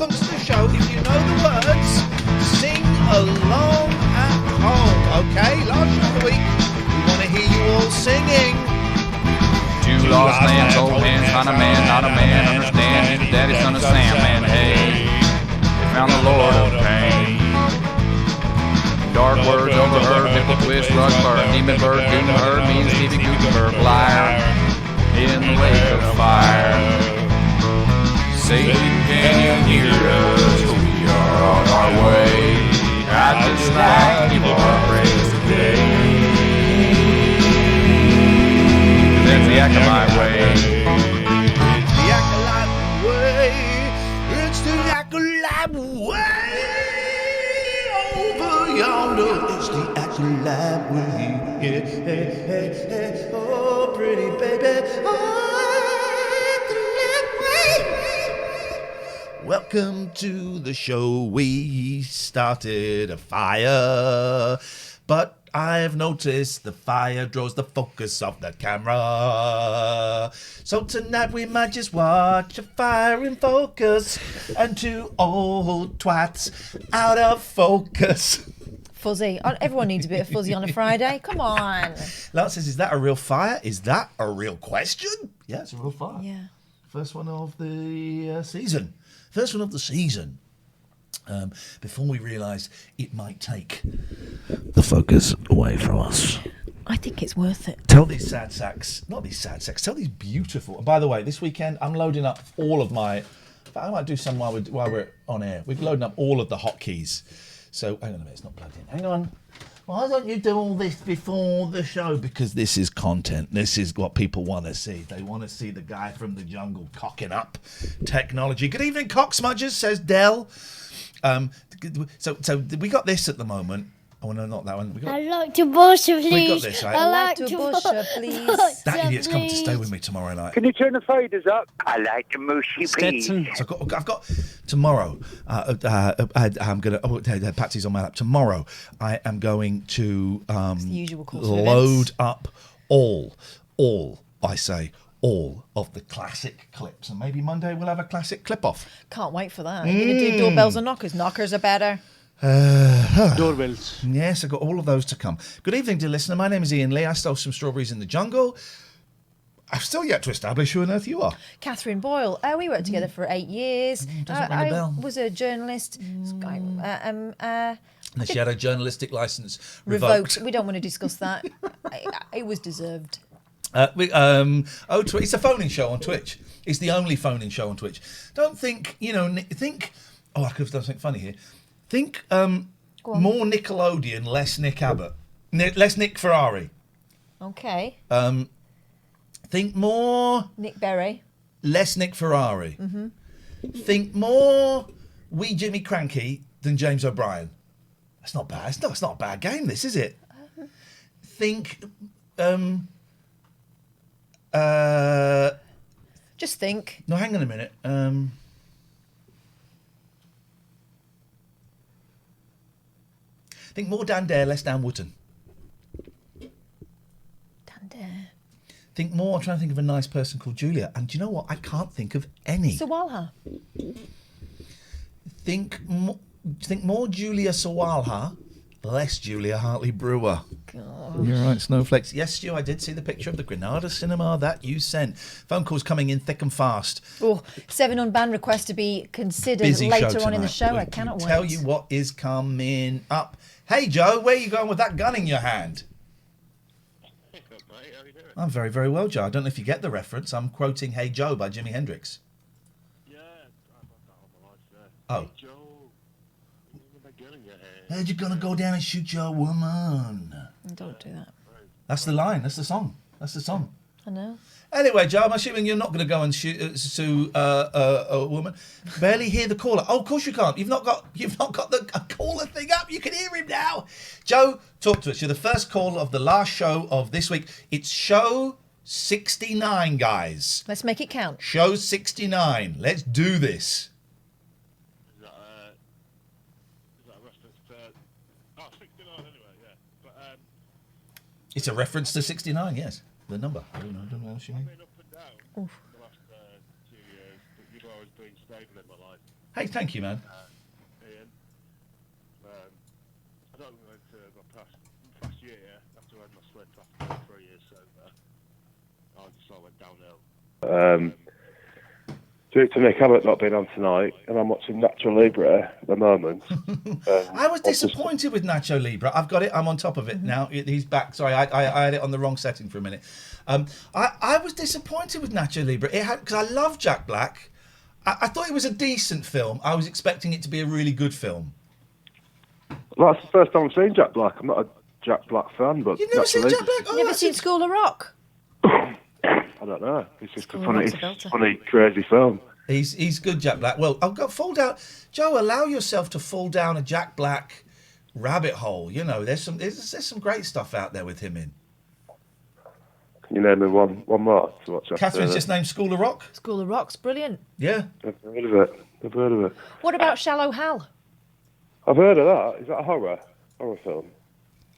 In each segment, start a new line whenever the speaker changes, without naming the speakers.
welcome to the show. If you know the words, sing along at home, okay? Last show of the week, we want to hear you all singing.
Two lost lands, old hands, find a man, not a man, understand his daddy, son of Sam, man, hey. They found the Lord of pain. Dark words overheard, nipple twist, rug burn, demon bird, doom heard, me and Stevie Gutenberg, liar, in the wake of fire. Satan, can you hear us? We are on our way. I just like you are praise today. That's the Acolyte way.
It's the Acolyte way. It's the Acolyte way. Over yonder, it's the Acolyte way. Yeah, hey, hey, hey. Oh, pretty baby. Welcome to the show. We started a fire, but I've noticed the fire draws the focus of the camera. So tonight we might just watch a fire in focus and two old twats out of focus.
Fuzzy. Everyone needs a bit of fuzzy on a Friday. Come on.
Lance says, is that a real fire? Is that a real question? Yeah, it's a real fire.
Yeah.
First one of the season. First one of the season. Before we realised it might take the focus away from us.
I think it's worth it.
Tell these sad sacks, not these sad sacks, tell these beautiful. And by the way, this weekend I'm loading up all of my. I might do some while we're on air. We're loading up all of the hotkeys. So hang on a minute, it's not plugged in. Hang on. Why don't you do all this before the show? Because this is content. This is what people want to see. They want to see the guy from the jungle cocking up technology. Good evening, cock smudgers, says Dell. So we got this at the moment. Oh no, not that one.
I'd like to bush her, please.
We got this, right?
I'd like to bush her, please.
That idiot's coming to stay with me tomorrow night.
Can you turn the faders up? I like the mushy peas.
So I've got tomorrow. I'm gonna. Patsy's on my lap. Tomorrow, I am going to
It's the usual course of
load
events.
up all of the classic clips, and maybe Monday we'll have a classic clip off.
Can't wait for that. Are you going to do doorbells or knockers? Knockers are better.
Doorbells.
Yes, I've got all of those to come. Good evening, dear listener. My name is Iain Lee. I stole some strawberries in the jungle. I've still yet to establish who on earth you are.
Catherine Boyle. We worked together for 8 years.
Doesn't ring a bell.
I was a journalist.
And she had a journalistic license
Revoked. We don't want to discuss that. It was deserved.
It's a phoning show on Twitch. It's the only phoning show on Twitch. Don't think, think. Oh, I could have done something funny here. Think more Nickelodeon, less Nick Abbott, less Nick Ferrari.
Okay.
Think more
Nick Berry.
less Nick Ferrari.
Mm-hmm.
Think more wee Jimmy Cranky than James O'Brien. That's not bad. It's not a bad game, this, is it? Think.
Just think.
No, hang on a minute. Think more Dan Dare, less Dan Wootton.
Dan Dare.
Think more. I'm trying to think of a nice person called Julia, and do you know what? I can't think of any.
Sawalha.
Think more Julia Sawalha, less Julia Hartley Brewer.
God.
You're right, snowflakes. Yes, Stu, I did see the picture of the Granada cinema that you sent. Phone calls coming in thick and fast.
Oh, 7 unban requests to be considered
Busy
later
show
on in the
tonight.
show. I cannot wait.
Tell you what is coming up. Hey, Joe, where are you going with that gun in your hand? I'm very, very well, Joe. I don't know if you get the reference. I'm quoting Hey Joe by Jimi Hendrix.
Yeah, I've got that on my life,
Oh.
Hey, Joe, with that gun in your hand.
Hey, you're going to go down and shoot your woman.
Don't do that.
That's the line. That's the song. That's the song.
I know.
Anyway, Joe, I'm assuming you're not going to go and sue a woman. Barely hear the caller. Oh, of course you can't. You've not got the caller thing up. You can hear him now. Joe, talk to us. You're the first caller of the last show of this week. It's show 69, guys.
Let's make it count.
Show 69. Let's do this.
Is that a reference to... 69 anyway, yeah. But,
It's a reference to 69, yes. The number. I don't know what you mean.
I've been up and down the last 2 years, but you've always been stable in my life.
Hey, thank you, man.
Ian. I don't think my past year after I had my slip after 3 years sober, I just all went downhill. Due to Nick Abbott not being on tonight, and I'm watching Nacho Libre at the moment.
I was disappointed with Nacho Libre. I've got it. I'm on top of it now. He's back. Sorry, I had it on the wrong setting for a minute. I was disappointed with Nacho Libre. It had, because I love Jack Black. I thought it was a decent film. I was expecting it to be a really good film.
Well, that's the first time I've seen Jack Black. I'm not a Jack Black fan, but
You've never seen Jack Black? Oh,
Never seen School of Rock?
I don't know. It's just
School
a
of
funny,
Rock's a belter.
funny, crazy film.
He's good, Jack Black. Well, I've got fall down. Joe, allow yourself to fall down a Jack Black rabbit hole. You know, there's some great stuff out there with him in.
Can you name me one more to watch?
Catherine's just named School of Rock.
School of Rock's brilliant.
Yeah.
I've heard of it.
What about Shallow Hal?
I've heard of that. Is that a horror film?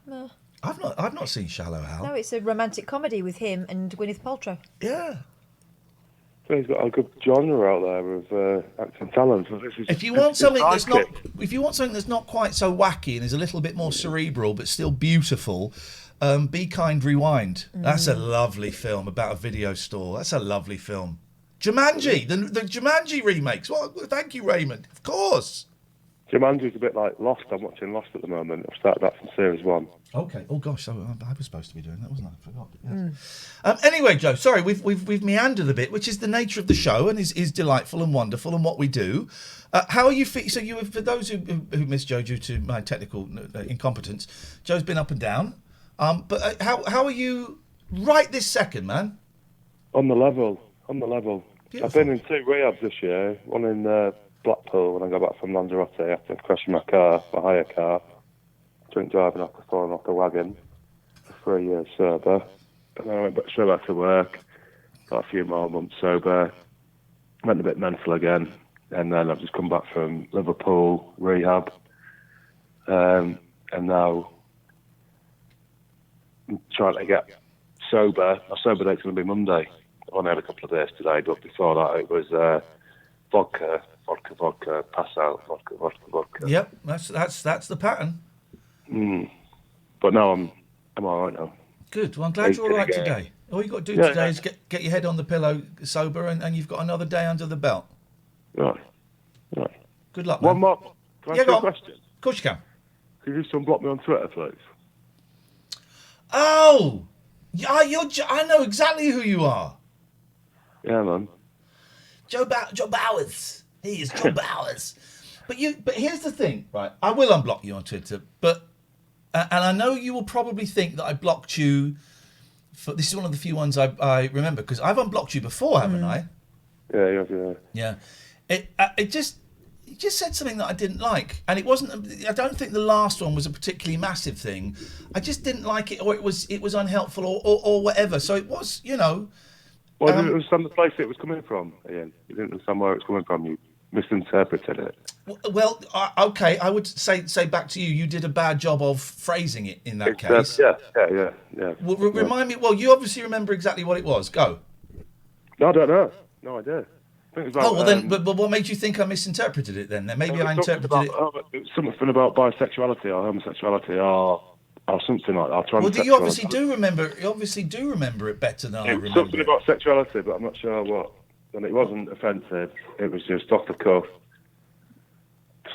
No.
I've not seen Shallow Hal.
No, it's a romantic comedy with him and Gwyneth Paltrow.
Yeah.
So he's got a good genre out there of acting talent. So
If you want something that's not quite so wacky and is a little bit more cerebral but still beautiful, Be Kind, Rewind. That's a lovely film about a video store. That's a lovely film. Jumanji, the Jumanji remakes. Well, thank you, Raymond. Of course.
Jumanji's a bit like Lost. I'm watching Lost at the moment. I've started that from series 1.
Okay. Oh gosh, I was supposed to be doing that, wasn't I? I forgot. Yes. Anyway, Joe, sorry, we've meandered a bit, which is the nature of the show and is delightful and wonderful and what we do. How are you? So you, for those who missed Joe due to my technical incompetence, Joe's been up and down. But how are you right this second, man?
On the level.
Beautiful.
I've been in 2 rehabs this year. One in Blackpool when I got back from Lanzarote after crashing my hire car. Drink driving after falling off the wagon for 3 years sober. And then I went straight back to work. Got a few more months sober. Went a bit mental again. And then I've just come back from Liverpool rehab. And now I'm trying to get sober. My sober date's going to be Monday. I've only had a couple of days today, but before that it was vodka, pass out, vodka.
Yep, that's the pattern.
But now I'm all right now.
Good. Well, I'm glad you're all right today. All you got to do today is get your head on the pillow sober, and you've got another day under the belt.
Right.
Good luck, man.
One more. Can I ask you a question?
Of course you can.
Can you just unblock me on Twitter, please?
Oh, yeah, I know exactly who you are.
Yeah, man.
Joe Bowers. He is Joe Bowers. But here's the thing, right? I will unblock you on Twitter, but and I know you will probably think that I blocked you. This is one of the few ones I remember because I've unblocked you before, haven't I?
Yeah.
Yeah. It just said something that I didn't like, and it wasn't. I don't think the last one was a particularly massive thing. I just didn't like it, or it was unhelpful, or whatever. So it was, you know.
Well, you didn't understand the place it was coming from, Ian. You didn't understand where it was coming from. You misinterpreted it.
Well, okay. I would say back to you. You did a bad job of phrasing it in that case.
Yeah.
Well, remind me. Well, you obviously remember exactly what it was. Go.
No, I don't know. No idea. I think it was about,
then. But what made you think I misinterpreted it then? Maybe I interpreted it.
It was something about bisexuality or homosexuality or something like that.
Well, you obviously do remember. You obviously do remember it better than I remember.
Something about sexuality, but I'm not sure what. And it wasn't offensive. It was just off the cuff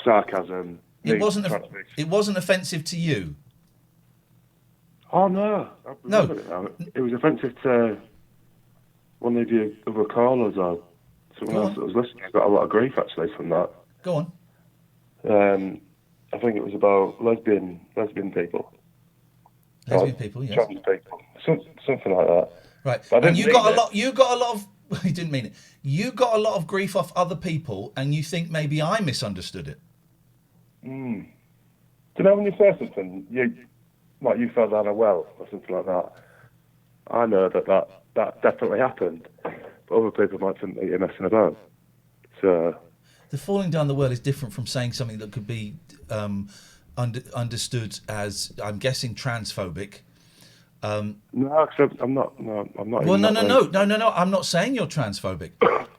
sarcasm.
It wasn't offensive to you.
Oh no!
No.
It was offensive to one of your other callers or someone else that was listening. I got a lot of grief actually from that.
Go on.
I think it was about lesbian people.
Lesbian people, yes.
Trans people, something like that.
Right, and you got a lot of. He didn't mean it. You got a lot of grief off other people, and you think maybe I misunderstood it.
Do you know when you say something, you fell down a well or something like that? I know that definitely happened, but other people might think that you're messing about. So
the falling down the well is different from saying something that could be understood as, I'm guessing, transphobic.
No, because I'm not. No, I'm not.
Well, no. I'm not saying you're transphobic.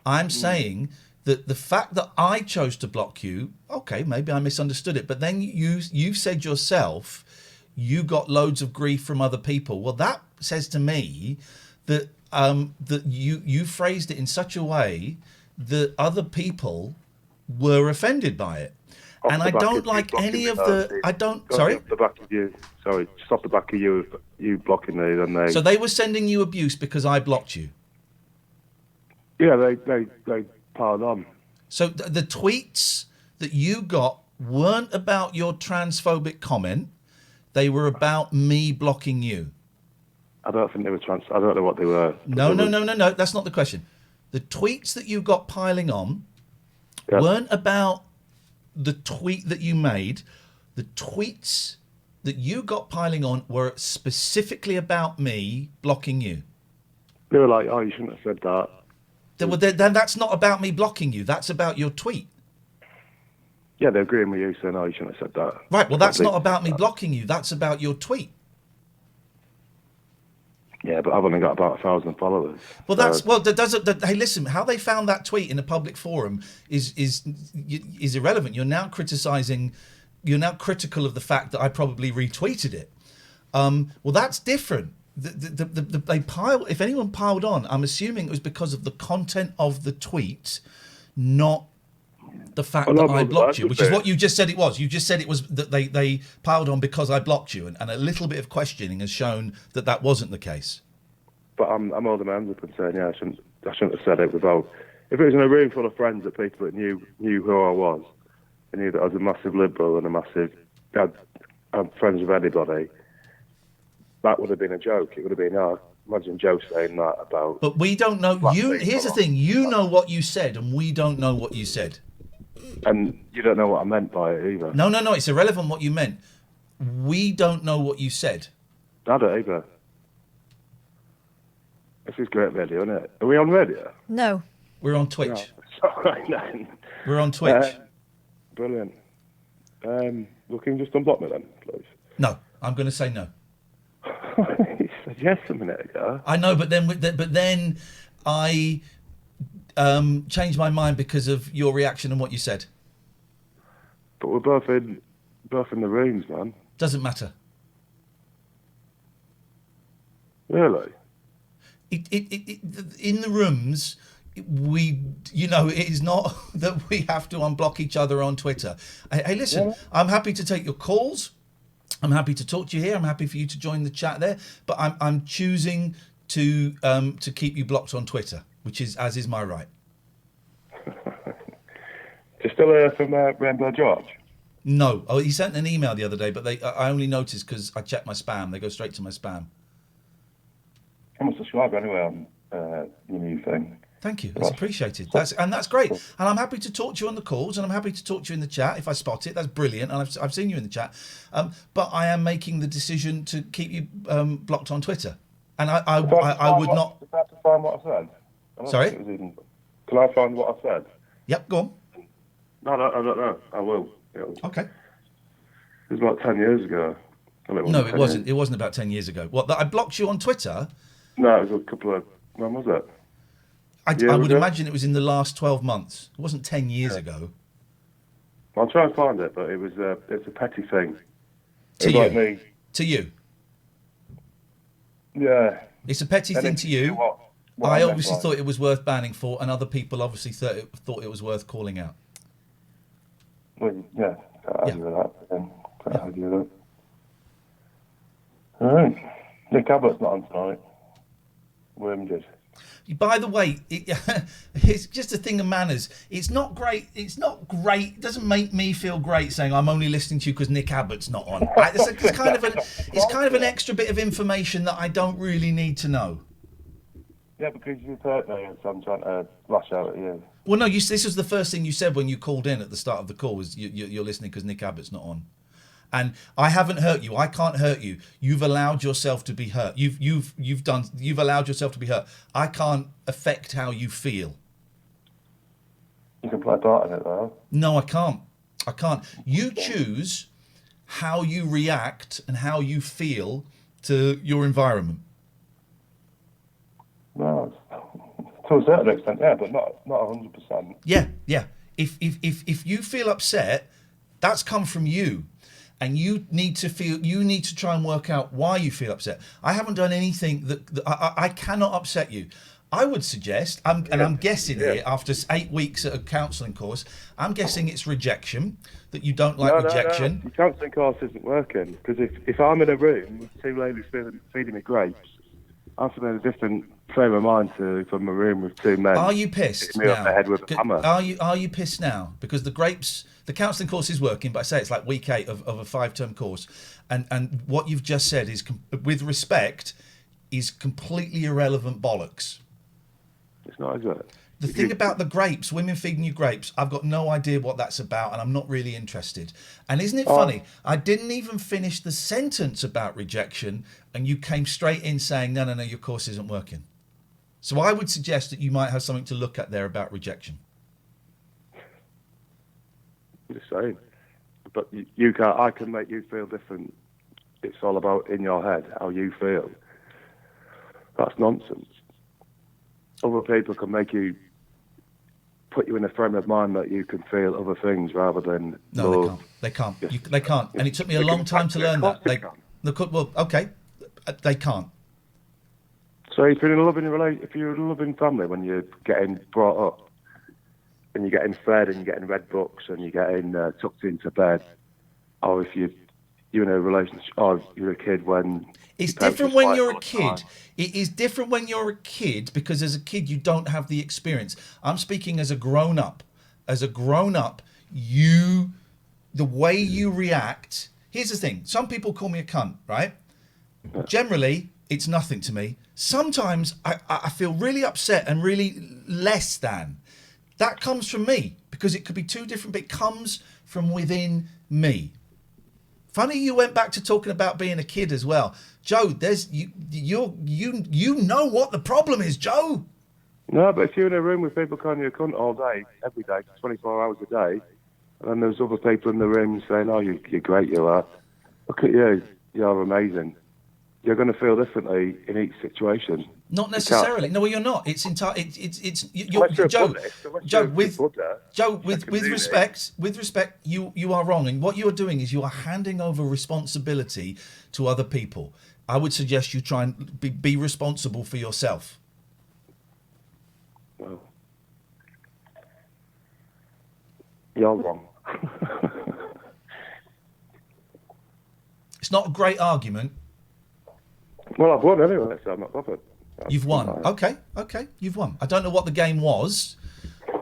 I'm saying the fact that I chose to block you, okay, maybe I misunderstood it, but then you said yourself you got loads of grief from other people. Well, that says to me that that you phrased it in such a way that other people were offended by it. And I don't like any of the. I don't. Sorry.
Off the back of you. Sorry, just off the back of you blocking me. Then they.
So they were sending you abuse because I blocked you.
Yeah, they piled on.
So the tweets that you got weren't about your transphobic comment. They were about me blocking you.
I don't think they were I don't know what they were.
No. That's not the question. The tweets that you got piling on
Yeah.
weren't about the tweet that you made. The tweets that you got piling on were specifically about me blocking you.
They were like, "Oh, you shouldn't have said that."
Then that's not about me blocking you. That's about your tweet.
Yeah, they're agreeing with you, saying, "Oh, you shouldn't have said that."
Right. Well, that's not about me blocking you. That's about your tweet.
Yeah, but I've only got about 1,000 followers.
Well, hey, listen. How they found that tweet in a public forum is irrelevant. You're now criticizing. You're now critical of the fact that I probably retweeted it. Well, that's different. They pile. If anyone piled on, I'm assuming it was because of the content of the tweet, not the fact that I blocked you, which is what you just said it was. You just said it was that they piled on because I blocked you, and a little bit of questioning has shown that wasn't the case.
But I'm holding my hands up and saying, yeah, I shouldn't have said it without. If it was in a room full of friends of people that knew who I was, and knew that I was a massive liberal and I'm friends with anybody, that would have been a joke. It would have been, imagine Joe saying that about.
But we don't know. Here's the thing. You know what you said, and we don't know what you said.
And you don't know what I meant by it either.
No. It's irrelevant what you meant. We don't know what you said.
I don't either. This is great radio, isn't it? Are we on radio?
No.
We're on Twitch.
Sorry, then.
We're on Twitch.
Brilliant. Well, can you just unblock me then, please?
No, I'm going to say no.
You said yes a minute ago.
I know, but then I changed my mind because of your reaction and what you said.
But we're both in the rooms, man.
Doesn't matter.
Really?
In the rooms, it is not that we have to unblock each other on Twitter. Hey, listen, I'm happy to take your calls. I'm happy to talk to you here. I'm happy for you to join the chat there. But I'm choosing to keep you blocked on Twitter, which is as is my right.
You're still here from Rainbow George?
No. Oh, he sent an email the other day, but I only noticed because I checked my spam. They go straight to my spam.
I'm a subscriber anyway on your new thing.
Thank you. That's appreciated. That's great. And I'm happy to talk to you on the calls, and I'm happy to talk to you in the chat if I spot it. That's brilliant. And I've seen you in the chat. But I am making the decision to keep you blocked on Twitter. And I would not.
Did I have to find what I said?
Sorry?
Can I find what I said?
Yep. Go on.
No, I don't know. I will.
Okay.
It was about 10 years ago.
No, it wasn't. It wasn't about 10 years ago. What? That I blocked you on Twitter?
No, it was a couple of. When was it?
I would imagine it was in the last 12 months. It wasn't 10 years ago.
I'll try and find it, but it's a petty thing.
To you?
Like me.
To you?
Yeah.
It's a petty thing to you.
What
I obviously thought it was worth banning for, and other people obviously thought it was worth calling out.
Well, yeah, can't argue with that. Can't argue with that. All right. Nick Abbott's not on tonight. Worm did.
By the way, it's just a thing of manners. It's not great. It's not great. It doesn't make me feel great saying I'm only listening to you because Nick Abbott's not on. It's kind of an extra bit of information that I don't really need to know.
Yeah, because you've hurt me, so I'm trying to lash out at you.
Well, no, this was the first thing you said when you called in at the start of the call was you're listening because Nick Abbott's not on. And I haven't hurt you. I can't hurt you. You've allowed yourself to be hurt. You've allowed yourself to be hurt. I can't affect how you feel.
You can play a part in it, though.
No, I can't. You choose how you react and how you feel to your environment.
No, To a certain extent, yeah, but not 100%.
Yeah. If you feel upset, that's come from you. And you need to try and work out why you feel upset. I haven't done anything that I cannot upset you. I would suggest, and I'm guessing here, after 8 weeks at a counselling course, I'm guessing it's rejection, that you don't like rejection.
No. The counselling course isn't working, because if I'm in a room with two ladies feeding me grapes, I feel in a different frame of mind to from a room with two men.
Are you pissed
hitting me
now?
off the head with a hammer.
Are you pissed now? Because the counselling course is working, but I say it's like week 8 of a 5-term course, and what you've just said is, with respect, is completely irrelevant bollocks.
It's not, is it?
The thing about the grapes, women feeding you grapes, I've got no idea what that's about, and I'm not really interested. And isn't it funny? I didn't even finish the sentence about rejection, and you came straight in saying, no, your course isn't working. So I would suggest that you might have something to look at there about rejection.
I'm just saying. But you can't. I can make you feel different. It's all about in your head, how you feel. That's nonsense. Other people can make you, put you in a frame of mind that you can feel other things rather than
No,
love.
they can't. They can't. And it took me a long time to learn that. They can't.
So if you're in a loving family, when you're getting brought up and you're getting fed and you're getting read books and you're getting tucked into bed, or if you're in a relationship, or you're a kid when...
It's different when you're a kid. It is different when you're a kid, because as a kid you don't have the experience. I'm speaking as a grown-up. As a grown-up, the way you react... Here's the thing. Some people call me a cunt, right? Generally, it's nothing to me. Sometimes I feel really upset and really less than. That comes from me, because it could be two different, but it comes from within me. Funny you went back to talking about being a kid as well. Joe, you know what the problem is, Joe.
No, but if you're in a room with people calling you a cunt all day, every day, 24 hours a day, and then there's other people in the room saying, oh, you're great, you are. Look at you, you're amazing. You're going to feel differently in each situation.
Not necessarily. No, well, you're not. It's Joe. With respect, you are wrong, and what you are doing is you are handing over responsibility to other people. I would suggest you try and be responsible for yourself.
Well, you're wrong.
It's not a great argument.
Well, I've won anyway, so I'm not bothered.
You've won. Okay, you've won. I don't know what the game was.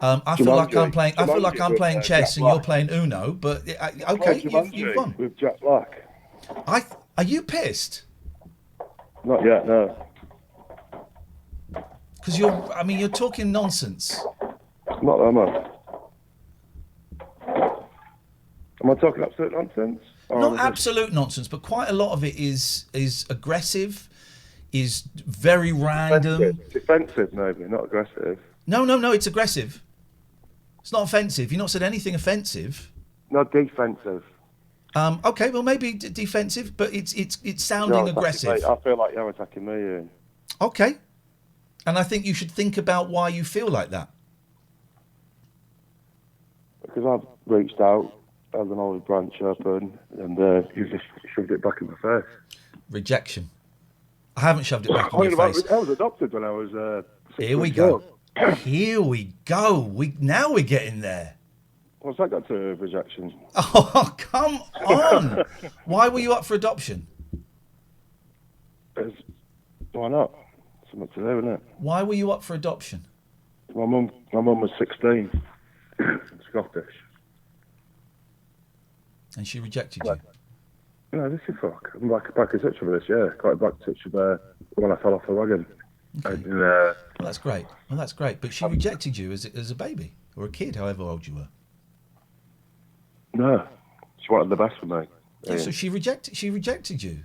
I feel like I'm playing chess and you're playing Uno, but okay, you've won.
With Jack Black.
Are you pissed?
Not yet, no.
Because you're talking nonsense.
Not that much. Am I talking absolute nonsense?
Not absolute nonsense, but quite a lot of it is aggressive, is very random.
Defensive, maybe, not aggressive.
No, it's aggressive. It's not offensive. You've not said anything offensive.
Not defensive.
Okay, well, maybe defensive, but it's sounding aggressive.
I feel like you're attacking me, Ian.
Okay. And I think you should think about why you feel like that.
Because I've reached out, had an olive branch open, and you just shoved it back in my face.
Rejection. I haven't shoved it back in your face.
I was adopted when I was 6
Here we go. Here we go. Now we're getting there.
What's that got to do with rejection?
Oh, come on. Why were you up for adoption?
Why not? Something to do, isn't it?
Why were you up for adoption?
My mum was 16. Scottish.
And she rejected you?
No, this is fuck. I'm back in touch with this, yeah. Quite back in touch with when I fell off the wagon.
Okay.
And,
well, that's great. But she rejected you as a baby or a kid, however old you were.
No, she wanted the best for me.
Yeah, so she rejected you.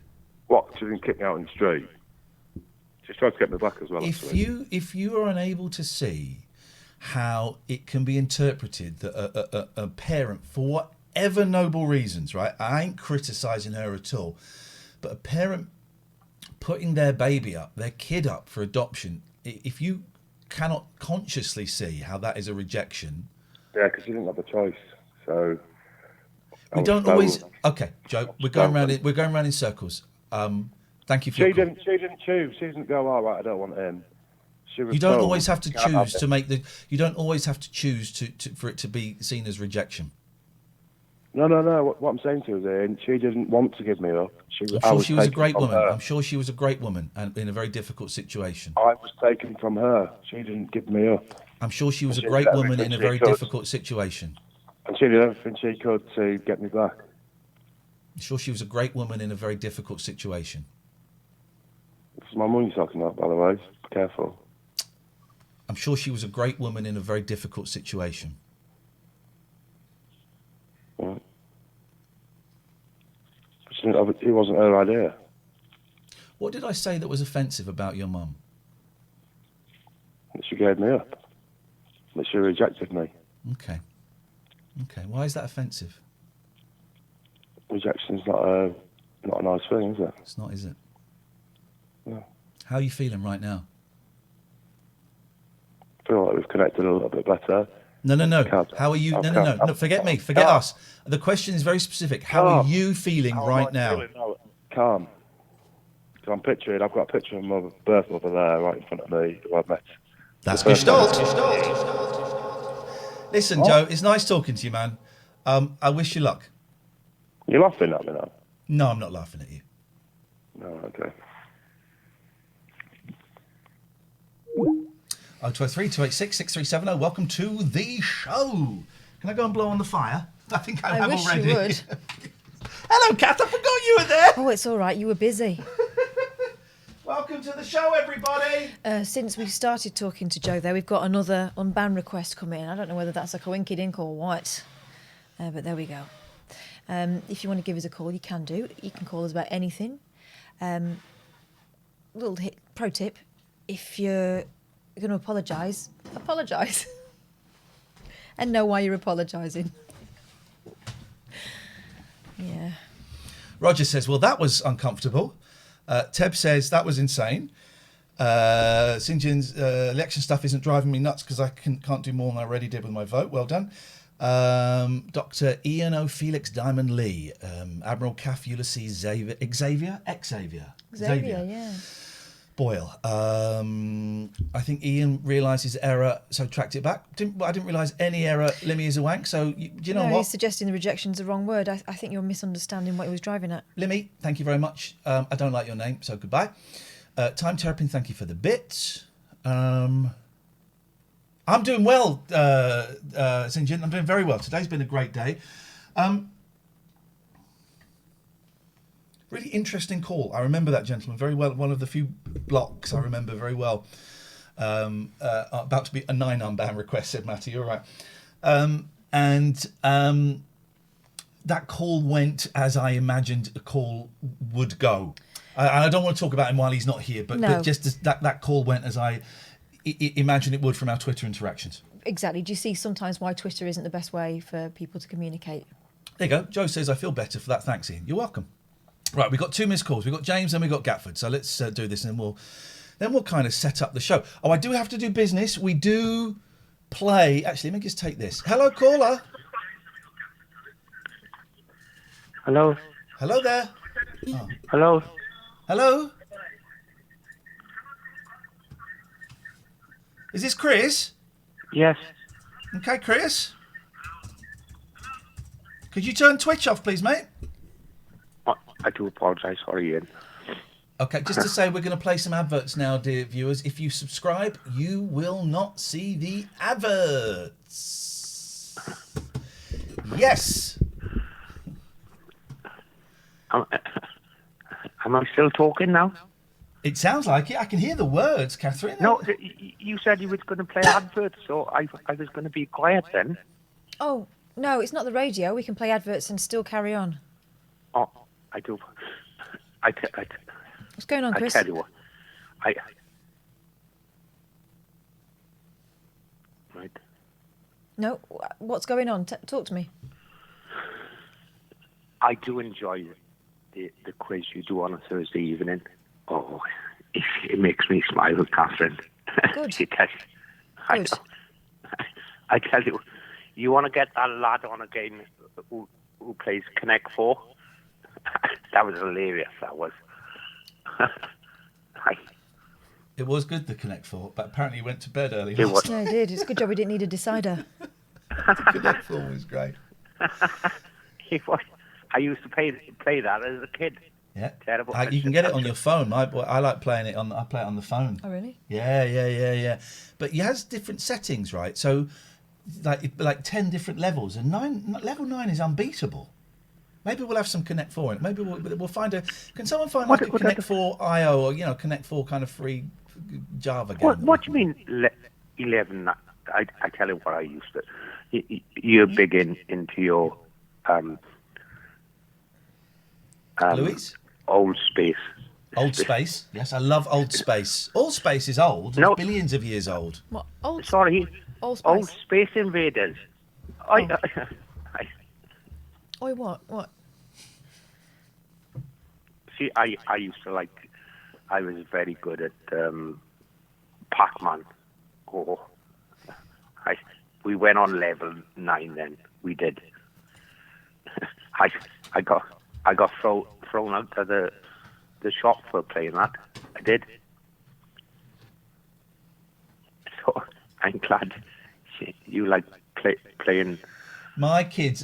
What? She didn't kick me out in the street. She's tried to get me back as well.
If you are unable to see how it can be interpreted that a parent, for whatever noble reasons, right? I ain't criticising her at all, but a parent putting their baby up, their kid up for adoption, if you cannot consciously see how that is a rejection.
Yeah, because you didn't have a choice. So
We don't always. Okay, Joe, we're going round. We're going round in circles. Thank you for your call.
She didn't choose. She didn't go, all right, I don't want him. She was
You don't
told,
always have to
"You can't have
choose
it."
to make the. You don't always have to choose for it to be seen as rejection.
No. What I'm saying to you is, Ian, she didn't want to give me up.
I'm sure she was a great woman. I'm sure she was a great woman and in a very difficult situation.
I was taken from her. She didn't give me up.
I'm sure she was a
She
great
did
woman in
everything
a
she
very
could.
difficult situation.
And she did everything she could to get me back.
I'm sure she was a great woman in a very difficult situation.
This is my mum you're talking about, by the way. Be careful.
I'm sure she was a great woman in a very difficult situation.
Right. It wasn't her idea.
What did I say that was offensive about your mum?
That she gave me up. That she rejected me.
Okay. Why is that offensive?
Rejection's not a nice thing, is it?
It's not, is it?
No.
How are you feeling right now?
I feel like we've connected a little bit better.
No. How are you? No. Forget me. Forget us. The question is very specific. How are you feeling right now?
Calm. So I've got a picture of my birth mother there right in front of me who I met.
That's Gestalt. Listen, Joe, it's nice talking to you, man. I wish you luck.
You're laughing at me now?
No, I'm not laughing at you.
No, okay.
023 286 6370. Welcome to the show. Can I go and blow on the fire? I think I have
wish
already.
you would.
Hello, Kath. I forgot you were there.
Oh, it's all right. You were busy.
Welcome to the show, everybody.
Since we started talking to Joe there, we've got another unban request come in. I don't know whether that's a coinky dink or what, but there we go. If you want to give us a call, you can do. You can call us about anything. Little pro tip, if you're going to apologise, apologise. And know why you're apologising. Yeah.
Roger says, well, that was uncomfortable. Teb says, that was insane. St. John's election stuff isn't driving me nuts because I can't do more than I already did with my vote. Well done. Dr. Ian O. Felix Diamond Lee. Admiral Caff Ulysses Xavier,
Yeah.
Boyle. I think Ian realised his error, so tracked it back. I didn't realise any error. Limmy is a wank, so do you know what?
He's suggesting the rejection's the wrong word. I think you're misunderstanding what he was driving at.
Limmy, thank you very much. I don't like your name, so goodbye. Time Terrapin, thank you for the bit. I'm doing well, St. John. I'm doing very well. Today's been a great day. Really interesting call. I remember that gentleman very well. One of the few blocks I remember very well. About to be a 9 unban request, said Matty. You're right. That call went as I imagined a call would go. I don't want to talk about him while he's not here, but,
No.
but just as that call went as I imagine it would from our Twitter interactions.
Exactly. Do you see sometimes why Twitter isn't the best way for people to communicate?
There you go. Joe says, I feel better for that. Thanks, Ian. You're welcome. Right, we've got 2 missed calls. We've got James and we've got Gatford. So let's do this and then we'll kind of set up the show. Oh, I do have to do business. We do play. Actually, let me just take this. Hello, caller.
Hello.
Hello there. Oh.
Hello.
Hello. Is this Chris?
Yes.
Okay, Chris. Could you turn Twitch off, please, mate?
I do apologise. Sorry, Ian.
Okay, just to say, we're going to play some adverts now, dear viewers. If you subscribe, you will not see the adverts. Yes.
Am I still talking now?
It sounds like it. I can hear the words, Catherine.
No, you said you were going to play adverts, so I was going to be quiet then.
Oh, no, it's not the radio. We can play adverts and still carry on.
Oh, I do.
What's going on, Chris?
I tell you what. Right.
No, what's going on? Talk to me.
I do enjoy the quiz you do on a Thursday evening. Oh, it makes me smile, Catherine.
Good. Good.
I tell you, you want to get that lad on again who plays Connect 4? That was hilarious, that was.
It was good, the Connect 4, but apparently he went to bed early.
It was.
Yeah, I did. It's a good job we didn't need a decider.
Connect 4 was great.
I used to play that as a kid.
Yeah,
Terrible.
you can get it on your phone. I like playing it on. I play it on the phone.
Oh, really?
Yeah. But he has different settings, right? So, like 10 different levels, and level 9 is unbeatable. Maybe we'll have some Connect 4 in it. Maybe we'll find a. Can someone find like a Connect 4 IO or Connect 4 kind of free Java game?
What do you mean 11? I tell you what I used to. You're big into your
Louise?
Old Space.
Old Space. Yes, I love Old Space. Old Space is old.
No.
It's billions of years old.
What? Old
Sorry,
Space?
Old Space Invaders.
Oi, what? What?
See, I used to I was very good at Pac-Man. Oh, we went on level 9 then. We did. I got thrown out of the shop for playing that. I did. So I'm glad you like playing.
My kids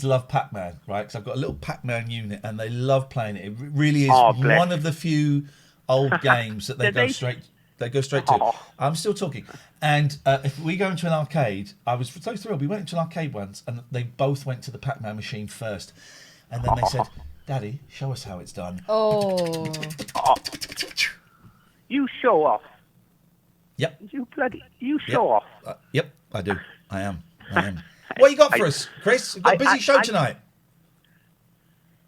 love Pac-Man, right? Because I've got a little Pac-Man unit, and they love playing it. It really is one of the few old games that they go straight. They go straight to. I'm still talking. And if we go into an arcade, I was so thrilled. We went into an arcade once, and they both went to the Pac-Man machine first, and then they said, "Daddy, show us how it's done."
Oh.
You show off.
Yep.
You show off.
Yep, I do. I am. What you got for us, Chris? We've got a busy show tonight.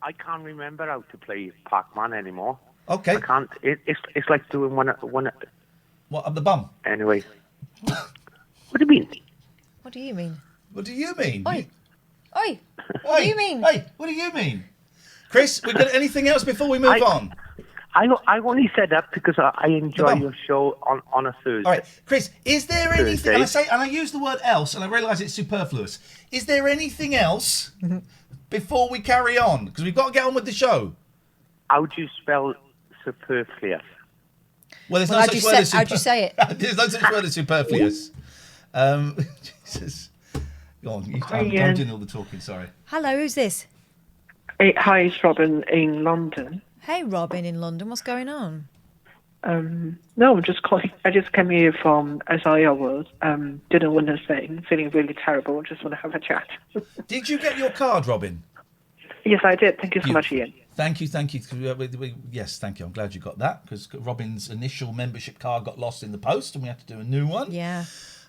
I can't remember how to play Pac-Man anymore.
Okay.
I can't. It's like doing one.
What, up the bum?
Anyway. What do you mean?
What do you mean?
What do you mean?
Oi. Oi. What do you mean?
Hey, what do you mean? Chris, we got anything else before we move on?
I only said that because I enjoy your show on a Thursday.
All right, Chris, is there anything,
Thursday.
and I use the word else, and I realise it's superfluous. Is there anything else before we carry on? Because we've got to get on with the show.
How do you spell superfluous?
Well, there's no such word as
how'd you say it?
There's no such word as superfluous. Jesus. Go on, I'm doing all the talking, sorry.
Hello, who's this?
Hi, it's Robin in London.
Hey, Robin in London. What's going on?
No, I'm just calling. I just came here from SI Awards. Didn't win a thing. Feeling really terrible. Just want to have a chat.
Did you get your card, Robin?
Yes, I did. Thank you so much, Ian.
Thank you. Yes, thank you. I'm glad you got that, because Robin's initial membership card got lost in the post and we had to do a new one.
Yeah.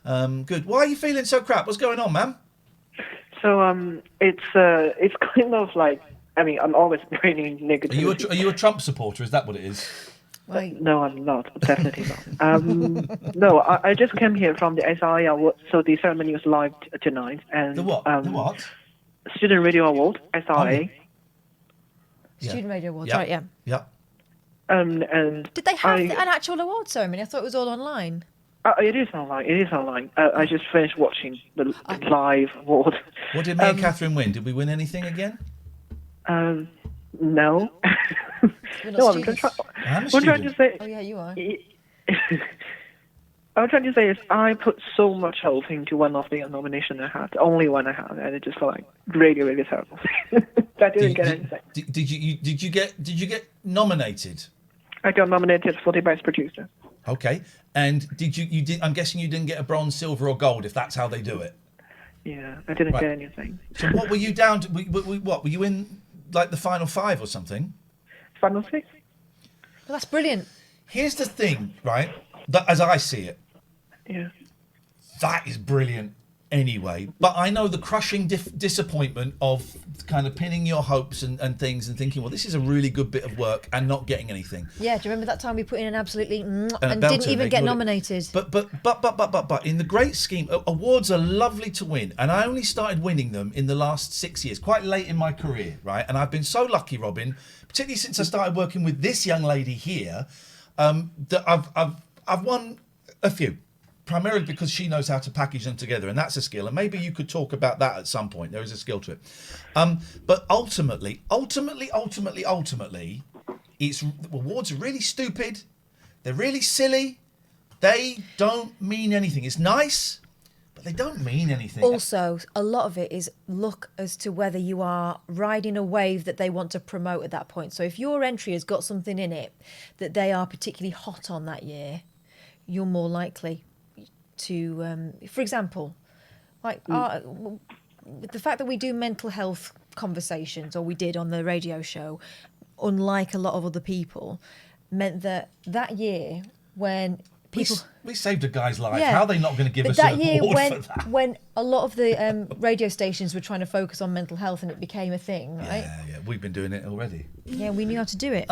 Good. Why are you feeling so crap? What's going on, ma'am?
So it's kind of like, I mean, I'm always bringing negativity.
Are you a Trump supporter? Is that what it is?
Well,
No, I'm not. Definitely not. No, I just came here from the SI Award. So the ceremony was live tonight. And
The what? The what?
Student Radio Award, SIA.
Student Radio Awards,
Yep.
right, yeah.
Yep.
And
Did they have an actual award ceremony? I thought it was all online.
It is online. I just finished watching the live award.
What did me and Catherine win? Did we win anything again?
No.
We're not
No,
students.
I'm a
I'm trying to
student.
say.
Oh, yeah, you are.
I'm trying to say is I put so much hope into one of the nominations I had, the only one I had, and it just felt like really, really terrible. I didn't get anything.
Did you get nominated?
I got nominated for the best producer.
Okay. And did you did? I'm guessing you didn't get a bronze, silver, or gold, if that's how they do it.
Yeah, I didn't
Right.
get anything.
So what were you down to? What were you in, like the final 5 or something?
Final 6?
Well, that's brilliant.
Here's the thing, right? That, as I see it,
Yeah.
that is brilliant anyway. But I know the crushing disappointment of kind of pinning your hopes and things and thinking, well, this is a really good bit of work and not getting anything.
Yeah, do you remember that time we put in an absolutely and
a belter,
didn't even
they
get
ignored it.
nominated?
But in the great scheme, awards are lovely to win, and I only started winning them in the last 6 years, quite late in my career, right? And I've been so lucky, Robin, particularly since I started working with this young lady here, that I've won a few primarily because she knows how to package them together, and that's a skill. And maybe you could talk about that at some point. There is a skill to it. But ultimately, it's awards are really stupid. They're really silly. They don't mean anything. It's nice, but they don't mean anything.
Also, a lot of it is look as to whether you are riding a wave that they want to promote at that point. So if your entry has got something in it that they are particularly hot on that year, you're more likely to, for example, like the fact that we do mental health conversations, or we did on the radio show, unlike a lot of other people, meant that year when people...
We saved a guy's life.
Yeah.
How are they not going to give us
that
an
year
award
when,
for that?
when a lot of the radio stations were trying to focus on mental health and it became a thing, right?
Yeah, we've been doing it already.
Yeah, we knew how to do it.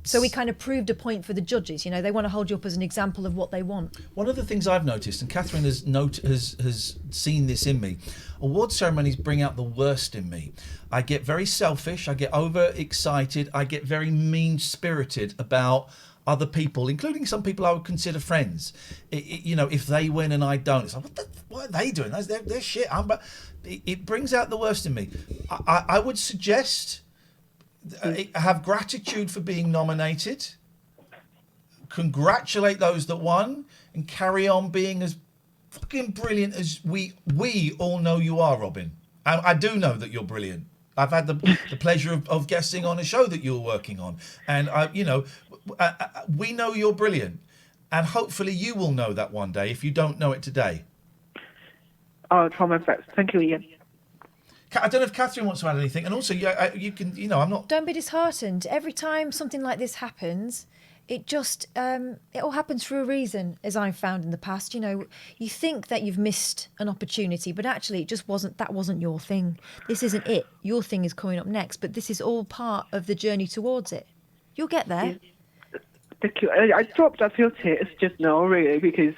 So we kind of proved a point for the judges. You know, they want to hold you up as an example of what they want.
One of the things I've noticed, and Katherine has seen this in me, award ceremonies bring out the worst in me. I get very selfish, I get overexcited, I get very mean-spirited about other people, including some people I would consider friends. You know, if they win and I don't, it's like, what are they doing? They're shit. It brings out the worst in me. I would suggest... have gratitude for being nominated, congratulate those that won, and carry on being as fucking brilliant as we all know you are, Robin. I do know that you're brilliant. I've had the pleasure of guesting on a show that you're working on, and we know you're brilliant, and hopefully you will know that one day if you don't know it today.
I'll try my best. Thank you, Ian.
I don't know if Katherine wants to add anything, and also you can, I'm not.
Don't be disheartened. Every time something like this happens, it just it all happens for a reason, as I've found in the past. You know, you think that you've missed an opportunity, but actually, it just wasn't. That wasn't your thing. This isn't it. Your thing is coming up next, but this is all part of the journey towards it. You'll get there.
Thank you. I dropped a few tears just now, really, because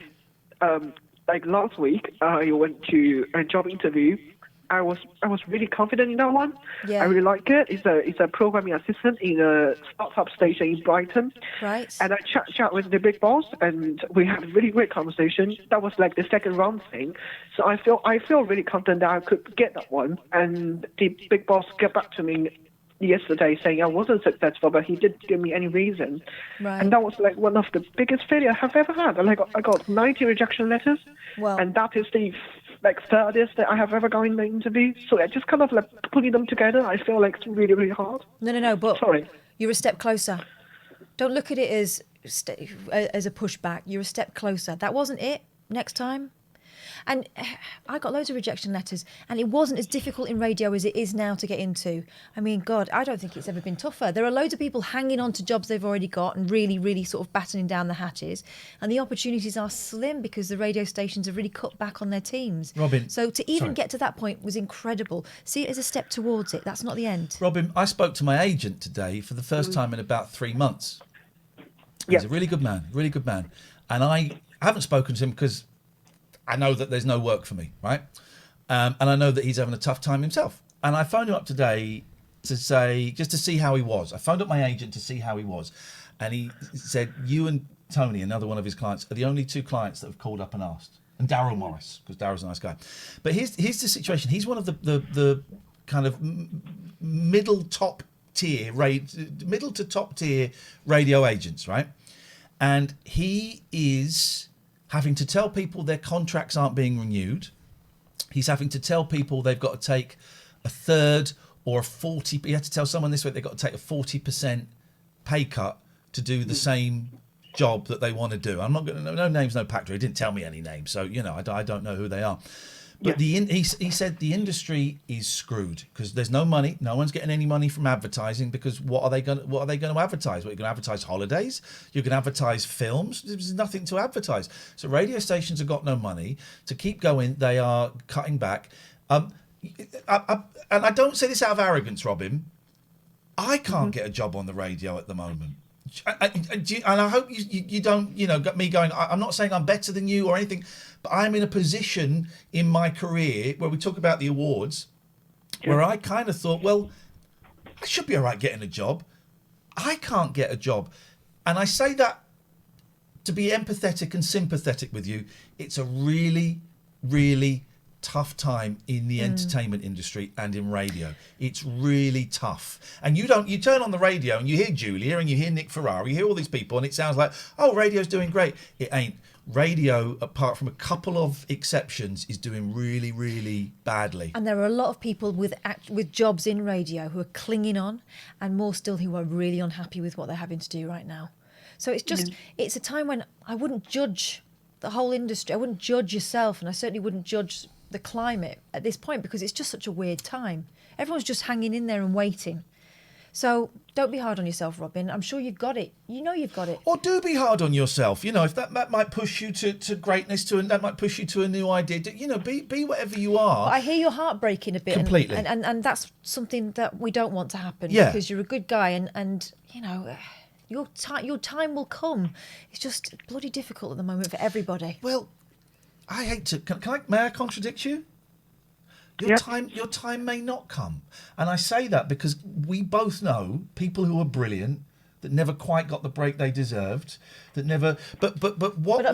like last week, I went to a job interview. I was really confident in that one.
Yeah.
I really like it. It's a programming assistant in a startup station in Brighton.
Right.
And I chat with the big boss, and we had a really great conversation. That was like the second round thing. So I feel really confident that I could get that one. And the big boss got back to me yesterday saying I wasn't successful, but he didn't give me any reason.
Right.
And that was like one of the biggest failures I've ever had. And I got 90 rejection letters.
Well,
and that is the furthest that I have ever gone in the interview. So I just kind of like putting them together, I feel like it's really, really hard.
No, but
sorry,
you're a step closer. Don't look at it as a pushback. You're a step closer. That wasn't it. Next time. And I got loads of rejection letters, and it wasn't as difficult in radio as it is now to get into. I mean, God, I don't think it's ever been tougher. There are loads of people hanging on to jobs they've already got and really, really sort of battening down the hatches. And the opportunities are slim because the radio stations have really cut back on their teams.
Robin,
so to even get to that point was incredible. See it as a step towards it. That's not the end.
Robin, I spoke to my agent today for the first time in about 3 months. He's a really good man. And I haven't spoken to him because I know that there's no work for me, right? And I know that he's having a tough time himself. And I phoned him up today to see how he was. I phoned up my agent to see how he was. And he said, you and Tony, another one of his clients, are the only two clients that have called up and asked. And Daryl Morris, because Daryl's a nice guy. But here's the situation. He's one of the kind of middle to top tier radio agents, right? And he is having to tell people their contracts aren't being renewed. He's having to tell people they've got to take a third or a 40. He had to tell someone this week they've got to take a 40% pay cut to do the same job that they want to do. I'm not going to, no names, no pact. He didn't tell me any names, so I don't know who they are. But he said the industry is screwed because there's no money. No one's getting any money from advertising because what are they going to advertise? What, you're going to advertise holidays? You're going to advertise films? There's nothing to advertise. So radio stations have got no money to keep going. They are cutting back. And I don't say this out of arrogance, Robin. I can't get a job on the radio at the moment. And I hope you don't, get me going, I'm not saying I'm better than you or anything, but I'm in a position in my career where we talk about the awards, where I kind of thought, well, I should be all right getting a job. I can't get a job. And I say that to be empathetic and sympathetic with you, it's a really, really tough time in the entertainment industry and in radio. It's really tough. And you turn on the radio and you hear Julia and you hear Nick Ferrari, you hear all these people, and it sounds like, oh, radio's doing great. It ain't. Radio, apart from a couple of exceptions, is doing really, really badly.
And there are a lot of people with jobs in radio who are clinging on, and more still who are really unhappy with what they're having to do right now. So it's just, it's a time when I wouldn't judge the whole industry. I wouldn't judge yourself, and I certainly wouldn't judge the climate at this point, because it's just such a weird time. Everyone's just hanging in there and waiting. So don't be hard on yourself, Robin. I'm sure you've got it. You know you've got it.
Or do be hard on yourself. You know, if that might push you to greatness, that might push you to a new idea. You know, be whatever you are.
But I hear your heart breaking a bit.
Completely.
And that's something that we don't want to happen.
Yeah.
Because you're a good guy, and you know, your time will come. It's just bloody difficult at the moment for everybody.
Well, I hate to. May I contradict you? Your time may not come, and I say that because we both know people who are brilliant that never quite got the break they deserved. That never. But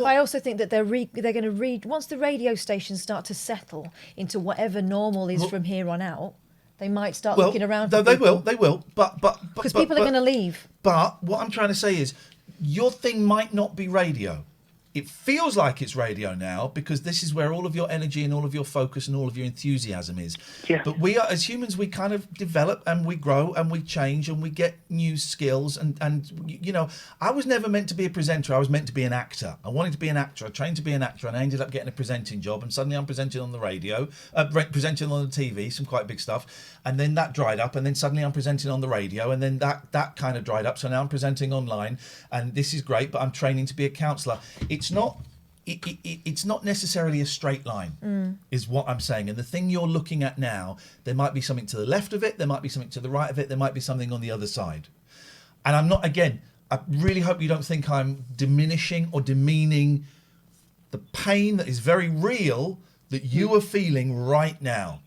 I also think that they're going to read once the radio stations start to settle into whatever normal is from here on out. They might start looking around.
They will. But
because people are going to leave.
But what I'm trying to say is, your thing might not be radio. It feels like it's radio now because this is where all of your energy and all of your focus and all of your enthusiasm is.
Yeah.
But we are, as humans, we kind of develop and we grow and we change and we get new skills. And you know, I was never meant to be a presenter. I was meant to be an actor. I wanted to be an actor. I trained to be an actor and I ended up getting a presenting job. And suddenly I'm presenting on the radio, presenting on the TV, some quite big stuff. And then that dried up. And then suddenly I'm presenting on the radio. And then that kind of dried up. So now I'm presenting online. And this is great, but I'm training to be a counsellor. It's not necessarily a straight line, is what I'm saying. And the thing you're looking at now, there might be something to the left of it, there might be something to the right of it, there might be something on the other side. And I'm not, again, I really hope you don't think I'm diminishing or demeaning the pain that is very real that you are feeling right now.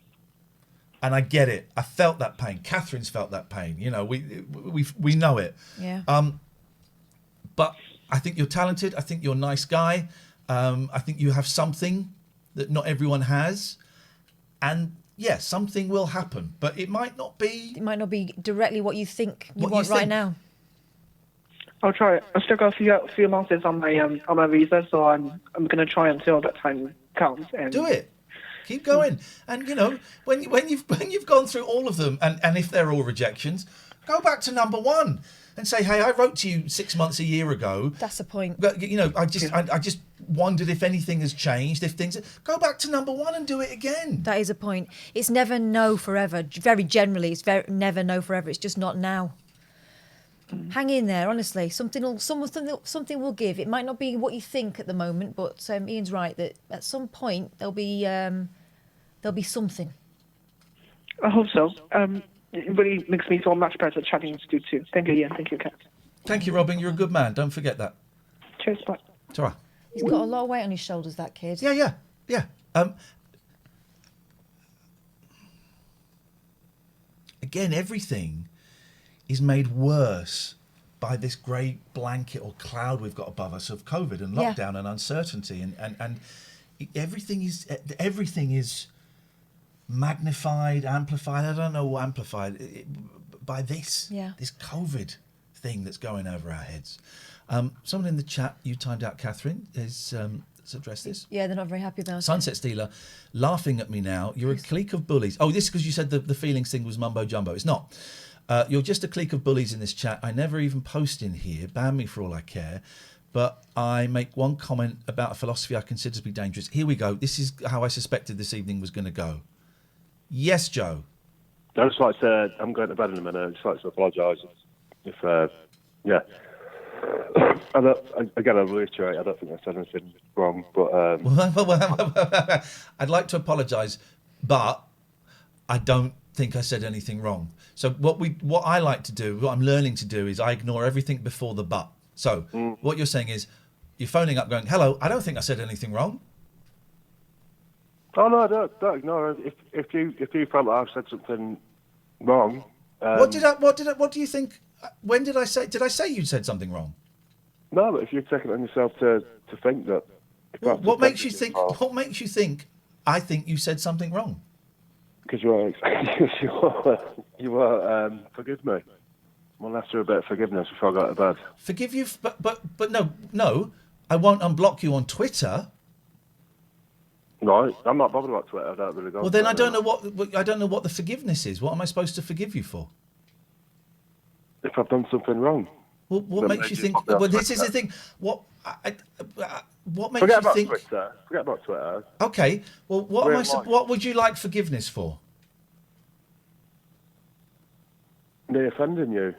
And I get it. I felt that pain. Catherine's felt that pain. You know, we know it.
Yeah.
But I think you're talented. I think you're a nice guy. I think you have something that not everyone has. And yes, something will happen, but it might not be.
It might not be directly what you think you
What
want
you
right
think.
now.
I'll try. I still got a few months on my visa, so I'm gonna try until that time comes. And
Do it. Keep going. And you know, when you've gone through all of them, and if they're all rejections, go back to number one. And say, hey, I wrote to you 6 months, a year ago.
That's the point.
But, you know, I just wondered if anything has changed. If things go back to number one and do it again.
That is a point. It's never no forever. Very generally, it's never no forever. It's just not now. Hang in there, honestly. Something will give. It might not be what you think at the moment, but Ian's right that at some point there'll be something.
I hope so. It really makes me feel much better chatting to you too. Thank you, Ian. Thank you, Kat.
Thank you, Robin. You're a good man. Don't forget that.
Cheers, bye.
Ta-ra.
He's got a lot of weight on his shoulders, that kid.
Yeah. Again, everything is made worse by this grey blanket or cloud we've got above us of COVID and lockdown and uncertainty, and everything is magnified, amplified. I don't know what amplified by this COVID thing that's going over our heads. Someone in the chat, you timed out, Catherine, is let's address this.
Yeah, they're not very happy about
Sunset Stealer, laughing at me now. You're a clique of bullies. Oh, this is because you said the feelings thing was mumbo jumbo. It's not. You're just a clique of bullies in this chat. I never even post in here. Ban me for all I care. But I make one comment about a philosophy I consider to be dangerous. Here we go. This is how I suspected this evening was going to go. Yes, Joe.
I just like to. I'm going to bed in a minute. I just like to apologise if. Yeah. Again, I'll reiterate. I don't think I said anything wrong, but.
I'd like to apologise, but I don't think I said anything wrong. So what I like to do, what I'm learning to do, is I ignore everything before the but. So what you're saying is, you're phoning up, going, "Hello, I don't think I said anything wrong."
Oh no, don't ignore it. If you felt like I've said something wrong.
What do you think? When did I say? Did I say you said something wrong?
No, but if you're taking it on yourself to think that...
What makes you think? What makes you think? I think you said something wrong.
Because you were forgive me. Well, after a bit of forgiveness before I got to bed.
Forgive you, but no, I won't unblock you on Twitter.
Right, I'm not bothered about Twitter. I don't really go.
Well, then I don't know what the forgiveness is. What am I supposed to forgive you for?
If I've done something wrong.
Well, what makes you think? Well, this is the thing. What makes
Forget
you think?
Twitter. Forget about Twitter.
Okay. Well, what would you like forgiveness for?
Me offending you.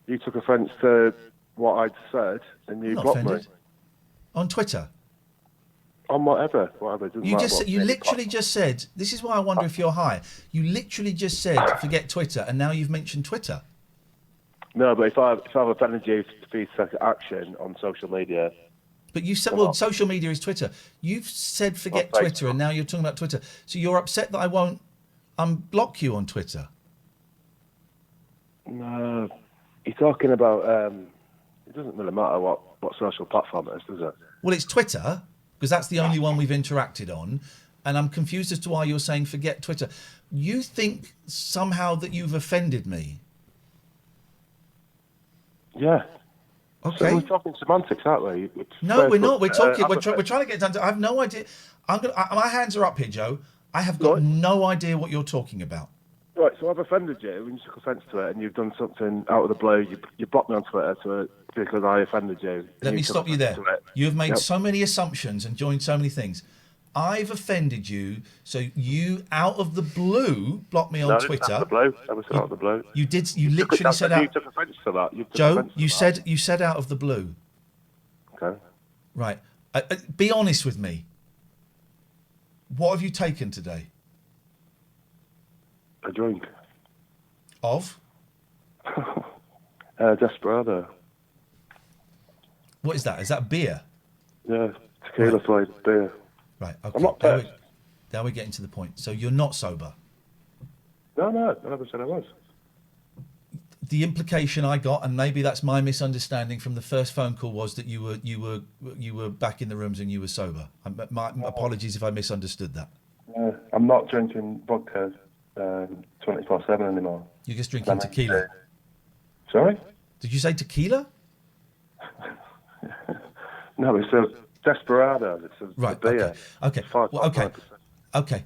You took offence to what I'd said, and you blocked me
on Twitter.
On whatever. It doesn't
You literally just said. This is why I wonder if you're high. You literally just said forget Twitter, and now you've mentioned Twitter.
No, but if I've offended you for you to take action on social media.
But you said, social media is Twitter. You've said forget Twitter, and now you're talking about Twitter. So you're upset that I won't unblock you on Twitter?
No, you're talking about. It doesn't really matter what social platform it is, does it?
Well, it's Twitter, because that's the only one we've interacted on. And I'm confused as to why you're saying forget Twitter. You think somehow that you've offended me?
Yeah.
Okay.
So we're talking semantics, aren't we?
No, we're not. We're talking. We're trying to get down to. I have no idea. My hands are up here, Joe. I have got no idea what you're talking about.
Right. So I've offended you, and you took offence to it, and you've done something out of the blue. You blocked me on Twitter because I offended you.
Let me stop you there. You have made so many assumptions and joined so many things. I've offended you, so you, out of the blue, blocked me on Twitter.
Out of the blue. That was out of the blue.
You did. You literally said out.
You took offence to that.
Joe, you said out of the blue.
Okay.
Right. Be honest with me. What have you taken today?
A drink.
Of?
Desperado.
What is that? Is that beer?
Yeah, tequila flavoured beer.
Right, okay.
I'm not
now we're getting to the point. So you're not sober?
No, I never said I was.
The implication I got, and maybe that's my misunderstanding from the first phone call, was that you were back in the rooms and you were sober. My apologies if I misunderstood that.
I'm not drinking vodka 24/7 anymore.
You're just drinking tequila.
Sorry?
Did you say tequila?
No, it's a Desperado. It's a beer.
Okay. Okay.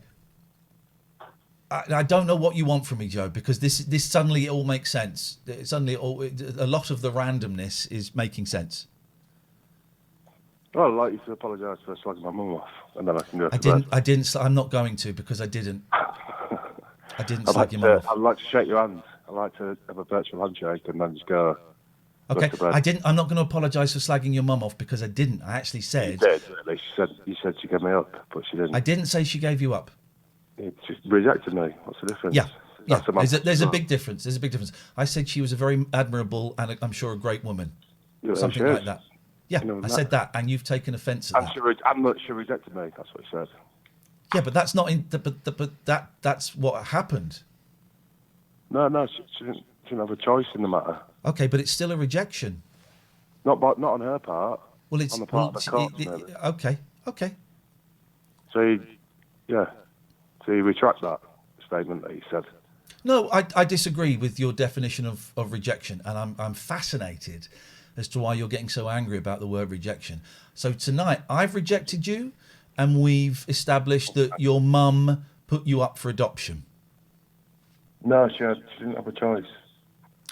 I don't know what you want from me, Joe, because this suddenly it all makes sense. A lot of the randomness is making sense.
Well, I'd like you to apologise for slagging my mum off, and then I can go to bed.
I didn't. I'm not going to, because I didn't. I didn't slag your mum off.
I'd like to shake your hand. I'd like to have a virtual handshake and then just go.
Okay, I didn't. I'm not going to apologise for slagging your mum off, because I didn't. I actually said.
You did, really. You said she gave me up, but she didn't.
I didn't say she gave you up.
She rejected me. What's the difference?
Yeah. There's a big difference. There's a big difference. I said she was a very admirable and I'm sure a great woman. Yeah, something like that. Yeah, I said that, and you've taken offence at that.
She rejected me. That's what she said.
Yeah, but that's not that's what happened.
No, she didn't have a choice in the matter.
Okay, but it's still a rejection.
Not on her part.
Well, it's
on the part of the court.
Okay.
So you retract that statement that you said.
No, I disagree with your definition of rejection, and I'm fascinated as to why you're getting so angry about the word rejection. So tonight, I've rejected you, and we've established that your mum put you up for adoption.
No, she didn't have a choice.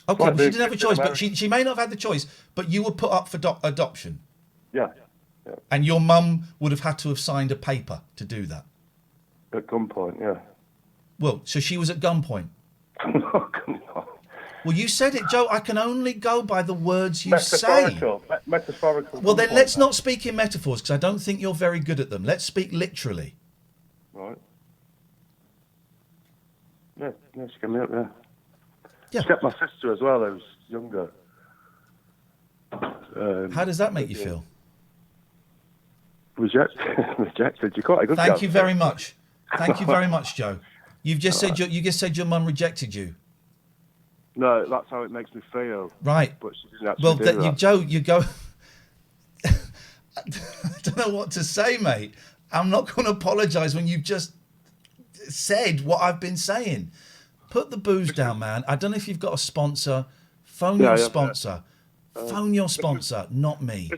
Okay, well, she didn't have a choice, but she may not have had the choice, but you were put up for adoption.
Yeah.
And your mum would have had to have signed a paper to do that.
At gunpoint, yeah.
Well, so she was at gunpoint.
Oh, come on.
Well, you said it, Joe. I can only go by the words you say.
Metaphorical.
Well, then let's not speak in metaphors, because I don't think you're very good at them. Let's speak literally.
Right. Yeah, she gave me up, yeah.
Yeah.
She kept my sister as well, who was younger.
How does that make you feel?
Rejected. You quite a good
Thank you very much. Thank you very much, Joe. You just said your mum rejected you.
No, that's how it makes me feel.
Right.
But she didn't actually do that.
Joe, you go. I don't know what to say, mate. I'm not going to apologise when you've just said what I've been saying. Put the booze down, man. I don't know if you've got a sponsor. Phone your sponsor. Phone your sponsor, not me.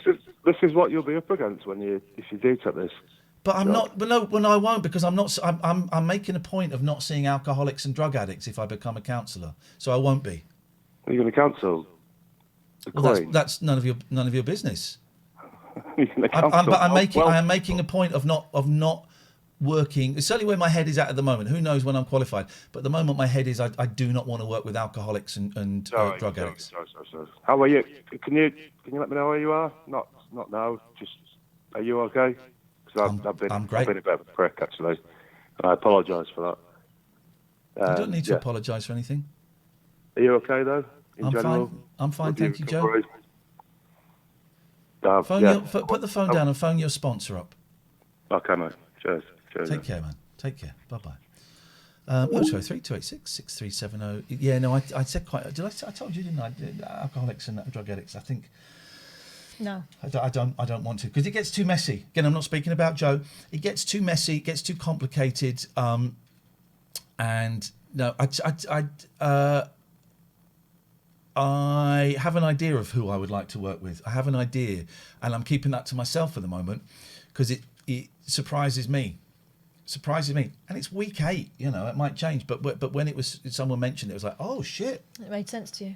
This is what you'll be up against if you do take this.
But I'm not. But no, I won't, because I'm not. I'm making a point of not seeing alcoholics and drug addicts if I become a counsellor. So I won't be.
Are you going to cancel?
Well, that's none of your business.
I
am making a point of not working. It's certainly where my head is at the moment. Who knows when I'm qualified? But at the moment, my head is I do not want to work with alcoholics and drug addicts.
Sorry. How are you? Can you let me know where you are? Not now. Just, are you okay?
I'm great.
I've been a bit of a prick, actually. I apologise for that.
You don't need to apologise for anything.
Are you okay, though?
I'm fine, thank you, Joe. Put the phone down and phone your sponsor up.
Okay, mate. Cheers.
Take care, man. Take care. Bye-bye. 0232866370. Yeah, no, I said quite... I told you, didn't I? Alcoholics and drug addicts, I think...
No.
I don't want to, because it gets too messy. Again, I'm not speaking about Joe. It gets too messy, it gets too complicated. And no, I have an idea of who I would like to work with. I have an idea, and I'm keeping that to myself at the moment, because it surprises me. And it's week 8, it might change, but when someone mentioned it, was like, oh shit,
it made sense to you.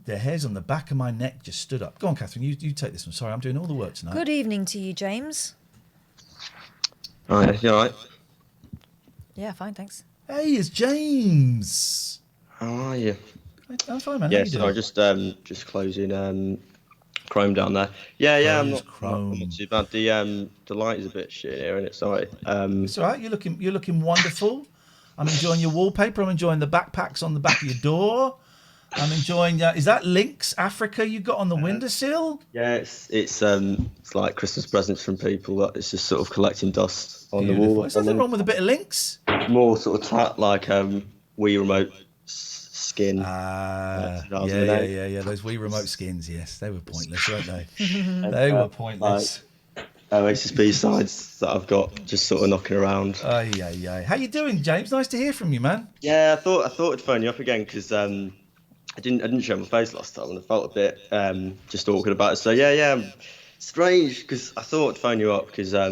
The hairs on the back of my neck just stood up. Go on, Katherine, you take this one. Sorry, I'm doing all the work tonight.
Good evening to you, James.
Hi, you all right?
Yeah, fine, thanks.
Hey, it's James.
How are you?
I'm fine, man.
Yes, I just closing Chrome down there. Yeah, I'm not too bad. The light is a bit shit here, and it's alright.
It's alright. You're looking wonderful. I'm enjoying your wallpaper. I'm enjoying the backpacks on the back of your door. I'm enjoying. Is that Lynx Africa you got on the windowsill?
Yeah, it's like Christmas presents from people. That it's just sort of collecting dust on the wall.
There's nothing wrong with a bit of Lynx.
More sort of like Wii remote skin.
Yeah. Those Wii remote skins, yes, they were pointless, weren't they? They were pointless.
Oasis B-sides that I've got just sort of knocking around.
Yeah. How you doing, James? Nice to hear from you, man.
Yeah, I thought I'd phone you up again because I didn't show my face last time and I felt a bit just awkward about it. So yeah, strange because I thought I'd phone you up because I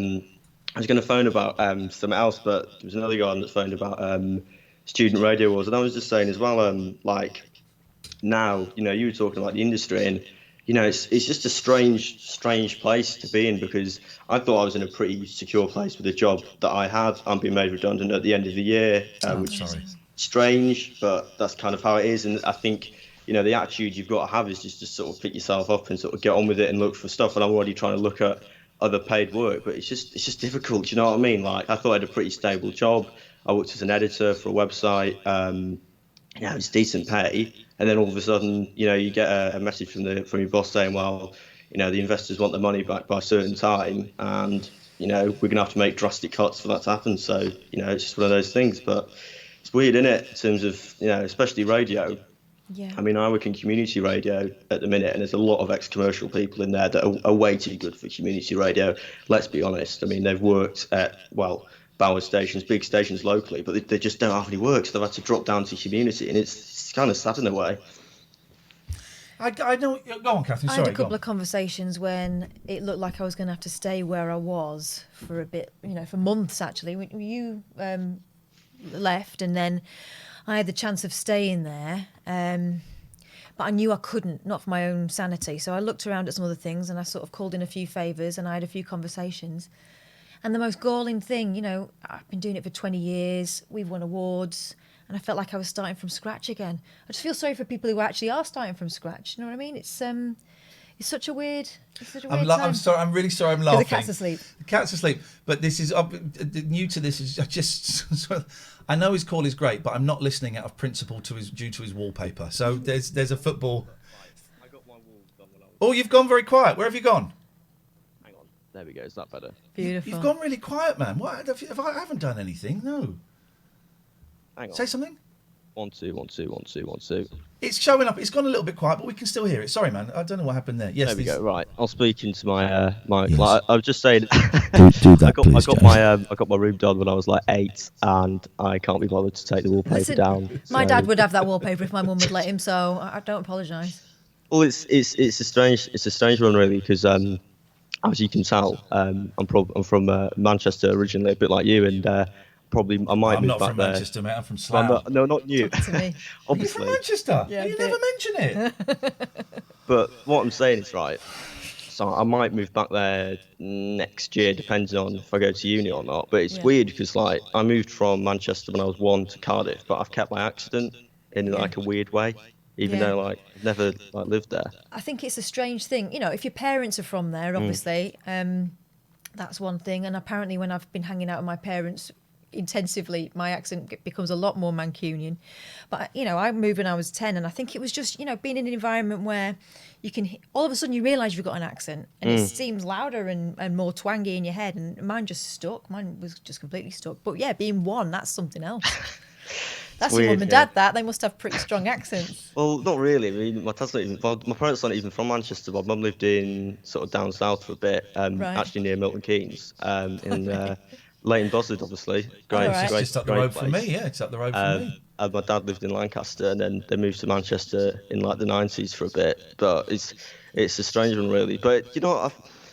was going to phone about something else, but there was another guy that phoned about student radio awards, and I was just saying as well, like now, you were talking about the industry, and it's just a strange place to be in, because I thought I was in a pretty secure place with a job that I had. I'm being made redundant at the end of the year, which is strange, but that's kind of how it is. And I think the attitude you've got to have is just to sort of pick yourself up and sort of get on with it and look for stuff. And I'm already trying to look at other paid work, but it's just difficult. You know what I mean? Like, I thought I had a pretty stable job. I worked as an editor for a website. It's decent pay, and then all of a sudden, you get a message from your boss saying, well, the investors want the money back by a certain time, and we're gonna have to make drastic cuts for that to happen. So it's just one of those things. But it's weird, isn't it, in terms of especially radio.
Yeah.
I mean, I work in community radio at the minute, and there's a lot of ex-commercial people in there that are way too good for community radio. Let's be honest. I mean, they've worked at Bauer stations, big stations locally, but they just don't have any work, so they've had to drop down to community, and it's kind of sad in a way.
I know. Go on, Katherine. Sorry,
I had a couple of conversations when it looked like I was going to have to stay where I was for a bit, for months actually. When you left, and then I had the chance of staying there, but I knew I couldn't, not for my own sanity. So I looked around at some other things, and I sort of called in a few favours, and I had a few conversations. And the most galling thing, I've been doing it for 20 years, we've won awards, and I felt like I was starting from scratch again. I just feel sorry for people who actually are starting from scratch. You know what I mean? It's such a weird time.
I'm sorry. I'm really sorry. I'm laughing.
The cat's asleep.
The cat's asleep. But this is new to this. Is I know his call is great, but I'm not listening out of principle due to his wallpaper. So there's a football.
I got my wall done when I was...
Oh, you've gone very quiet. Where have you gone?
Hang on. There we go. Is that better?
Beautiful.
You've gone really quiet, man. What? I haven't done anything. No.
Hang on.
Say something.
1 2 1 2 1 2 1 2.
It's showing up. It's gone a little bit quiet, but we can still hear it. Sorry, man. I don't know what happened there. Yes,
There we
these-
go. Right, I'll speak into my mic.
Yes.
Like, I was just saying.
Do that, please,
I got my room done when I was like 8, and I can't be bothered to take the wallpaper
Listen,
down.
my
so-
dad would have that wallpaper if my mum would let him, so I don't apologise.
Well, it's a strange one really, because as you can tell, I'm from Manchester originally, a bit like you, and probably I might
I'm
move
not
back
from
there.
Manchester, mate. I'm from
Well,
Slough.
no, not you.
Talk to me.
Are you from
Obviously,
Manchester?
Yeah,
you
a
never
bit.
mention it.
but what I'm saying is right. So I might move back there next year, depending on if I go to uni or not. But it's
Yeah.
weird because like I moved from Manchester when I was 1 to Cardiff, but I've kept my accent in
Yeah.
like a weird way, even
Yeah.
though like I've never like lived there.
I think it's a strange thing. You know, if your parents are from there, obviously, that's one thing. And apparently when I've been hanging out with my parents intensively, my accent becomes a lot more Mancunian. But, you know, I moved when I was 10, and I think it was just, you know, being in an environment where you can, all of a sudden you realise you've got an accent, and it seems louder and more twangy in your head, and mine just stuck. Mine was just completely stuck. But yeah, being 1, that's something else. That's your
weird,
mum and
yeah.
dad, that. They must have pretty strong accents.
Well, not really. I mean, my parents aren't even from Manchester. My mum lived in sort of down south for a bit,
Right.
actually near Milton Keynes, in Leighton Buzzard, obviously. Great,
Alright.
It's
great,
just up the
great
road from
place.
me. Yeah, it's up the road from me.
And my dad lived in Lancaster, and then they moved to Manchester in like the 90s for a bit. But it's a strange one, really. But you know,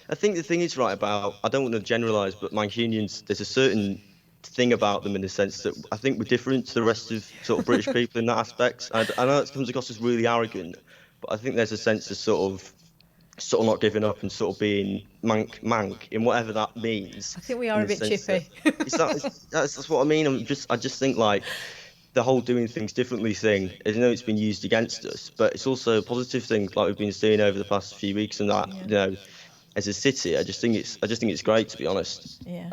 I think the thing is right about, I don't want to generalise, but Mancunians, there's a certain thing about them in the sense that I think we're different to the rest of sort of British people in that aspect. I know it comes across as really arrogant, but I think there's a sense of sort of not giving up and sort of being mank in whatever that means.
I think we are
in
a
the
bit
sense that-
chippy.
that's what I mean. I just think like the whole doing things differently thing, I know it's been used against us, but it's also a positive thing like we've been seeing over the past few weeks, and that
Yeah.
you know, as a city, I just think it's great, to be honest.
Yeah.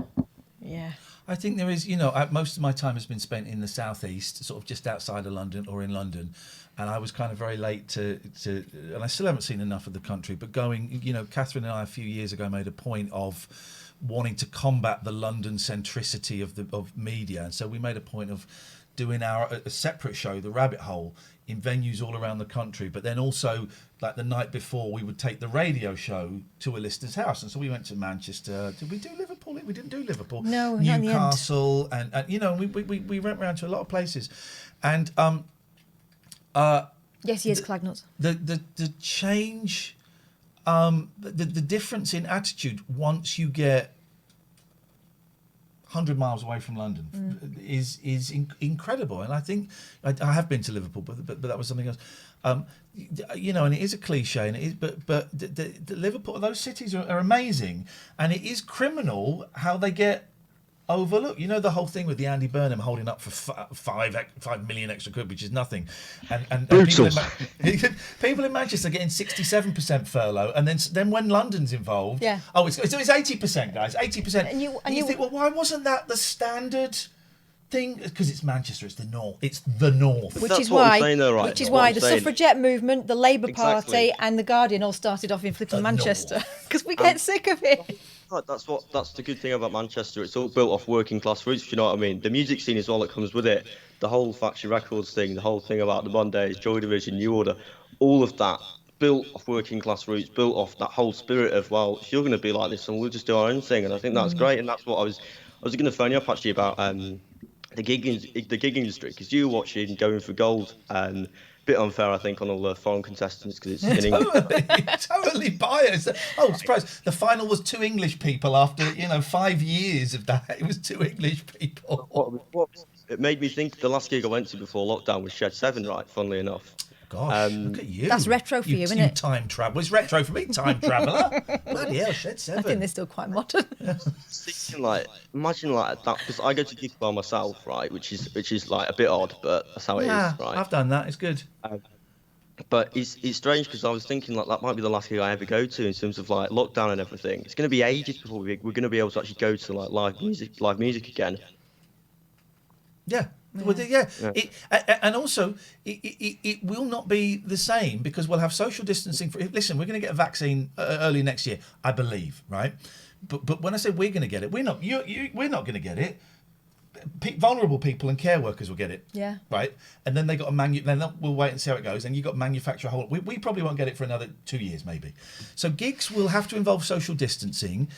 Yeah.
I think there is, you know, most of my time has been spent in the southeast, sort of just outside of London or in London, and I was kind of very late to and I still haven't seen enough of the country. But going, you know, Catherine and I a few years ago made a point of wanting to combat the London centricity of media, and so we made a point of doing a separate show, The Rabbit Hole, in venues all around the country. But then also, like the night before, we would take the radio show to a listener's house. And so we went to Manchester. Did we do Liverpool? We didn't do Liverpool.
No, not in the end.
Newcastle, and you know, we went around to a lot of places. And
Yes, he is Clagnuts.
the change, the difference in attitude once you get 100 miles away from London is incredible. And I think I have been to Liverpool, but that was something else. You know, and it is a cliche, and it is, but the Liverpool, those cities are amazing, and it is criminal how they get overlooked. You know, the whole thing with the Andy Burnham holding up for 5 million extra quid, which is nothing, and people in Manchester getting 67% furlough, and then when London's involved,
Yeah.
it's 80%, guys, 80%.
And you
think, well, why wasn't that the standard thing? Because it's Manchester, it's the north, it's the north.
Which
That's
is
what I'm
why,
saying though, right?
which is
What
why
I'm
the
saying.
suffragette movement, the Labour
Exactly.
Party, and the Guardian all started off in flipping
The
Manchester
North.
because we get sick of it.
Right, that's the good thing about Manchester. It's all built off working class roots, if you know what I mean. The music scene is all that comes with it. The whole Factory Records thing, the whole thing about the Mondays, Joy Division, New Order, all of that built off working class roots, built off that whole spirit of, well, if you're going to be like this, then we'll just do our own thing. And I think that's great, and that's what I was going to phone you up actually about the gig industry, because you were watching Going for Gold. Bit unfair, I think, on all the foreign contestants because it's in English.
Totally biased. Oh, surprise! The final was 2 English people after 5 years of that. It was 2 English people.
It made me think the last gig I went to before lockdown was Shed 7, right? Funnily enough.
Gosh, look at you.
That's retro for you, isn't it?
Time traveller. It's retro for me, time traveller. Bloody hell, Shed 7.
I think they're still quite modern.
Thinking, like, imagine like that, because I go to gigs by myself, right? Which is like a bit odd, but that's how it is,
Yeah,
right?
I've done that. It's good.
But it's strange because I was thinking like that might be the last gig I ever go to in terms of like lockdown and everything. It's going to be ages before we're going to be able to actually go to like live music again.
Yeah. Well, yeah. And also, it will not be the same because we'll have social distancing. Listen, we're going to get a vaccine early next year, I believe, right? But when I say we're going to get it, we're not. We're not going to get it. vulnerable people and care workers will get it.
Yeah.
Right, and then they got a we'll wait and see how it goes. And you got to manufacture a whole. We probably won't get it for another 2 years, maybe. So gigs will have to involve social distancing.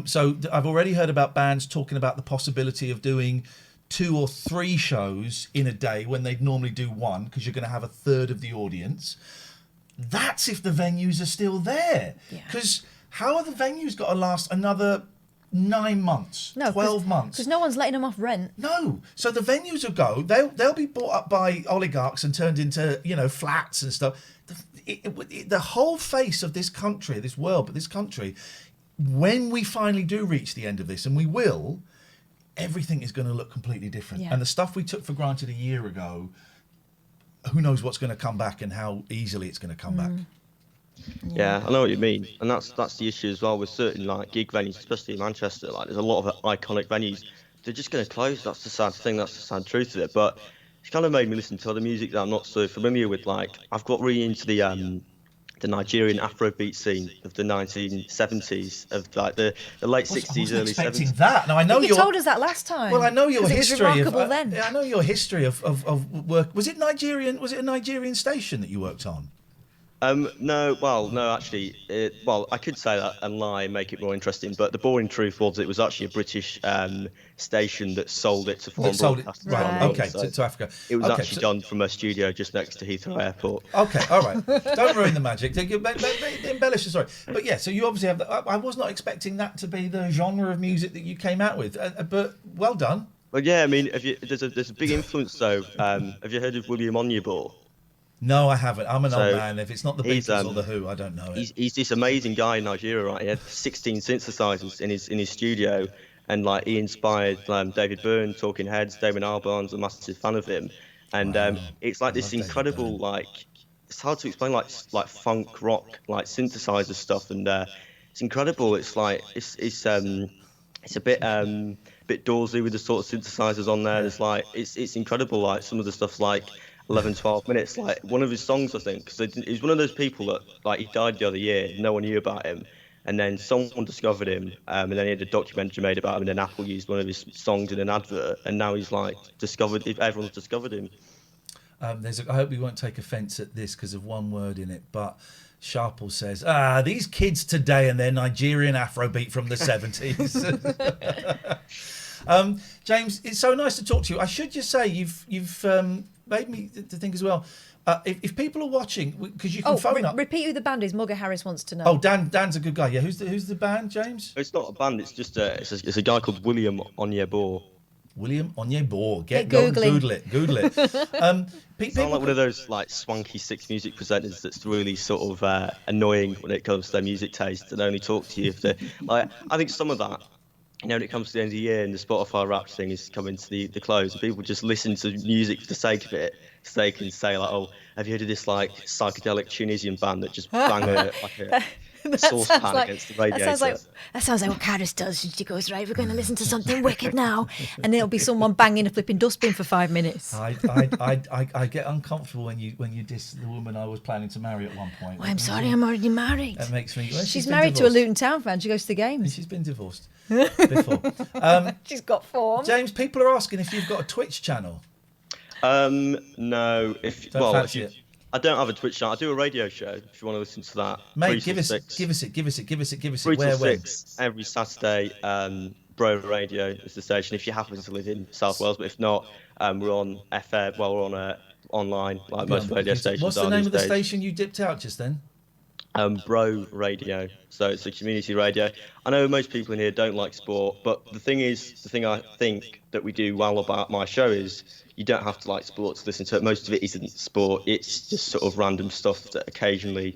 So I've already heard about bands talking about the possibility of doing 2 or 3 shows in a day when they'd normally do 1, because you're going to have a third of the audience. That's if the venues are still there. Because how are the venues got to last another 9 months, 12 months?
Because no one's letting them off rent.
No. So the venues will go. They'll be bought up by oligarchs and turned into, flats and stuff. The whole face of this country, this world, but this country, when we finally do reach the end of this, and we will, everything is going to look completely different.
Yeah.
And the stuff we took for granted a year ago, who knows what's going to come back and how easily it's going to come back.
Yeah, I know what you mean, and that's the issue as well with certain like gig venues, especially in Manchester. Like, there's a lot of iconic venues. They're just going to close. That's the sad thing. That's the sad truth of it. But it's kind of made me listen to other music that I'm not so familiar with. Like, I've got really into the Nigerian Afrobeat scene of the 1970s, of like the late 60s, early 70s.
That. Now I know
you told us that last time.
Well, I know your history.
It was remarkable then.
I know your history of work. Was it Nigerian? Was it a Nigerian station that you worked on?
No, actually, I could say that and lie and make it more interesting, but the boring truth was it was actually a British station that sold it to foreign broadcasters.
Right.
Okay,
So
to Africa.
it was
Okay,
actually done from a studio just next to Heathrow Airport.
Okay, all right. Don't ruin the magic. Embellish the story. But yeah, so you obviously have that. I was not expecting that to be the genre of music that you came out with, but well done.
Well, yeah, I mean, there's a big influence though. Have you heard of William Onyeabor?
No, I haven't. I'm an old man. If it's not the Beatles or the Who, I don't know it.
He's this amazing guy in Nigeria, right? He had 16 synthesizers in his studio, and like he inspired David Byrne, Talking Heads. Damon Albarn's a massive fan of him, and it's like this incredible, like, it's hard to explain, like funk rock, like synthesizer stuff, and it's incredible. It's like it's a bit Dawsey with the sort of synthesizers on there. It's like it's incredible. Like some of the stuff's like 11, 12 minutes. Like one of his songs, I think, because he's one of those people that, like, he died the other year, no one knew about him, and then someone discovered him, and then he had a documentary made about him, and then Apple used one of his songs in an advert, and now he's like discovered. Everyone's discovered him.
I hope you won't take offence at this because of one word in it, but Sharple says, these kids today and their Nigerian Afrobeat from the 70s. James, it's so nice to talk to you. I should just say you've made me to think as well. If people are watching, because you can phone up.
Repeat who the band is. Mugger Harris wants to know.
Oh, Dan's a good guy. Yeah, who's the band, James?
It's not a band. It's just it's a guy called William Onyeabor.
William Onyeabor.
Google
it. Google it.
Sound like one of those like swanky Six Music presenters that's really sort of annoying when it comes to their music taste and only talk to you if they like. I think some of that. When it comes to the end of the year and the Spotify Wrapped thing is coming to the close, and people just listen to music for the sake of it, so they can say like, "Oh, have you heard of this like psychedelic Tunisian band that just bang a saucepan against the radiator?"
That sounds like what Caris does. She goes, "Right, we're going to listen to something wicked now," and it'll be someone banging a flipping dustbin for 5 minutes.
I get uncomfortable when you diss the woman I was planning to marry at one point.
Well, I'm sorry, I'm already married.
That makes me. Well,
she's married to a Luton Town fan. She goes to the games.
And she's been divorced before.
She's got form.
James, people are asking if you've got a Twitch channel.
No. I don't have a Twitch channel. I do a radio show. If you want to listen to that,
mate, give us it.
3 till 6 every Saturday. Bro Radio is the station. If you happen to live in South Wales, but if not, we're on FM. Well, we're on online, like most radio stations.
What's the name of the station you dipped out just then?
Bro Radio. So it's a community radio. I know most people in here don't like sport, but the thing I think that we do well about my show is you don't have to like sport to listen to it. Most of it isn't sport. It's just sort of random stuff that occasionally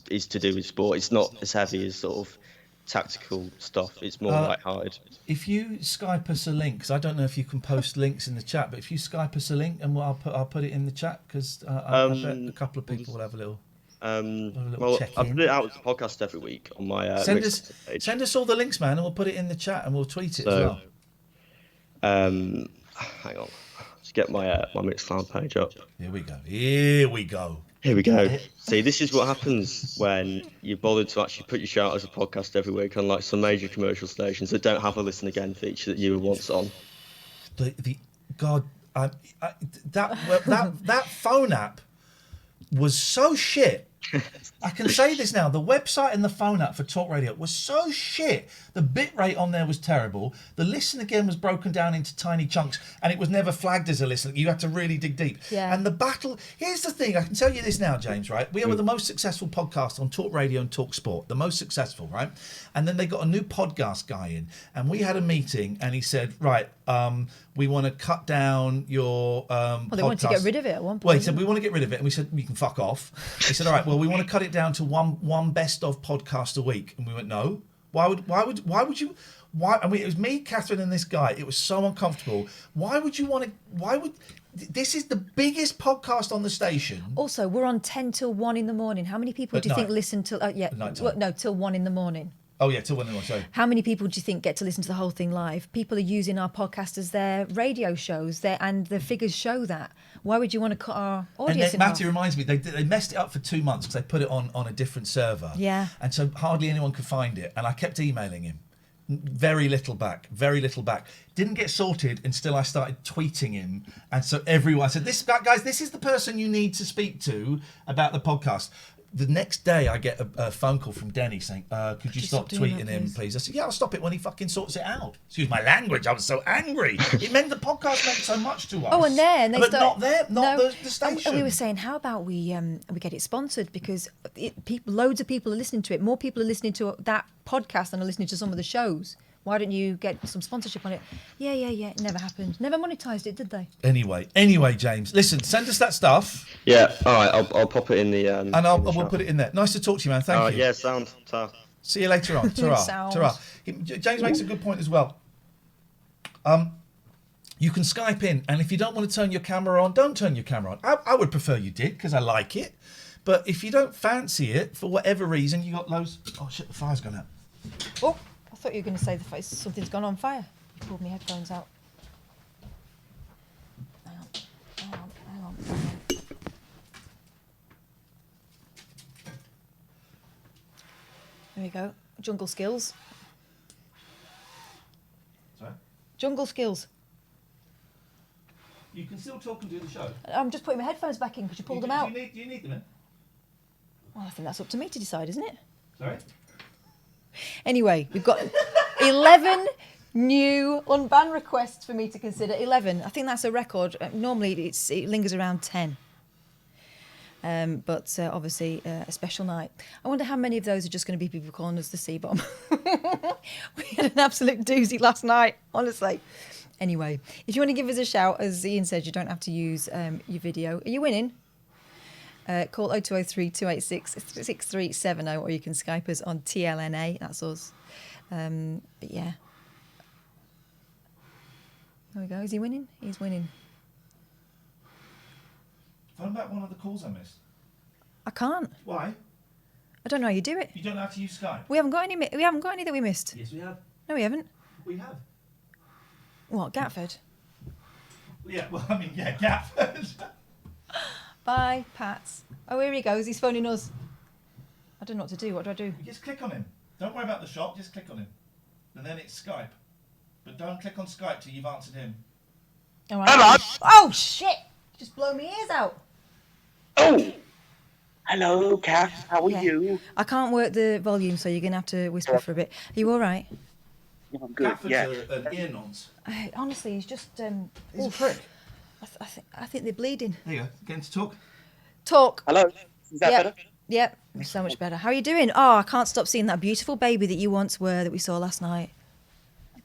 is to do with sport. It's not as heavy as sort of tactical stuff. It's more light-hearted.
If you Skype us a link, because I don't know if you can post links in the chat, but if you Skype us a link, and I'll put it in the chat, because I bet a couple of people will have a little.
Well, I put it out as a podcast every week on my
send us all the links, man, and we'll put it in the chat and we'll tweet it as well.
Hang on, just get my my Mixcloud page up.
Here we go.
See, this is what happens when you bother to actually put your show out as a podcast every week, unlike some major commercial stations that don't have a listen again feature that you were once on.
the God, that phone app was so shit. I can say this now. The website and the phone app for Talk Radio was so shit. The bit rate on there was terrible. The listen again was broken down into tiny chunks, and it was never flagged as a listen. You had to really dig deep.
Yeah.
And the battle. Here's the thing. I can tell you this now, James. Right? We were the most successful podcast on Talk Radio and Talk Sport. The most successful, right? And then they got a new podcast guy in, and we had a meeting, and he said, "Right, we want to cut down your
Well, they wanted to
podcast."
get rid of it at one point.
Well, he said, we want to get rid of it. And we said, you can fuck off. He said, all right, well, we want to cut it down to one best of podcast a week. And we went, no. Why would you? I mean, it was me, Catherine, and this guy. It was so uncomfortable. Why would you want to? This is the biggest podcast on the station.
Also, we're on 10 till 1 in the morning. How many people
At
do you think
night.
listen till... till 1 in the morning.
Oh, yeah, till 1 in the morning, sorry.
How many people do you think get to listen to the whole thing live? People are using our podcast as their radio shows, and the figures show that. Why would you want to cut our audience
And
in
Matty
half?
reminds me, they messed it up for 2 months because they put it on a different server.
Yeah.
And so hardly anyone could find it. And I kept emailing him. Very little back. Didn't get sorted until I started tweeting him. And so everyone, I said, guys, this is the person you need to speak to about the podcast. The next day, I get a phone call from Denny saying, could you stop
doing
tweeting
that,
him,
please?
please? I said, yeah, I'll stop it when he fucking sorts it out. Excuse my language, I was so angry. It meant the podcast meant so much to us.
Oh, and then they
But
started...
not the station.
And we were saying, how about we get it sponsored? Because loads of people are listening to it. More people are listening to that podcast than are listening to some of the shows. Why don't you get some sponsorship on it? Yeah. It never happened. Never monetized it, did they?
Anyway, James, listen, send us that stuff.
Yeah, all right, I'll pop it in the...
And we'll
chat.
put it in there. Nice to talk to you, man. Thank you.
Yeah, sound. Ta.
See you later on. Ta-ra.
Sound.
Ta-ra. James makes a good point as well. You can Skype in, and if you don't want to turn your camera on, don't turn your camera on. I would prefer you did, because I like it. But if you don't fancy it, for whatever reason, you got loads... Oh, shit, the fire's gone out.
Oh, I thought you were going to say something's gone on fire. You pulled my headphones out. Hang on. There we go. Jungle skills.
Sorry?
Jungle skills.
You can still talk and do the show.
I'm just putting my headphones back in because you pulled them out.
Do you need them in?
Well, I think that's up to me to decide, isn't it?
Sorry?
Anyway, we've got 11 new unban requests for me to consider. 11. I think that's a record. Normally it lingers around 10. But obviously a special night. I wonder how many of those are just going to be people calling us the C-bomb. We had an absolute doozy last night, honestly. Anyway, if you want to give us a shout, as Ian said, you don't have to use your video. Are you winning? Call 0203 286 6370, or you can Skype us on TLNA. That's us. But yeah. There we go. Is he winning? He's winning.
Phone back one of the calls I missed.
I can't.
Why?
I don't know how you do it.
You don't know how to use Skype?
We haven't got any. We haven't got any that we missed.
Yes, we have.
No, we haven't.
We have.
What, Gatford?
Yeah, well, I mean, yeah, Gatford.
Bye, Pats. Oh, here he goes. He's phoning us. I don't know what to do. What do I do?
You just click on him. Don't worry about the shop, just click on him. And then it's Skype. But don't click on Skype till you've answered him.
All right. Hello. Oh, shit. Just blow my ears out.
Oh, hello, Kath. How are
Yeah.
you?
I can't work the volume, so you're going to have to whisper for a bit. Are you all right?
Yeah, I'm good.
Gatford's
Yeah.
an ear nonce.
Honestly, he's just...
He's a prick.
I think they're bleeding.
There you go, getting to talk.
Talk.
Hello. Is that
Yep.
better?
Yep, so much better. How are you doing? Oh, I can't stop seeing that beautiful baby that you once were that we saw last night.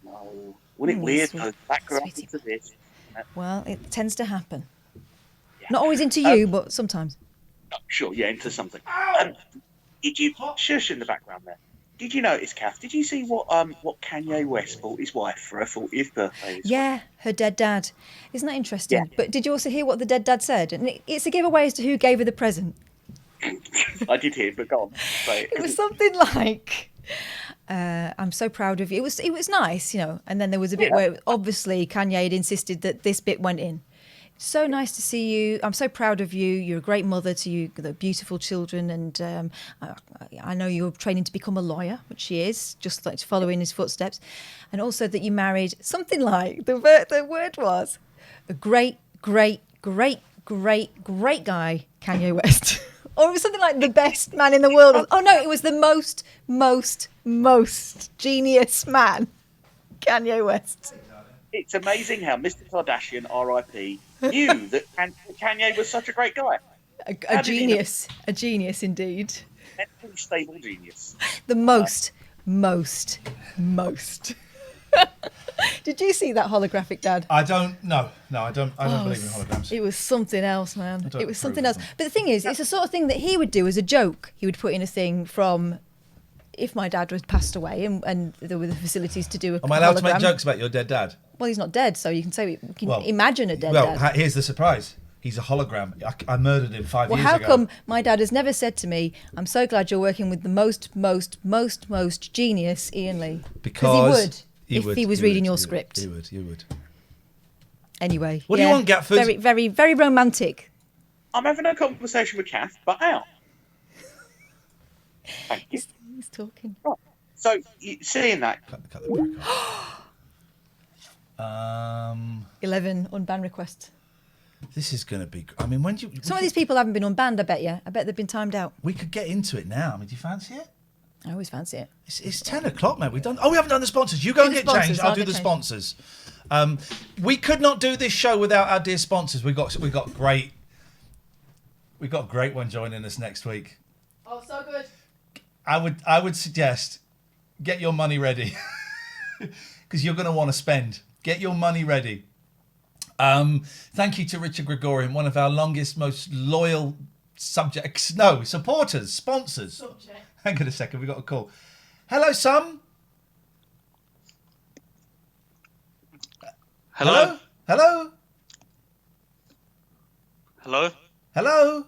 No. Wasn't it weird?
Sweet-
Though? Background
sweetie
to this.
Well, it tends to happen.
Yeah.
Not always into you, but sometimes.
Oh, sure, yeah, into something. Did you shush in the background there? Did you notice, Kath? Did you see what Kanye West bought his wife for her 40th birthday?
Yeah, her dead dad. Isn't that interesting?
Yeah.
But did you also hear what the dead dad said? And it's a giveaway as to who gave her the present.
I did hear, but go on. Say it.
It was something like, I'm so proud of you. It was nice, you know. And then there was a bit where obviously Kanye had insisted that this bit went in. So nice to see you. I'm so proud of you. You're a great mother to you, the beautiful children, and I know you're training to become a lawyer, which she is, just like to follow in his footsteps, and also that you married something like the word was a great guy, Kanye West. Or it was something like the best man in the world. Oh no, it was the most genius man, Kanye West.
It's amazing how Mr. Kardashian, R.I.P., knew that Kanye was such a great guy.
A genius indeed.
Mentally stable genius.
The most. Did you see that holographic, Dad?
I don't. No, I don't. I don't believe in holograms.
It was something else, man. It was something else.
them.
But the thing is, it's the sort of thing that he would do as a joke. He would put in a thing from if my dad was passed away and there were the facilities to do a
Am I allowed
hologram.
to make jokes about your dead dad?
Well, he's not dead, so you can say we can imagine a dead dad.
Well, here's the surprise. He's a hologram. I murdered him 5 years ago.
Well, how come my dad has never said to me, I'm so glad you're working with the most genius Iain Lee?
Because
he would if he was reading your script.
He would.
Anyway.
What do you want, Gatford?
Very, very, very romantic.
I'm having a conversation with Kath, but out. Thank you.
He's talking.
Right. So, seeing that...
Cut the break off.
11 unban requests.
This is going to be... I mean, when do you...
Some of these people haven't been unbanned, I bet you. I bet they've been timed out.
We could get into it now. I mean, do you fancy it?
I always fancy it.
It's 10 o'clock, mate. We haven't done the sponsors. You go and get changed. I'll do the sponsors. We could not do this show without our dear sponsors. We got a great one joining us next week.
Oh, so good.
I would suggest get your money ready because you're going to want to spend. Get your money ready. Thank you to Richard Gregorian, one of our longest, most loyal supporters, sponsors. Hang on a second, we got a call. Hello, Sam.
Hello.
Hello.
Hello.
Hello.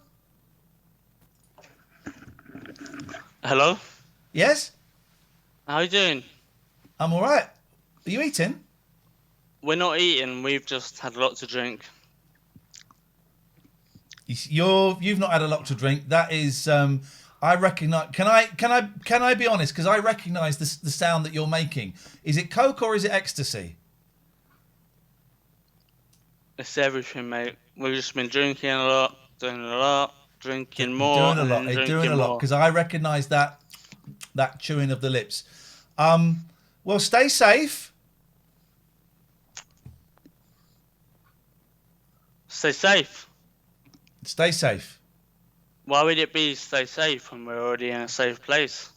Hello.
Yes.
How you doing?
I'm all right. Are you eating?
We're not eating. We've just had a lot to drink.
You've not had a lot to drink. That is, I recognise. Can I be honest? Because I recognise the sound that you're making. Is it Coke or is it ecstasy?
It's everything, mate. We've just been drinking a lot, doing a lot, drinking more,
Doing a lot.
and drinking
Doing a lot.
more.
Because I recognise that chewing of the lips. Well, stay safe.
Stay safe.
Stay safe.
Why would it be stay safe when we're already in a safe place?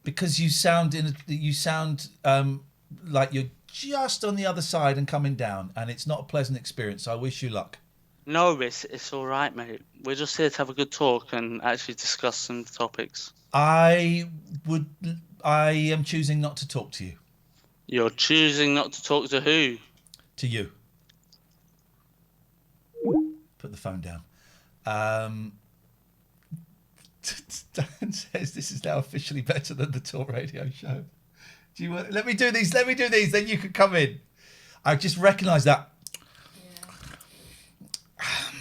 Because you sound like you're just on the other side and coming down, and it's not a pleasant experience. So I wish you luck.
No, it's all right, mate. We're just here to have a good talk and actually discuss some topics.
I am choosing not to talk to you.
You're choosing not to talk to who?
To you. Put the phone down. Dan says this is now officially better than the Talk Radio show. Do you want? Let me do these. Then you can come in. I just recognise that.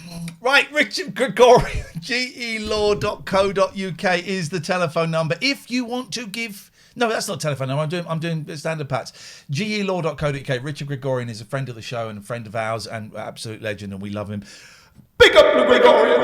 Yeah. Right, Richard Gregorian, gelaw.co.uk is the telephone number. If you want to give. No, that's not a telephone number. I'm doing standard pats. gelaw.co.uk. Richard Gregorian is a friend of the show and a friend of ours and absolute legend, and we love him. Big up the Gregorian.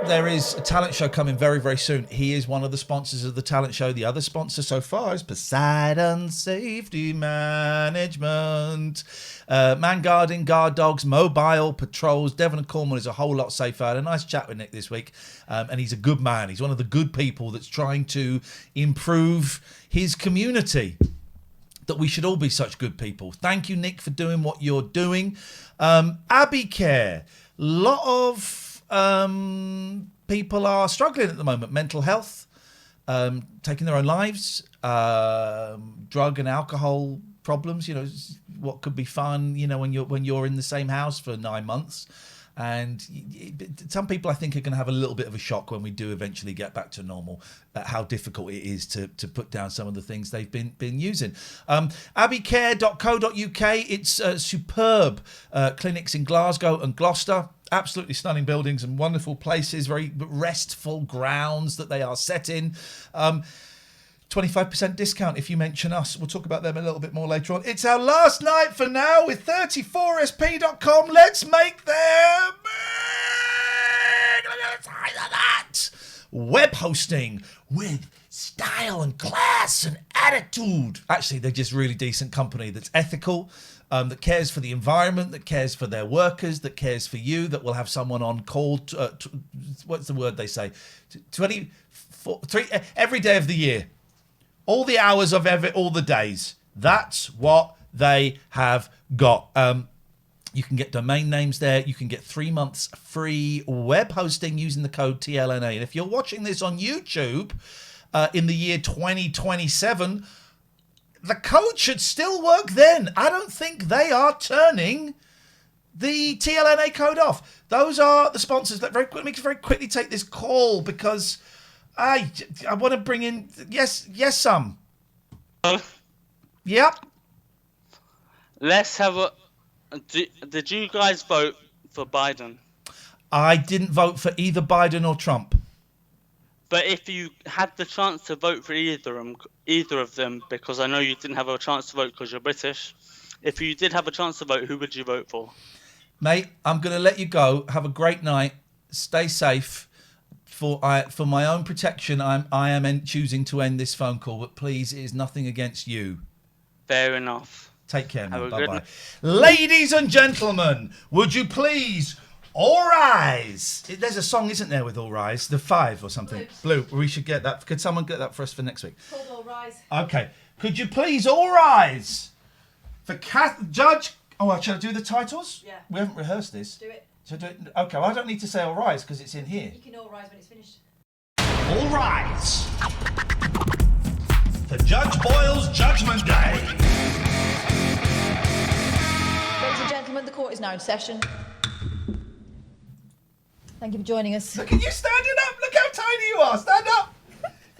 There is a talent show coming very, very soon. He is one of the sponsors of the talent show. The other sponsor so far is Poseidon Safety Management. Man guarding, guard dogs, mobile patrols. Devon and Cornwall is a whole lot safer. I had a nice chat with Nick this week, and he's a good man. He's one of the good people that's trying to improve his community. That we should all be such good people. Thank you, Nick, for doing what you're doing. Abbey Care. A lot of people are struggling at the moment. Mental health, taking their own lives, drug and alcohol problems. You know, what could be fun. You know, when you're in the same house for 9 months. And some people, I think, are going to have a little bit of a shock when we do eventually get back to normal, at how difficult it is to put down some of the things they've been using. Abbeycare.co.uk, it's superb clinics in Glasgow and Gloucester. Absolutely stunning buildings and wonderful places, very restful grounds that they are set in. 25% discount if you mention us. We'll talk about them a little bit more later on. It's our last night for now with 34sp.com. Let's make them big. Look at the size of that. Web hosting with style and class and attitude. Actually, they're just really decent company that's ethical, that cares for the environment, that cares for their workers, that cares for you, that will have someone on call. What's the word they say? every day of the year. All the hours of all the days. That's what they have got. You can get domain names there. You can get 3 months free web hosting using the code TLNA. And if you're watching this on YouTube in the year 2027, the code should still work then. I don't think they are turning the TLNA code off. Those are the sponsors. Let me very quickly take this call because I want to bring in yes some. Yep.
Let's have a. Did you guys vote for Biden?
I didn't vote for either Biden or Trump.
But if you had the chance to vote for either of them, because I know you didn't have a chance to vote because you're British. If you did have a chance to vote, who would you vote for?
Mate, I'm going to let you go. Have a great night. Stay safe. For my own protection, I am choosing to end this phone call. But please, it is nothing against you.
Fair enough.
Take care, man.
Have a
Bye-bye. Ladies and gentlemen, would you please all rise? There's a song, isn't there, with All Rise? The 5 or something. Blue. We should get that. Could someone get that for us for next week?
Called All Rise.
Okay. Could you please all rise for Judge... Oh, should I do the titles?
Yeah.
We haven't rehearsed this.
Do it.
So okay, well, I don't need to say all rise because it's in here.
You can all rise when it's finished.
All rise for Judge Boyle's Judgment Day.
Ladies and gentlemen, the court is now in session. Thank you for joining us.
Look at you standing up. Look how tiny you are. Stand up.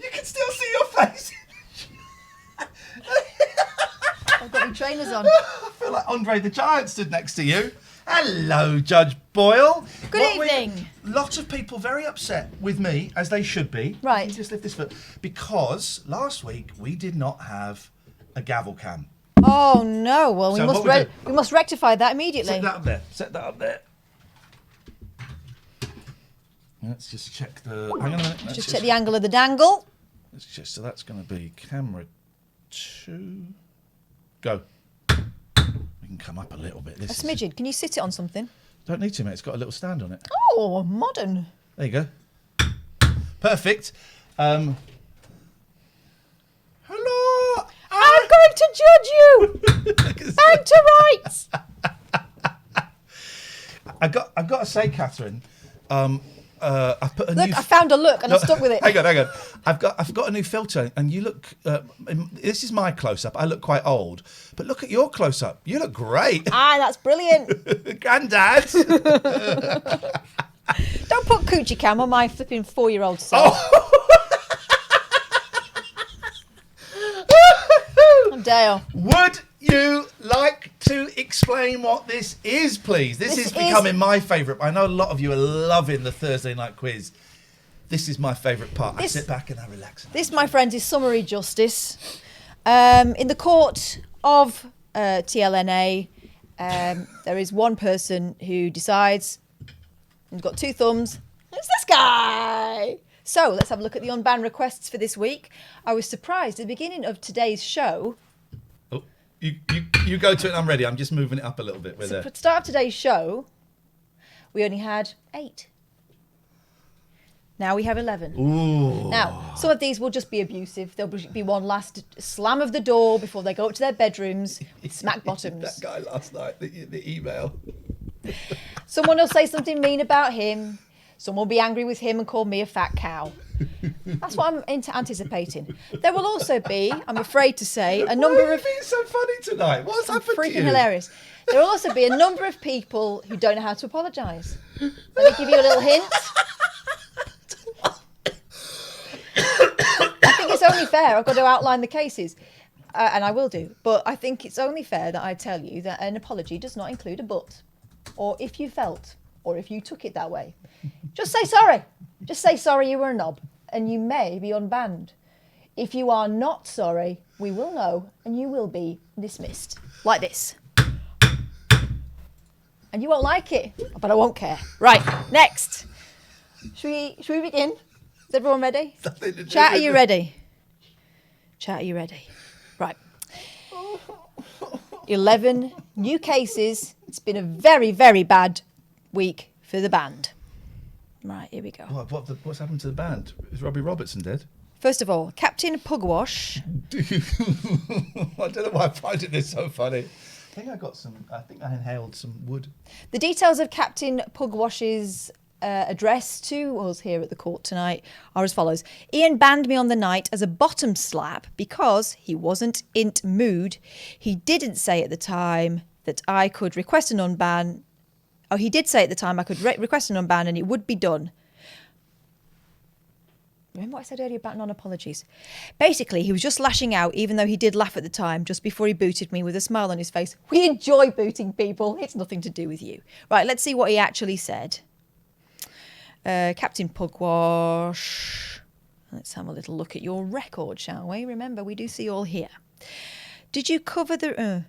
You can still see your face.
I've got my trainers on.
I feel like Andre the Giant stood next to you. Hello, Judge Boyle.
Good evening.
Lots of people very upset with me, as they should be.
Right.
Let me just lift this foot. Because last week we did not have a gavel cam.
Oh no! Well,
So
we must rectify that immediately.
Set that up there. Set that up there. Let's just check the... Hang on a minute. Let's
Just check the angle of the dangle.
Let's check. So that's going to be camera 2. Go. We can come up a little bit.
A smidgen. Can you sit it on something?
Don't need to, mate. It's got a little stand on it.
Oh, modern.
There you go. Perfect. Hello.
I'm going to judge you. And to rights.
I've got to say, Catherine. I put a
Look,
new.
I found a look and I stuck with it.
Hang on. I've got a new filter, and you look. This is my close up. I look quite old, but look at your close up. You look great.
Ah, that's brilliant.
Granddad.
Don't put coochie cam on my flipping 4-year-old self.
Oh.
I'm Dale.
Would you like to explain what this is, please? This is becoming my favourite. I know a lot of you are loving the Thursday night quiz. This is my favourite part. I sit back and I relax.
This, my friends, is summary justice. In the court of TLNA, there is one person who decides, he's got 2 thumbs, it's this guy. So let's have a look at the unban requests for this week. I was surprised at the beginning of today's show.
Oh, you go to it and I'm ready. I'm just moving it up a little bit. We're there.
For the start of today's show, we only had 8. Now we have 11.
Ooh.
Now, some of these will just be abusive. There'll be one last slam of the door before they go up to their bedrooms with smack bottoms.
That guy last night, the email.
Someone will say something mean about him. Someone will be angry with him and call me a fat cow. That's what I'm anticipating. There will also be, I'm afraid to say, a number
Why are you
of...
being so funny tonight? What's happened to you?
Freaking hilarious. There will also be a number of people who don't know how to apologise. Let me give you a little hint. I think it's only fair. I've got to outline the cases, and I will do. But I think it's only fair that I tell you that an apology does not include a but, or if you felt, or if you took it that way. Just say sorry. Just say sorry you were a knob, and you may be unbanned. If you are not sorry, we will know, and you will be dismissed. Like this. And you won't like it, but I won't care. Right, next. Should we begin? Is everyone ready? Chat, are you ready? Chat, are you ready? Right. 11 new cases. It's been a very, very bad week for the band. Right, here we go.
What's happened to the band? Is Robbie Robertson dead?
First of all, Captain Pugwash.
I don't know why I find this so funny. I think I inhaled some wood.
The details of Captain Pugwash's address to us here at the court tonight are as follows. Iain banned me on the night as a bottom slap because he wasn't in mood. He didn't say at the time that I could request an unban. Oh, he did say at the time I could request an unban and it would be done. Remember what I said earlier about non-apologies? Basically, he was just lashing out, even though he did laugh at the time, just before he booted me with a smile on his face. We enjoy booting people. It's nothing to do with you. Right, let's see what he actually said. Captain Pugwash. Let's have a little look at your record, shall we? Remember, we do see all here. Did you cover the...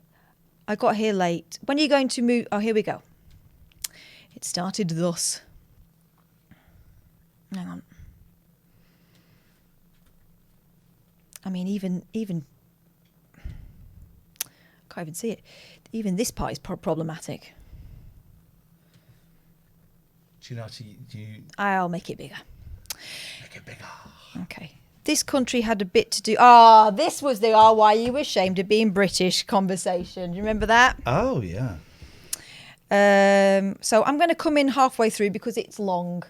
I got here late. When are you going to move... Oh, here we go. It started thus. Hang on. I mean, even can't even see it. Even this part is problematic.
Do you know?
I'll make it bigger.
Make it bigger.
Okay. This country had a bit to do. This was the why you were ashamed of being British conversation. Do you remember that?
Oh yeah.
So I'm going to come in halfway through because it's long.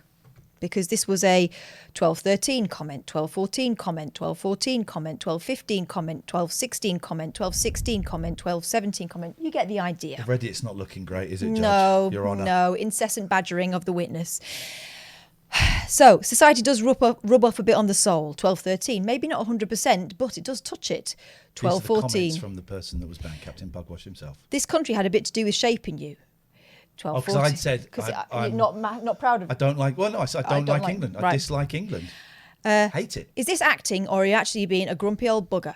Because this was a 12:13 comment, 12:14 comment, 12:14 comment, 12:15 comment, 12:16 comment, 12:16 comment, 12:17 comment. You get the idea.
The Reddit's not looking great, is it, Judge?
No,
Your Honour.
no, incessant badgering of the witness. So, society does rub off a bit on the soul. 12:13, maybe not 100%, but it does touch it. 12:14.
Comments from the person that was banned, Captain Pugwash himself.
This country had a bit to do with shaping you. 12:14.
Because I said
because you're not proud of it.
I don't like. Well, no, I said I don't like England.
Right.
I dislike England. Hate it.
Is this acting, or are you actually being a grumpy old bugger?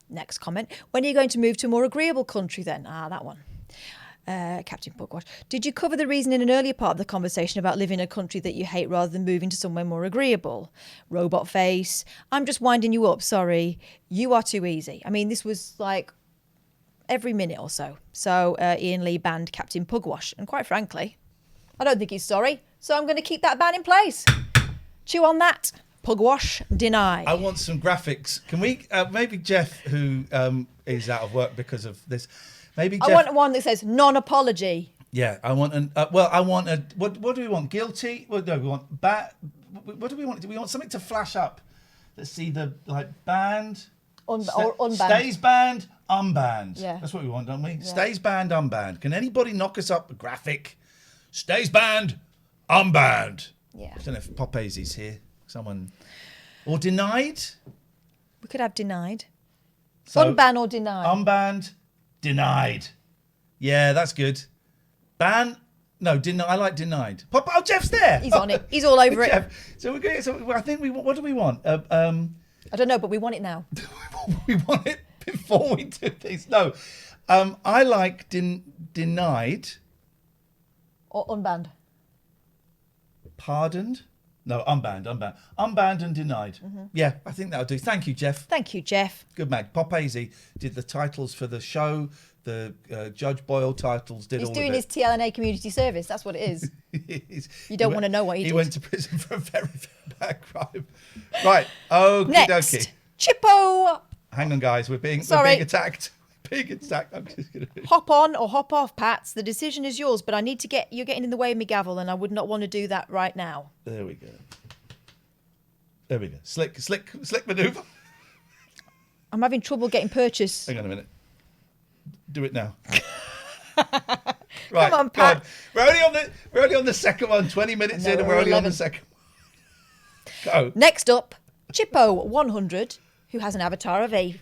Next comment. When are you going to move to a more agreeable country then? That one. Captain Pugwash. Did you cover the reason in an earlier part of the conversation about living in a country that you hate rather than moving to somewhere more agreeable? Robot face. I'm just winding you up. Sorry. You are too easy. I mean, this was like every minute or so. So Iain Lee banned Captain Pugwash. And quite frankly, I don't think he's sorry. So I'm going to keep that ban in place. Chew on that. Pugwash denied.
I want some graphics. Can we, maybe Jeff, who is out of work because of this, maybe Jeff...
I want one that says non-apology.
Yeah, I want an... I want a... What do we want? Guilty? Well, no, we want... What do we want? Do we want something to flash up? Let's see the, banned...
Or unbanned.
Stays banned, unbanned.
Yeah.
That's what we want, don't we?
Yeah.
Stays banned, unbanned. Can anybody knock us up a graphic? Stays banned, unbanned.
Yeah.
I don't know if Pope's here. Someone... Or denied?
We could have denied.
So,
unban or denied.
Unbanned, denied. Yeah, that's good. Ban... No, I like denied. Oh, Jeff's there.
He's on it. He's all over it.
Jeff. So we're going. So I think we. What do we want?
I don't know, but we want it now.
We want it before we do this. No, I like denied.
Or unbanned.
Pardoned. No, unbanned and denied. Mm-hmm. Yeah, I think that'll do. Thank you, Jeff.
Thank you, Jeff.
Good man. Popazy did the titles for the show. The Judge Boyle titles did all of it.
He's doing his TLNA community service. That's what it is. You don't want to know what he did.
He went to prison for a very, very bad crime. Right. Okie
Next,
dokie.
Chippo.
Hang on, guys. We're being attacked. Being attacked. I'm just gonna
hop on or hop off, Pats. The decision is yours, but I need to get. You're getting in the way of me gavel, and I would not want to do that right now.
There we go. There we go. Slick maneuver.
I'm having trouble getting purchase.
Hang on a minute. Do it now. Right,
Come on,
go on.
Pat.
We're only on the second one. 20 minutes
No,
in, and
we're
we're only on
11.
the second. Go.
Next up, Chippo100, who has an avatar of a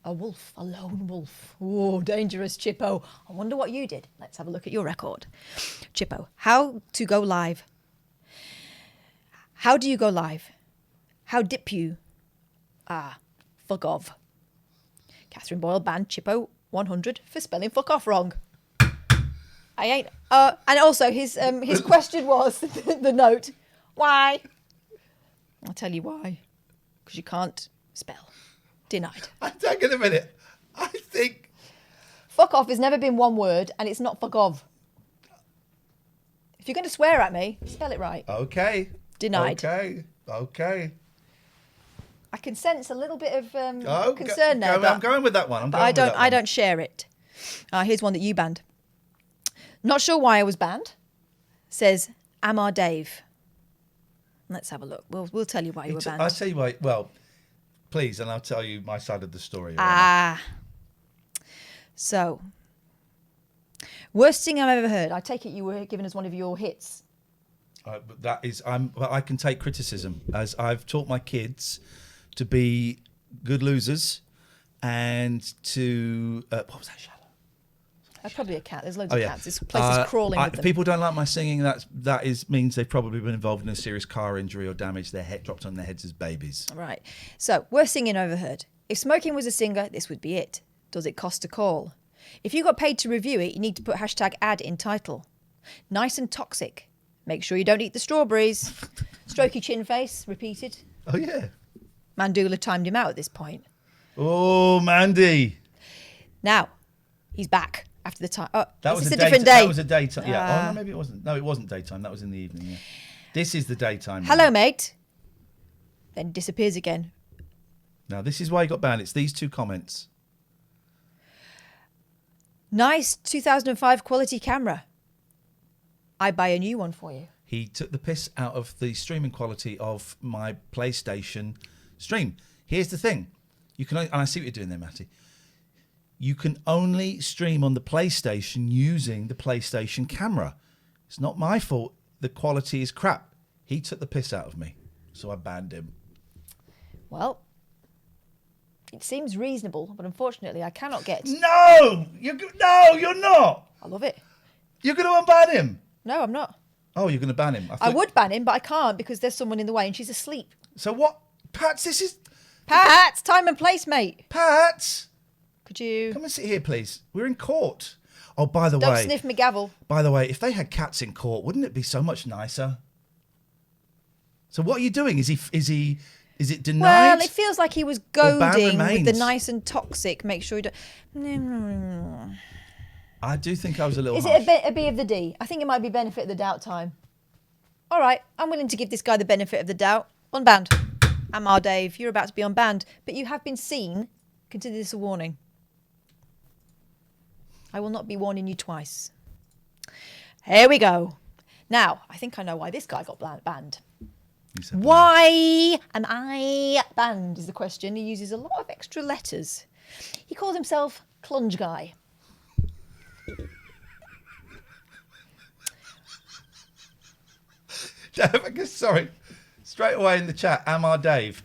wolf, a lone wolf. Oh, dangerous, Chippo. I wonder what you did. Let's have a look at your record. Chippo, how to go live? How do you go live? How dip you? Fuck off. Catherine Boyle banned Chippo100 for spelling fuck off wrong. I ain't. And also his question was the note. Why? I'll tell you why. Because you can't spell. Denied.
Hang on a minute. I think
Fuck off has never been one word, and it's not fuck off. If you're going to swear at me, spell it right.
Okay.
Denied.
Okay.
I can sense a little bit of concern there.
I'm going with that one.
But I don't share it. Here's one that you banned. Not sure why I was banned. Says Amar Dave. Let's have a look. We'll tell you why you were banned.
I'll tell you why. Well, please, and I'll tell you my side of the story.
So, worst thing I've ever heard. I take it you were giving us one of your hits.
But that is, I can take criticism, as I've taught my kids to be good losers and to what was that, Shallow?
Probably a cat. There's loads of
yeah.
cats. This place is crawling with
If
them.
people don't like my singing, means they've probably been involved in a serious car injury or damage their head dropped on their heads as babies.
Right. So, worst singing overheard. If smoking was a singer, this would be it. Does it cost to call? If you got paid to review it, you need to put #ad in title. Nice and toxic. Make sure you don't eat the strawberries. Strokey chin face, repeated.
Oh, yeah.
Mandula timed him out at this point.
Oh, Mandy.
Now, he's back after the time. Oh,
It's
a different day.
That was a daytime. Yeah. Oh, no, maybe it wasn't. No, it wasn't daytime. That was in the evening. Yeah. This is the daytime.
Hello, mate. Then disappears again.
Now, this is why he got banned. It's these two comments.
Nice 2005 quality camera. I buy a new one for you.
He took the piss out of the streaming quality of my PlayStation stream. Here's the thing. You can, and I see what you're doing there, Matty. You can only stream on the PlayStation using the PlayStation camera. It's not my fault. The quality is crap. He took the piss out of me, so I banned him.
Well, it seems reasonable, but unfortunately I cannot get...
No, you're not.
I love it.
You're going to unban him.
No, I'm not.
Oh, you're going to ban him.
I would ban him, but I can't because there's someone in the way and she's asleep.
So what? Pats, this is...
Pat, time and place, mate.
Pat!
Could you...
Come and sit here, please. We're in court. Oh, by the way...
Don't sniff my gavel.
By the way, if they had cats in court, wouldn't it be so much nicer? So what are you doing? Is it denied?
Well, it feels like he was
ban
goading with the
remains?
nice and toxic. Make sure you don't...
I do think I was a little
Is
harsh.
it a B of the D? I think it might be benefit of the doubt time. All right, I'm willing to give this guy the benefit of the doubt. Unbanned. Amar Dave, you're about to be unbanned, but you have been seen. Consider this a warning. I will not be warning you twice. Here we go. Now, I think I know why this guy got banned. Why am I banned is the question. He uses a lot of extra letters. He calls himself Clunge Guy.
Sorry. Straight away in the chat, Amar Dave.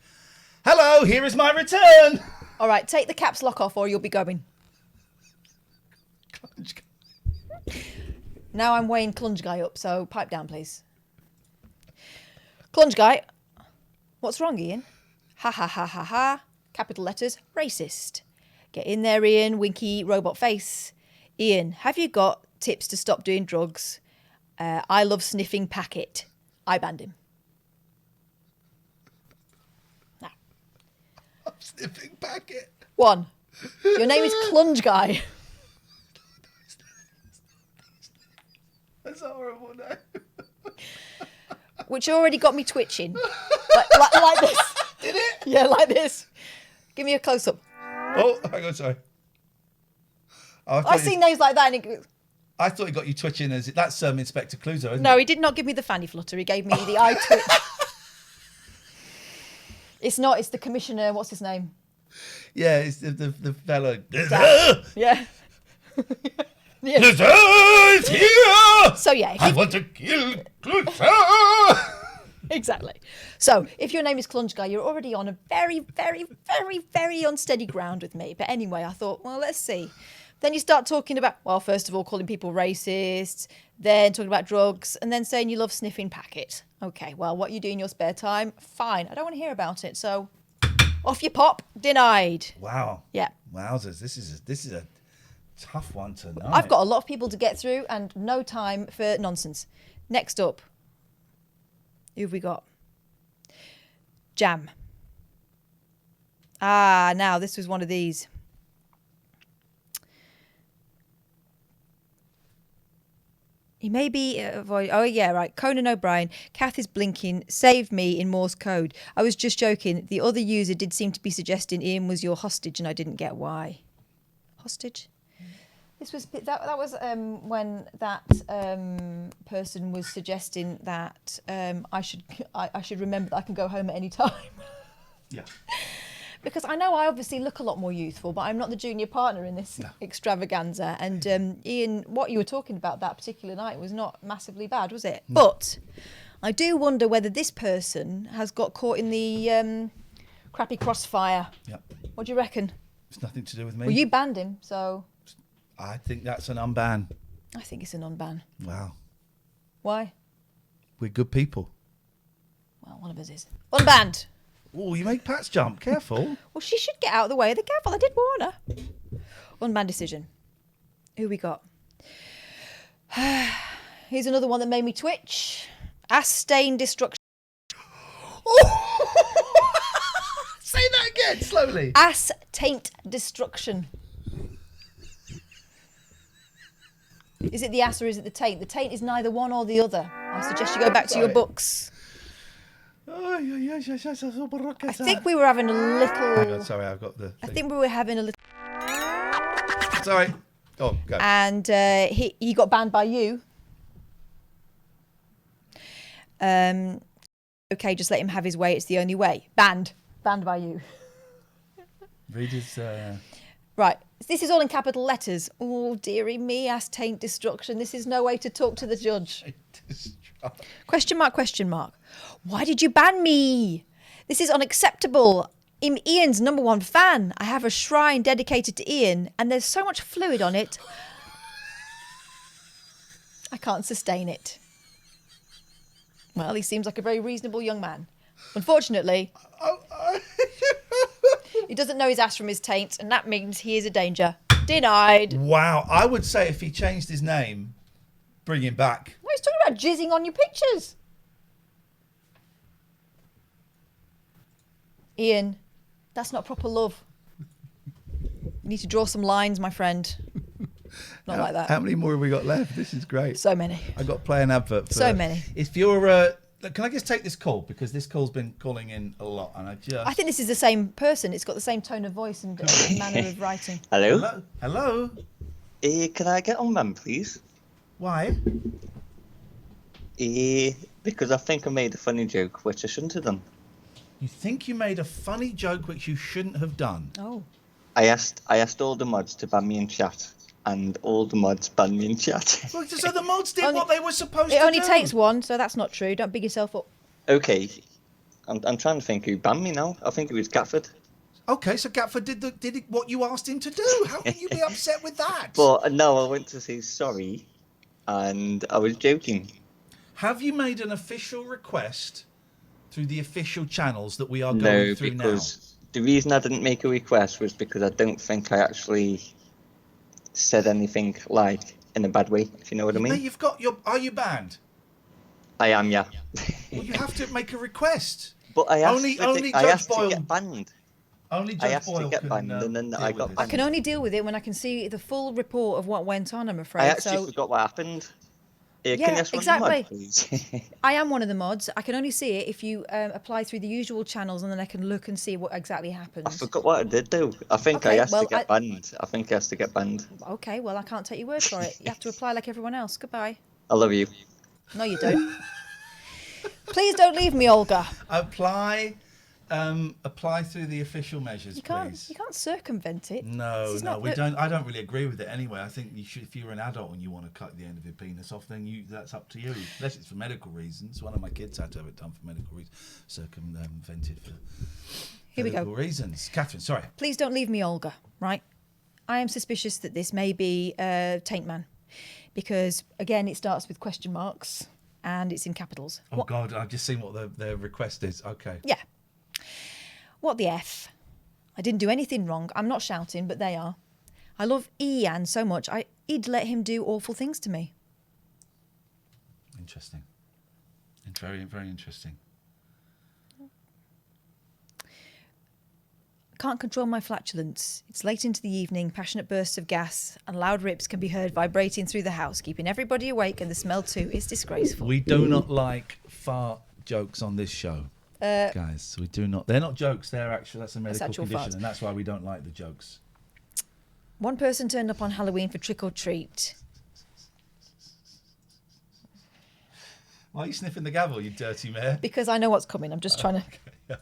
Hello, here is my return.
All right, take the caps lock off or you'll be going. Now I'm weighing Clunge Guy up, so pipe down, please. Clunge Guy. What's wrong, Ian? Ha ha ha ha ha. Capital letters, racist. Get in there, Ian. Winky robot face. Ian, have you got tips to stop doing drugs? I love sniffing packet. I banned him. Now.
I'm sniffing packet.
1. Your name is Clunge Guy.
That's a horrible name.
Which already got me twitching. like this.
Did it?
Yeah, like this. Give me a close-up.
Oh, hang on, sorry.
I see names like that and it...
I thought it got you twitching. That's Inspector Clouseau, isn't
No,
it?
he did not give me the fanny flutter. He gave me the eye twitch. It's not. It's the commissioner. What's his name?
Yeah, it's the fella.
Yeah.
Clouseau is here!
So yeah,
I want to kill Clouseau!
exactly. So if your name is Clunge Guy, you're already on a very, very, very, very unsteady ground with me. But anyway, I thought, well, let's see. Then you start talking about, well, first of all, calling people racists, then talking about drugs, and then saying you love sniffing packet. Okay, well, what you do in your spare time? Fine. I don't want to hear about it. So off you pop. Denied.
Wow.
Yeah.
Wowzers, this is a tough one tonight.
I've got a lot of people to get through and no time for nonsense. Next up, who have we got? Jam. Ah, now this was one of these. He may be oh yeah, right. Conan O'Brien. Kath is blinking. Save me in Morse code. I was just joking. The other user did seem to be suggesting Ian was your hostage, and I didn't get why. Hostage. This was that was when that person was suggesting that I should remember that I can go home at any time.
Yeah.
Because I know I obviously look a lot more youthful, but I'm not the junior partner in this extravaganza. And Ian, what you were talking about that particular night was not massively bad, was it? But I do wonder whether this person has got caught in the crappy crossfire.
Yeah.
What do you reckon?
It's nothing to do with me.
Well, you banned him, so...
I think that's an unban.
I think it's an unban.
Wow.
Why?
We're good people.
Well, one of us is. Unbanned!
Oh, you make Pat's jump. Careful.
Well, she should get out of the way of the gavel. I did warn her. Unbanned decision. Who we got? Here's another one that made me twitch. Ass stain destruction.
Say that again, slowly.
Ass taint destruction. Is it the ass or is it the taint? The taint is neither one or the other. I suggest you go back to your books. I think we were having a little...
Hang on, sorry, I've got the thing.
I think we were having a little...
Sorry. Oh, go.
And he got banned by you. Okay, just let him have his way. It's the only way. Banned. Banned by you.
Read his...
Right. This is all in capital letters. Oh, dearie me, ass taint destruction. This is no way to talk to the judge. Question mark, question mark. Why did you ban me? This is unacceptable. I'm Ian's #1 fan. I have a shrine dedicated to Ian, and there's so much fluid on it. I can't sustain it. Well, he seems like a very reasonable young man. Unfortunately, he doesn't know his ass from his taint, and that means he is a danger. Denied.
Wow. I would say if he changed his name, bring him back.
No, he's talking about jizzing on your pictures. Ian, that's not proper love. You need to draw some lines, my friend. Not like that.
How many more have we got left? This is great.
So many.
I got to play an advert for...
So many.
If you're... can I just take this call? Because this call's been calling in a lot, and I
think this is the same person. It's got the same tone of voice and manner of writing.
Hello?
Hello?
Can I get on, man, please?
Why?
Because I think I made a funny joke, which I shouldn't have done.
You think you made a funny joke which you shouldn't have done?
Oh.
I asked all the mods to ban me in chat, and all the mods banned me in chat.
Well, so the mods did what they were supposed to do.
It only takes one, so that's not true. Don't big yourself up.
Okay, I'm trying to think who banned me now. I think it was Gatford.
Okay, so Gatford did what you asked him to do. How can you be upset with that?
But no, I went to say sorry, and I was joking.
Have you made an official request through the official channels that we are going through now? No, because
the reason I didn't make a request was because I don't think I actually said anything like in a bad way, if you know what I mean.
You've got your... Are you banned?
I am, yeah.
Well, you have to make a request.
But I asked,
I asked
to get banned.
Only Judge Boyle
to get banned, and then I got banned.
I can only deal with it when I can see the full report of what went on, I'm afraid.
I actually forgot what happened. Can you ask
exactly.
Mod, please?
I am one of the mods. I can only see it if you apply through the usual channels, and then I can look and see what exactly happened.
I forgot what I did, though. I think I asked to get banned. I think I asked to get banned.
Okay, well, I can't take your word for it. You have to apply like everyone else. Goodbye.
I love you.
No, you don't. Please don't leave me, Olga.
Apply apply through the official measures, please?
You can't circumvent it.
No,
This is
no,
not
we
the-
don't. I don't really agree with it anyway. I think you should, if you're an adult and you want to cut the end of your penis off, then that's up to you. Unless it's for medical reasons. One of my kids had to have it done for medical reasons, circumvented for
Here we go.
medical reasons. Catherine, sorry.
Please don't leave me, Olga. Right? I am suspicious that this may be Taint Man, because again, it starts with question marks and it's in capitals.
Oh God, I've just seen what the request is. Okay.
Yeah. What the F? I didn't do anything wrong. I'm not shouting, but they are. I love Iain so much. He'd let him do awful things to me.
Interesting. Very, very interesting.
Can't control my flatulence. It's late into the evening, passionate bursts of gas and loud rips can be heard vibrating through the house, keeping everybody awake, and the smell too is disgraceful.
We do not like fart jokes on this show, guys. We do not. They're not jokes. They're actually, that's a medical
actual
condition,
farts.
and that's why we don't like the jokes.
One person turned up on Halloween for trick or treat.
Why are you sniffing the gavel, you dirty mare?
Because I know what's coming. I'm just trying to...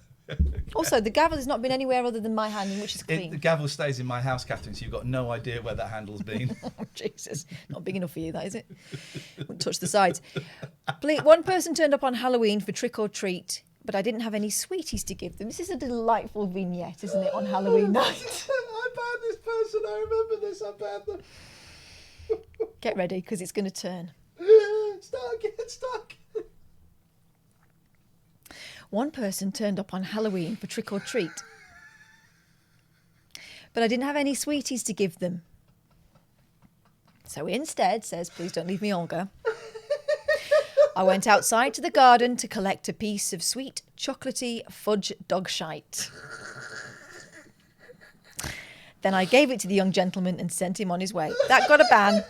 Also, the gavel has not been anywhere other than my hand, which is clean.
The gavel stays in my house, Catherine, so you've got no idea where that handle's been.
Oh, Jesus. Not big enough for you, that, is it? Wouldn't touch the sides. One person turned up on Halloween for trick or treat, but I didn't have any sweeties to give them. This is a delightful vignette, isn't it, on Halloween night?
I banned this person. I remember this. I banned them.
Get ready, because it's going to turn.
Start again.
One person turned up on Halloween for trick or treat, but I didn't have any sweeties to give them. So he instead says, please don't leave me, Olga. I went outside to the garden to collect a piece of sweet, chocolatey fudge dog shite. Then I gave it to the young gentleman and sent him on his way. That got a ban.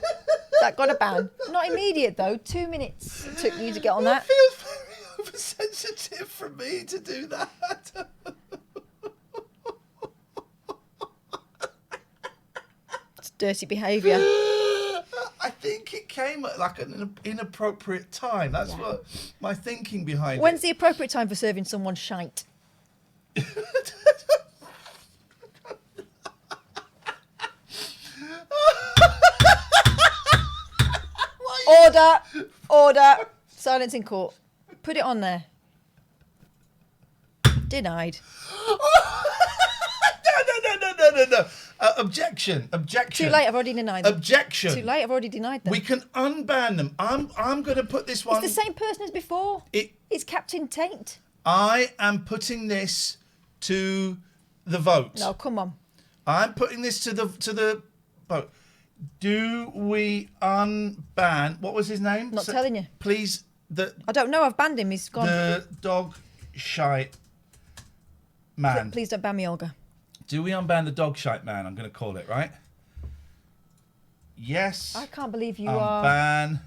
Not immediate, though. 2 minutes it took you to get on that.
It feels very oversensitive for me to do that.
It's dirty behaviour.
I think it came at like an inappropriate time. That's what my thinking behind
When's
it.
the appropriate time for serving someone shite? Order. Silence in court. Put it on there. Denied.
No. Objection.
Too late. I've already denied them.
Objection.
Too late. I've already denied them.
We can unban them. I'm going to put this one.
It's the same person as before. It's Captain Taint.
I am putting this to the vote.
No, come on.
I'm putting this to the vote. Do we unban? What was his name?
Not telling you.
Please.
I don't know. I've banned him. He's gone.
The dog shite man.
Please don't ban me, Olga.
Do we unban the dog shite man? I'm going to call it, right? Yes.
I can't believe you
Unban.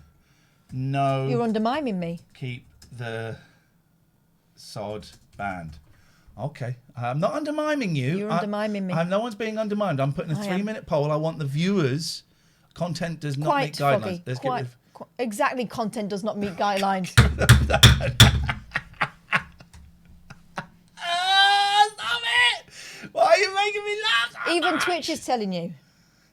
No.
You're undermining me.
Keep the sod banned. Okay. I'm not undermining you.
You're undermining me.
No one's being undermined. I'm putting a 3-minute poll. I want the viewers. Content does not meet guidelines.
Let's get rid of... Exactly. Content does not meet guidelines.
Stop it! Why are you making me laugh?
Even Twitch is telling you.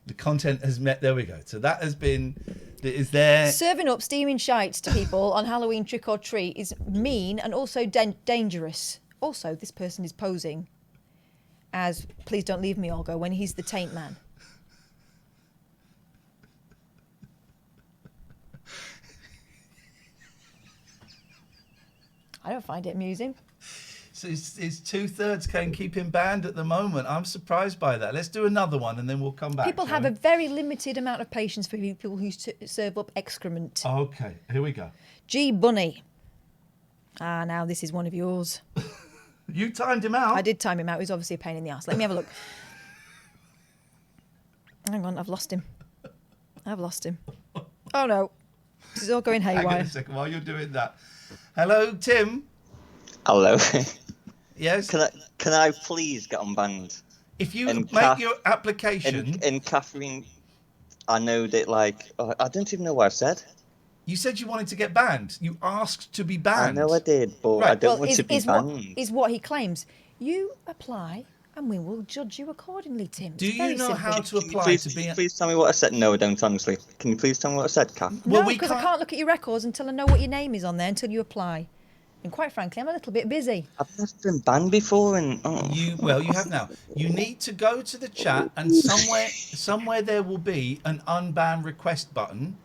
The content has met. There we go. So that has been. Is there
serving up steaming shites to people on Halloween trick or treat is mean and also dangerous. Also, this person is posing as "Please don't leave me, Olga" when he's the Taint Man. I don't find it amusing.
So his 2/3 can keep him banned at the moment. I'm surprised by that. Let's do another one and then we'll come back.
People have a very limited amount of patience for people who serve up excrement.
Okay, here we go.
G Bunny. Now this is one of yours.
You timed him out.
I did time him out. He was obviously a pain in the ass. Let me have a look. Hang on, I've lost him. Oh no. This is all going haywire.
Hang on a second while you're doing that. Hello, Tim.
Hello.
Yes.
Can I please get unbanned?
If you make your application.
In Catherine, I know that I don't even know what I've said.
You said you wanted to get banned. You asked to be banned.
I know I did, but I don't want to be banned.
Is what he claims. You apply, and we will judge you accordingly, Tim.
Do
It's
you
very
know
simple.
how to apply
Please,
to be?
please tell me what I said. No, I don't, honestly. Can you please tell me what I said, Kath?
Well,
No,
we
because I can't look at your records until I know what your name is on there until you apply. And quite frankly, I'm a little bit busy.
I've never been banned before, and
You have now. You need to go to the chat, and somewhere there will be an unban request button.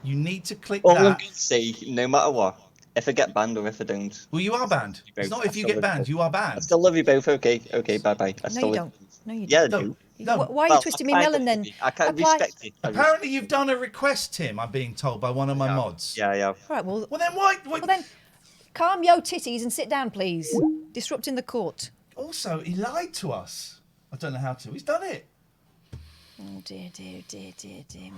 You need to click
all I'm
that.
going to say, no matter what, if I get banned or if I don't.
Well, you are banned.
Both.
It's not
I
if you
still
get
love
banned.
you
You are
both. I
banned.
still love you both. Okay, bye bye.
No, you don't. No, you
Yeah, I
don't.
do.
No.
Why are you
Well,
twisting
I
me
kind
melon
of
then?
do. I can't
Apply.
respect it.
Apparently, you've done a request, Tim. I'm being told by one of my mods.
Yeah, yeah.
Right, well,
Well, then why?
well then, calm your titties and sit down, please. Disrupting the court.
Also, he lied to us. I don't know how to. He's done it.
Oh dear me.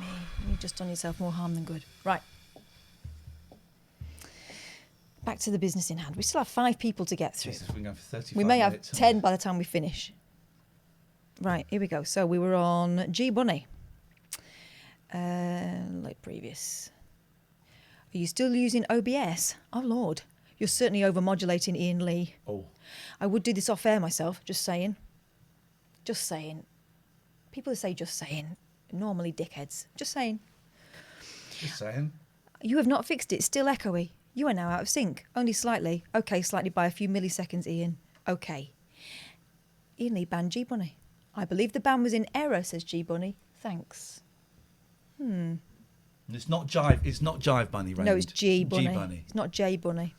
You've just done yourself more harm than good. Right. Back to the business in hand. We still have 5 people to get through.
Jesus, we're going for 35
We may have
minutes,
10 by the time we finish. Right, here we go. So we were on G Bunny. Like previous. Are you still using OBS? Oh, Lord. You're certainly over-modulating Ian Lee.
Oh.
I would do this off air myself, just saying. Just saying. People who say just saying, normally dickheads. Just saying.
Just saying.
You have not fixed it. Still echoey. You are now out of sync. Only slightly. Okay, slightly by a few milliseconds, Ian. Okay. Ian Lee banned G Bunny. I believe the ban was in error, says G Bunny. Thanks.
It's not Jive. It's not Jive Bunny, Raymond.
No, it's G Bunny.
G Bunny.
It's not J Bunny.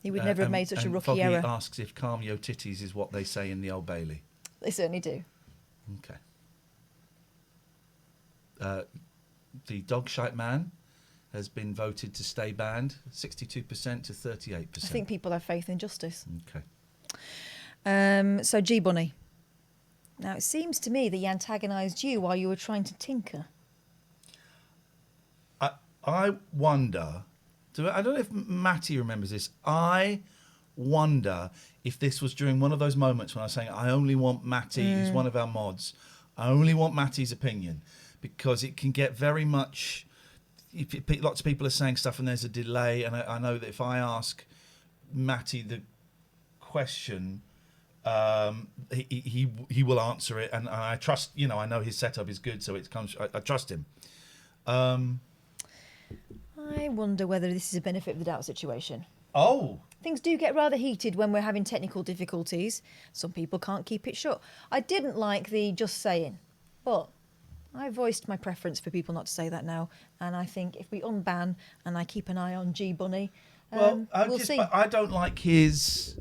He would never have made such a rookie
Foggy
error.
asks if calm yo titties is what they say in the Old Bailey.
They certainly do.
Okay. The dog shite man has been voted to stay banned, 62% to 38%.
I think people have faith in justice.
Okay.
So G Bunny. Now it seems to me that he antagonised you while you were trying to tinker.
I wonder. I don't know if Matty remembers this. I wonder if this was during one of those moments when I was saying, I only want Matty, who's one of our mods, I only want Matty's opinion, because it can get very much. Lots of people are saying stuff and there's a delay, and I know that if I ask Matty the question, he will answer it, and I trust. I know his setup is good, so it comes. I trust him.
I wonder whether this is a benefit of the doubt situation.
Oh.
Things do get rather heated when we're having technical difficulties. Some people can't keep it shut. I didn't like the just saying, but I voiced my preference for people not to say that now. And I think if we unban and I keep an eye on G Bunny, we'll see.
I don't like his.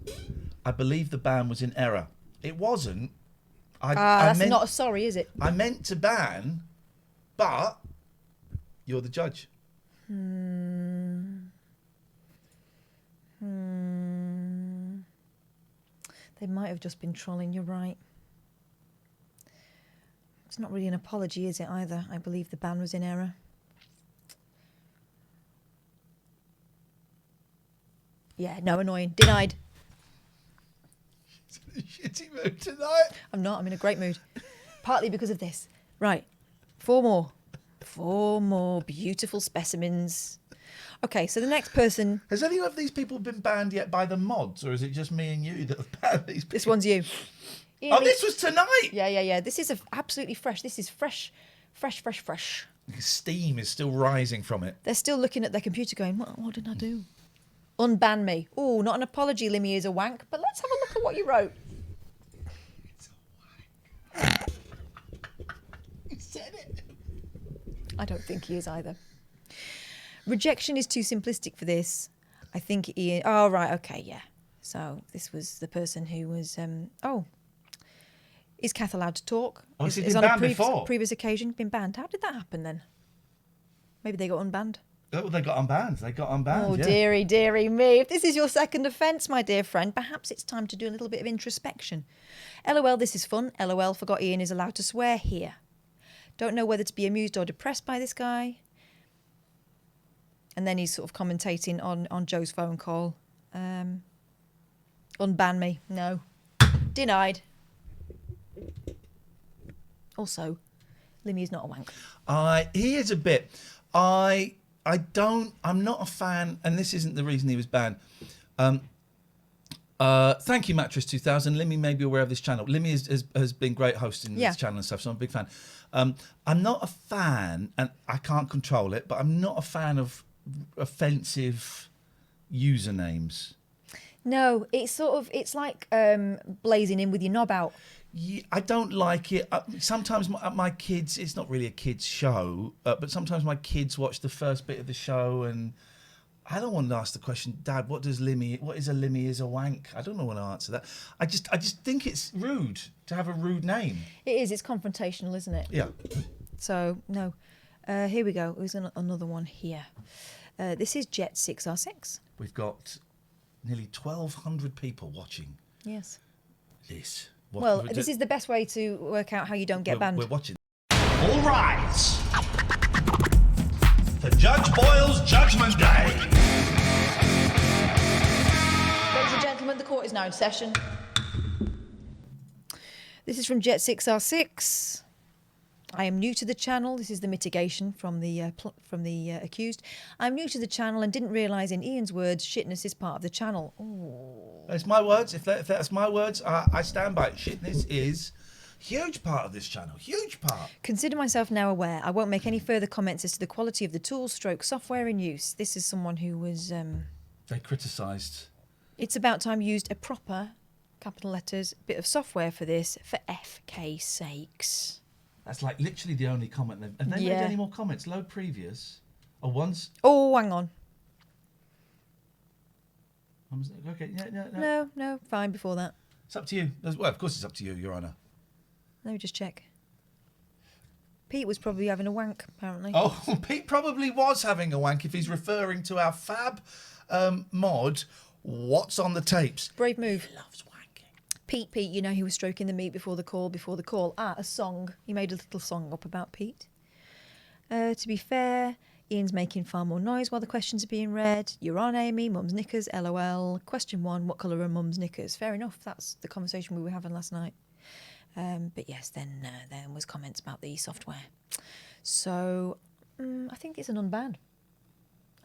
I believe the ban was in error. It wasn't.
That's not a sorry, is it?
I meant to ban, but you're the judge.
They might have just been trolling, you're right. It's not really an apology, is it, either? I believe the ban was in error. Yeah, no, annoying. Denied.
Shitty mood tonight.
I'm not. I'm in a great mood. Partly because of this. Right. 4 more. 4 more beautiful specimens. Okay, so the next person...
Has any of these people been banned yet by the mods, or is it just me and you that have banned these people?
This one's you.
Ian this was tonight?
Yeah. This is absolutely fresh. This is fresh.
Steam is still rising from it.
They're still looking at their computer going, what did I do? Unban me. Oh, not an apology, Limmy is a wank, but let's have a look at what you wrote.
It's a wank. You said it.
I don't think he is either. Rejection is too simplistic for this. I think Ian... Oh, right, okay, yeah. So this was the person who was... Is Kath allowed to talk?
Oh,
is
been
on
banned
a
before?
previous occasion been banned. How did that happen then? Maybe they got unbanned.
Oh, they got unbanned.
Oh,
yeah.
dearie me. If this is your second offence, my dear friend, perhaps it's time to do a little bit of introspection. LOL, this is fun. LOL, forgot Ian is allowed to swear here. Don't know whether to be amused or depressed by this guy. And then he's sort of commentating on Joe's phone call. Unban me. No. Denied. Also, Limmy is not a wank.
He is a bit. I'm not a fan, and this isn't the reason he was banned. Thank you, Mattress 2000. Limmy may be aware of this channel. Limmy has been great hosting this channel and stuff, so I'm a big fan. I'm not a fan, and I can't control it, but I'm not a fan of offensive usernames.
No, it's like blazing in with your knob out.
Yeah, I don't like it. Sometimes my kids, it's not really a kids show, but sometimes my kids watch the first bit of the show and I don't want to ask the question, Dad, what is a limmy is a wank? I don't know when to answer that. I just think it's rude to have a rude name.
It is. It's confrontational, isn't it?
Yeah.
So, no. Here we go. There's another one here. This is Jet 6R6.
We've got nearly 1,200 people watching.
Yes.
This.
This is the best way to work out how you don't get banned.
We're watching. All rise for Judge Boyle's Judgment Day.
Ladies and gentlemen, the court is now in session. This is from Jet 6R6. I am new to the channel. This is the mitigation from the accused. I'm new to the channel and didn't realise, in Ian's words, shitness is part of the channel. Ooh.
That's my words. If that's my words, I stand by it. Shitness is a huge part of this channel. Huge part.
Consider myself now aware. I won't make any further comments as to the quality of the tools / software in use. This is someone who was...
They criticised.
It's about time you used a proper, capital letters, bit of software for this, for FK sakes.
That's like literally the only comment they've... Have they made any more comments? Load previous. Or once?
Oh, hang on.
Okay,
No, fine before that.
It's up to you. Well, of course it's up to you, Your Honour.
Let me just check. Pete was probably having a wank, apparently.
Oh, Pete probably was having a wank if he's referring to our fab mod, What's on the Tapes.
Brave move.
He loves wanking.
Pete, you know, he was stroking the meat before the call. A song. He made a little song up about Pete. To be fair, Ian's making far more noise while the questions are being read. You're on, Amy. Mum's knickers, LOL. Question 1, what colour are Mum's knickers? Fair enough. That's the conversation we were having last night. But yes, then was comments about the software. So I think it's an unban.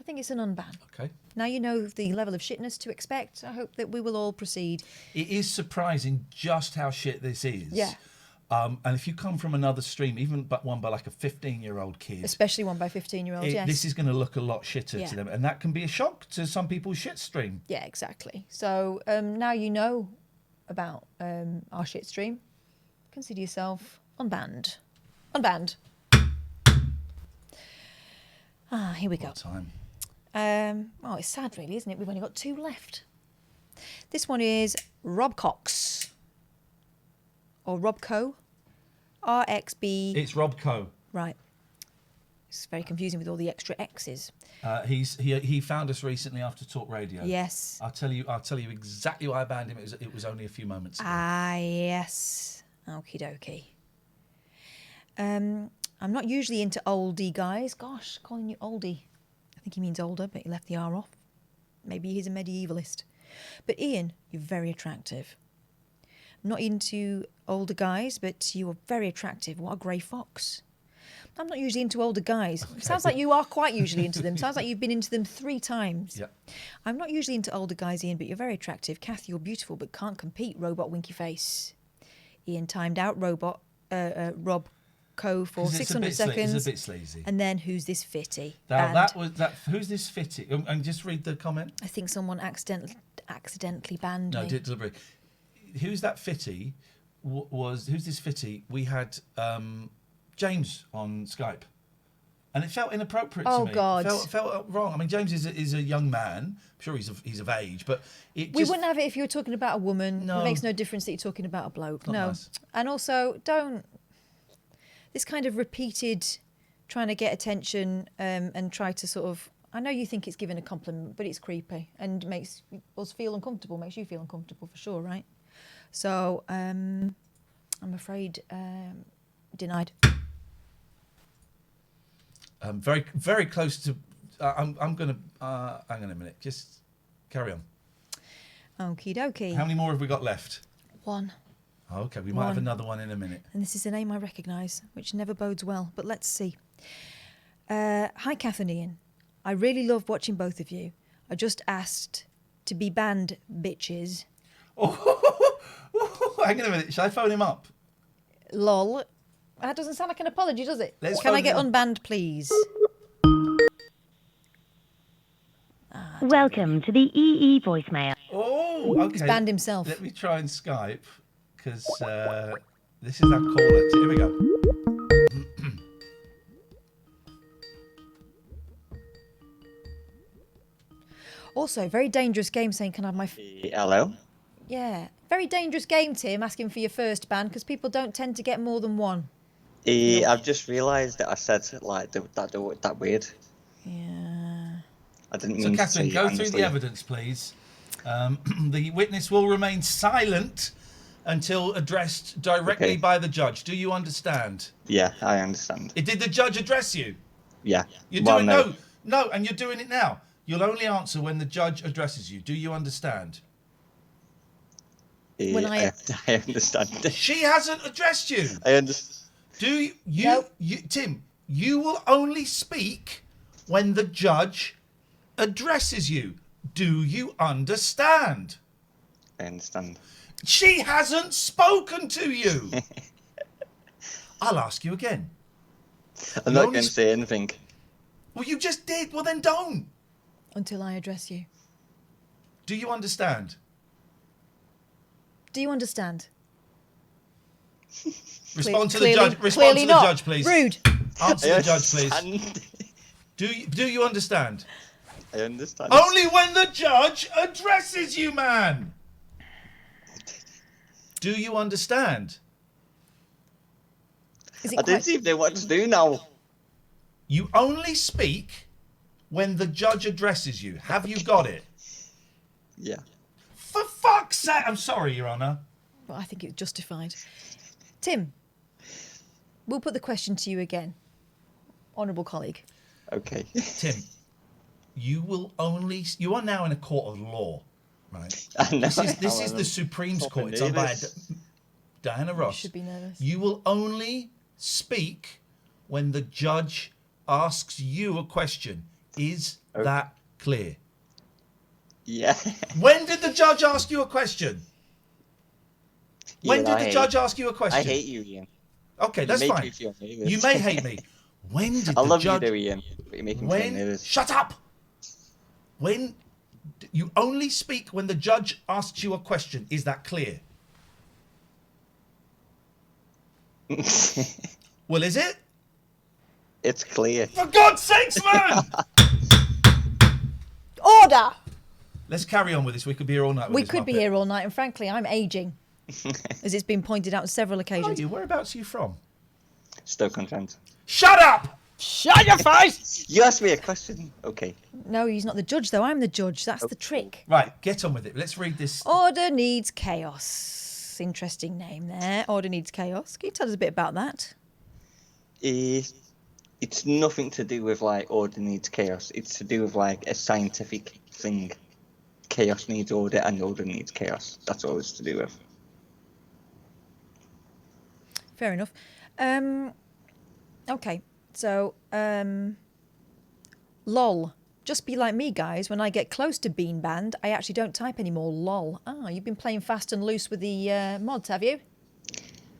Okay.
Now you know the level of shitness to expect. I hope that we will all proceed.
It is surprising just how shit this is.
Yeah.
And if you come from another stream, even one by like a 15-year-old kid...
Especially one by 15-year-olds, yes.
This is going to look a lot shitter to them. And that can be a shock to some people's shit stream.
Yeah, exactly. So now you know about our shit stream. Consider yourself unbanned. Unbanned. Here we go.
What time?
Oh, it's sad really, isn't it? We've only got 2 left. This one is Rob Cox. Or Robco. RXB.
It's Robco.
Right. It's very confusing with all the extra X's.
He found us recently after Talk Radio.
Yes.
I'll tell you exactly why I banned him. It was only a few moments ago.
Yes. Okie dokie. I'm not usually into oldie guys. Gosh, calling you oldie. I think he means older, but he left the R off. Maybe he's a medievalist. But Ian, you're very attractive. I'm not into older guys, but you are very attractive. What a grey fox. I'm not usually into older guys. Okay. Sounds like you are quite usually into them. Sounds like you've been into them 3 times.
Yeah.
I'm not usually into older guys, Ian, but you're very attractive. Kath, you're beautiful, but can't compete. Robot winky face. Ian timed out Rob Co for 600 seconds.
It's a bit sleazy.
And then who's this fitty?
Who's this fitty? And just read the comment.
I think someone accidentally banned me.
No, deliberately. Who's that fitty? Who's this fitty? We had James on Skype, and it felt inappropriate to me.
Oh God!
It felt wrong. I mean, James is a young man. I'm sure he's of age, but we
wouldn't have it if you were talking about a woman.
No.
It makes no difference that you're talking about a bloke.
Not
no,
nice.
And also don't this kind of repeated trying to get attention and try to sort of. I know you think it's giving a compliment, but it's creepy and makes us feel uncomfortable. Makes you feel uncomfortable for sure, right? So I'm afraid denied.
Very, very close to. I'm gonna. Hang on a minute. Just carry on.
Okie dokie.
How many more have we got left?
1.
Okay, we might have another one in a minute.
And this is a name I recognise, which never bodes well. But let's see. Hi, Kath and Ian. I really love watching both of you. I just asked to be banned, bitches.
Hang on a minute. Shall I phone him up?
Lol. That doesn't sound like an apology, does it?
Let's
Can I
phone
get
him up.
unbanned, please?
Welcome to the EE voicemail.
Oh, okay.
He's banned himself.
Let me try and Skype, because this is our caller. Here we go.
Also, very dangerous game saying, can I have my...
Hello?
Yeah. Very dangerous game, Tim, asking for your first ban, because people don't tend to get more than one.
I've just realised that I said like that weird.
Yeah.
I didn't
So,
mean
Catherine,
to.
go
Honestly.
through the evidence, please. The witness will remain silent until addressed directly
Okay.
by the judge. Do you understand?
Yeah, I understand.
Did the judge address you?
Yeah.
You're
Well,
doing no, and you're doing it now. You'll only answer when the judge addresses you. Do you understand?
When
I understand.
She hasn't addressed you.
I understand.
Do you,
Nope.
Tim? You will only speak when the judge addresses you. Do you understand?
I understand.
She hasn't spoken to you. I'll ask you again.
I'm
You
not
only
going to say anything.
Well, you just did. Well, then don't.
Until I address you.
Do you understand?
Do you understand?
Respond to
Clearly-
the judge. Respond
clearly
to the
not.
judge, please.
Rude.
Answer
I
the judge, please.
understand.
Do you understand?
I understand.
Only when the judge addresses you, man. Do you understand?
Is it
I
quite...
don't even know what to do now.
You only speak when the judge addresses you. Have you got it?
Yeah.
For fuck's sake! I'm sorry, Your Honour.
Well, I think it's justified. Tim, we'll put the question to you again. Honourable colleague.
Okay.
Tim, you are now in a court of law, right?
I know.
This is the Supreme Court. It's owned by Diana Ross.
You should be nervous.
You will only speak when the judge asks you a question. Is that clear?
Yeah.
When did the judge ask you a question? When
Ian,
did the judge ask you a question?
I hate you, Ian.
Okay, that's
You make
fine.
me feel nervous.
You may hate me. When did
I
the
love
judge...
you though, Ian. But you make me feel nervous.
Shut up! When... You only speak when the judge asks you a question. Is that clear? Well, is it?
It's clear.
For God's sakes, man!
Order!
Let's carry on with this. We could be here all night with
We
this
could be
muppet.
here all night, and frankly, I'm ageing. As it's been pointed out on several
Are
occasions.
you? Whereabouts are you from?
Stoke-on-Trent.
Shut up!
Shut your face!
You asked me a question. Okay.
No, he's not the judge, though. I'm the judge. That's the trick.
Right, get on with it. Let's read this.
Order needs chaos. Interesting name there. Order needs chaos. Can you tell us a bit about that?
It's nothing to do with like order needs chaos. It's to do with like a scientific thing. Chaos needs order and order needs chaos. That's all it's to do with.
Fair enough. Okay, so, lol. Just be like me, guys. When I get close to being banned, I actually don't type anymore. Lol. Ah, you've been playing fast and loose with the mods, have you?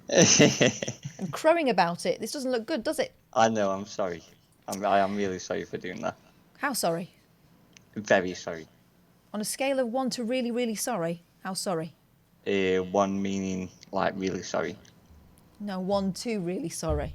And crowing about it. This doesn't look good, does it?
I know. I'm sorry. I am really sorry for doing that.
How sorry?
Very sorry.
On a scale of 1 to really, really sorry, how sorry?
1 meaning like really sorry.
No, 1, 2, really sorry.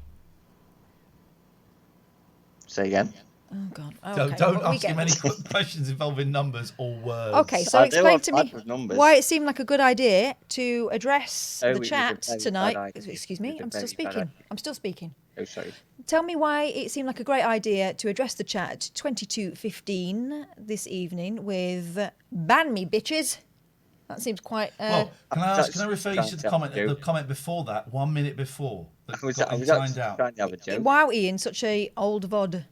Say again.
Oh, God. Oh,
So
okay.
don't
Well, we
ask
get
him any
this.
questions involving numbers or words.
Okay, so
I do
explain
have
to
bad
me
with numbers.
why it seemed like a good idea to address
Oh, it
the
was a
chat
very
tonight.
bad idea.
Excuse
It
me,
was a
I'm still
very bad
speaking.
idea.
I'm still speaking.
Oh, sorry.
Tell me why it seemed like a great idea to address the chat at 22:15 this evening with "Ban me, bitches." That seems quite.
Well, can I
That's
refer you to the comment before that, 1 minute before? That
I was
got me
actually
timed out.
trying to have a joke.
wow, Ian, such a old VOD.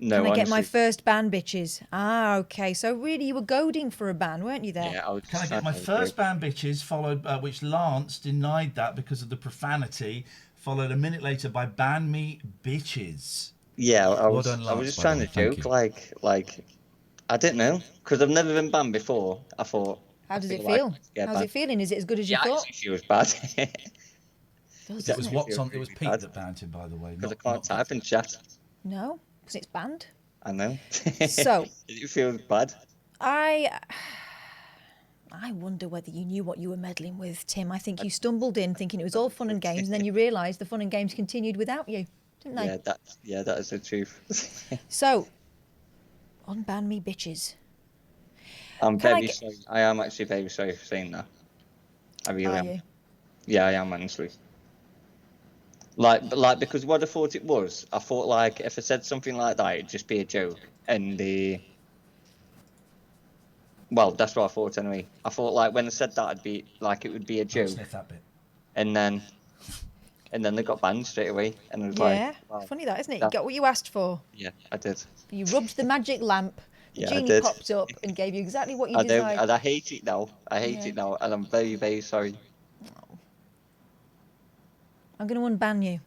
No,
Can I get my
honestly.
first ban, bitches? Ah, okay. So really, you were goading for a ban, weren't you? There.
Yeah, I was
Can I
just
get my
trying to have a
first
joke.
ban, bitches, followed, which Lance denied that because of the profanity, followed a minute later by ban me, bitches.
Yeah, I
Well
was.
done,
I
Lance,
was just
by
trying
the
to
way. Thank
joke,
you.
like I didn't know, because I've never been banned before. I thought
How does it
feel like
feel?
I get
How's
banned.
it feeling? Is it as good as you
Yeah,
thought?
actually, she was bad.
Does,
It was
doesn't
what's
feel
on. It was
really
Pete
bad.
that banned him, by the way.
Because I
Not,
can't
not
type and chat.
No, because it's banned.
I know.
So
It feels bad.
I wonder whether you knew what you were meddling with, Tim. I think you stumbled in thinking it was all fun and games, and then you realised the fun and games continued without you, didn't they?
That is the truth.
So, unban me, bitches.
I'm
Can I
very
get-
sorry. I am actually very sorry for saying that. I really
Are
am.
you?
Yeah, I am honestly. Because what I thought it was, I thought like if I said something like that, it'd just be a joke, and well, that's what I thought anyway. I thought like when I said that, it'd be like it would be a
I'll
joke,
sniff that bit.
and then they got banned straight away, and I was
Yeah,
like, wow,
funny that, isn't it? You
that-
got what you asked for.
yeah, I did.
You rubbed the magic lamp, the
Yeah, I
genie
did.
popped up and gave you exactly what you
I know,
desired.
and I hate it now. I hate
Yeah.
it now, and I'm very, very sorry.
I'm going to unban you.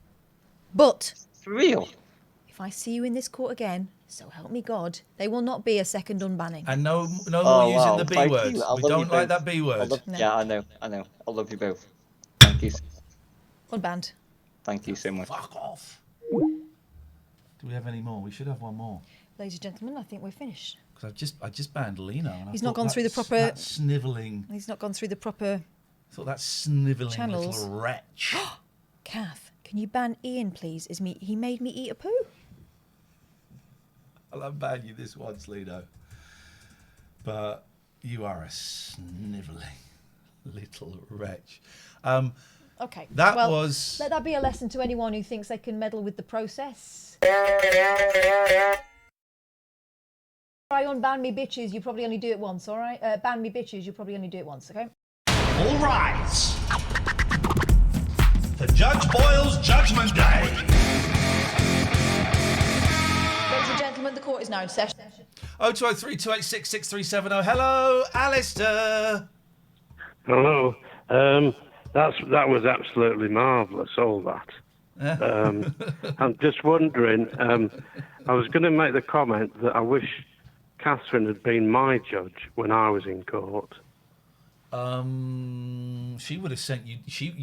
But
For real?
if I see you in this court again, so help me God, there will not be a second unbanning.
And no more
Oh,
using
wow,
the B
thank
word.
you. I
We
love you
don't like
both.
that B word.
No.
Yeah, I know. I love you both. Thank you.
Unbanned.
Thank you so much.
Fuck off. Do we have any more? We should have one more.
Ladies and gentlemen, I think we're finished.
Because I just banned Lino. And
He's
I
not
thought
gone through the
that's-
proper-
That snivelling.
He's not gone through the proper
I thought that snivelling
channels.
little wretch.
Kath, can you ban Ian, please? He made me eat a poo.
I'll unban you this once, Lino. But you are a snivelling little wretch.
Okay.
That
well,
was-
Let that be a lesson to anyone who thinks they can meddle with the process. Try unban me, bitches. You probably only do it once, all right? Ban me, bitches. You probably only do it once, okay?
All rise. For Judge Boyle's Judgment Day.
Ladies and gentlemen, the court is now in session.
0203 286 6370. Hello, Alistair.
Hello. That was absolutely marvellous, all that. I'm just wondering, I was going to make the comment that I wish Catherine had been my judge when I was in court.
She would have sent you.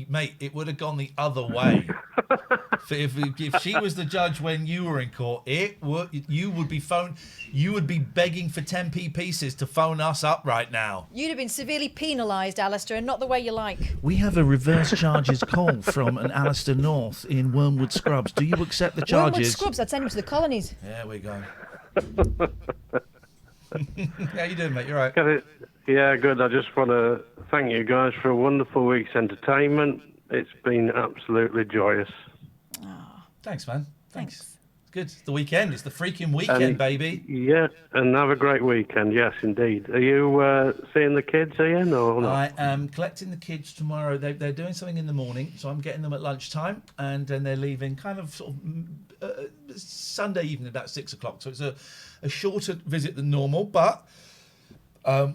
Mate, it would have gone the other way. if she was the judge when you were in court, you would be begging for 10p pieces to phone us up right now.
You'd have been severely penalised, Alistair, and not the way you like.
We have a reverse charges call from an Alistair North in Wormwood Scrubs. Do you accept the charges?
Wormwood Scrubs, I'd send him to the colonies.
There we go. How you doing, mate? You all right?
Yeah, good. I just want to thank you guys for a wonderful week's entertainment. It's been absolutely joyous.
Thanks, man. Thanks. It's good. It's the weekend. It's the freaking weekend, baby.
Yeah, and have a great weekend. Yes, indeed. Are you seeing the kids, Ian, or not?
I am collecting the kids tomorrow. They're doing something in the morning, so I'm getting them at lunchtime, and then they're leaving kind of sort of Sunday evening about 6 o'clock. So it's a shorter visit than normal, but I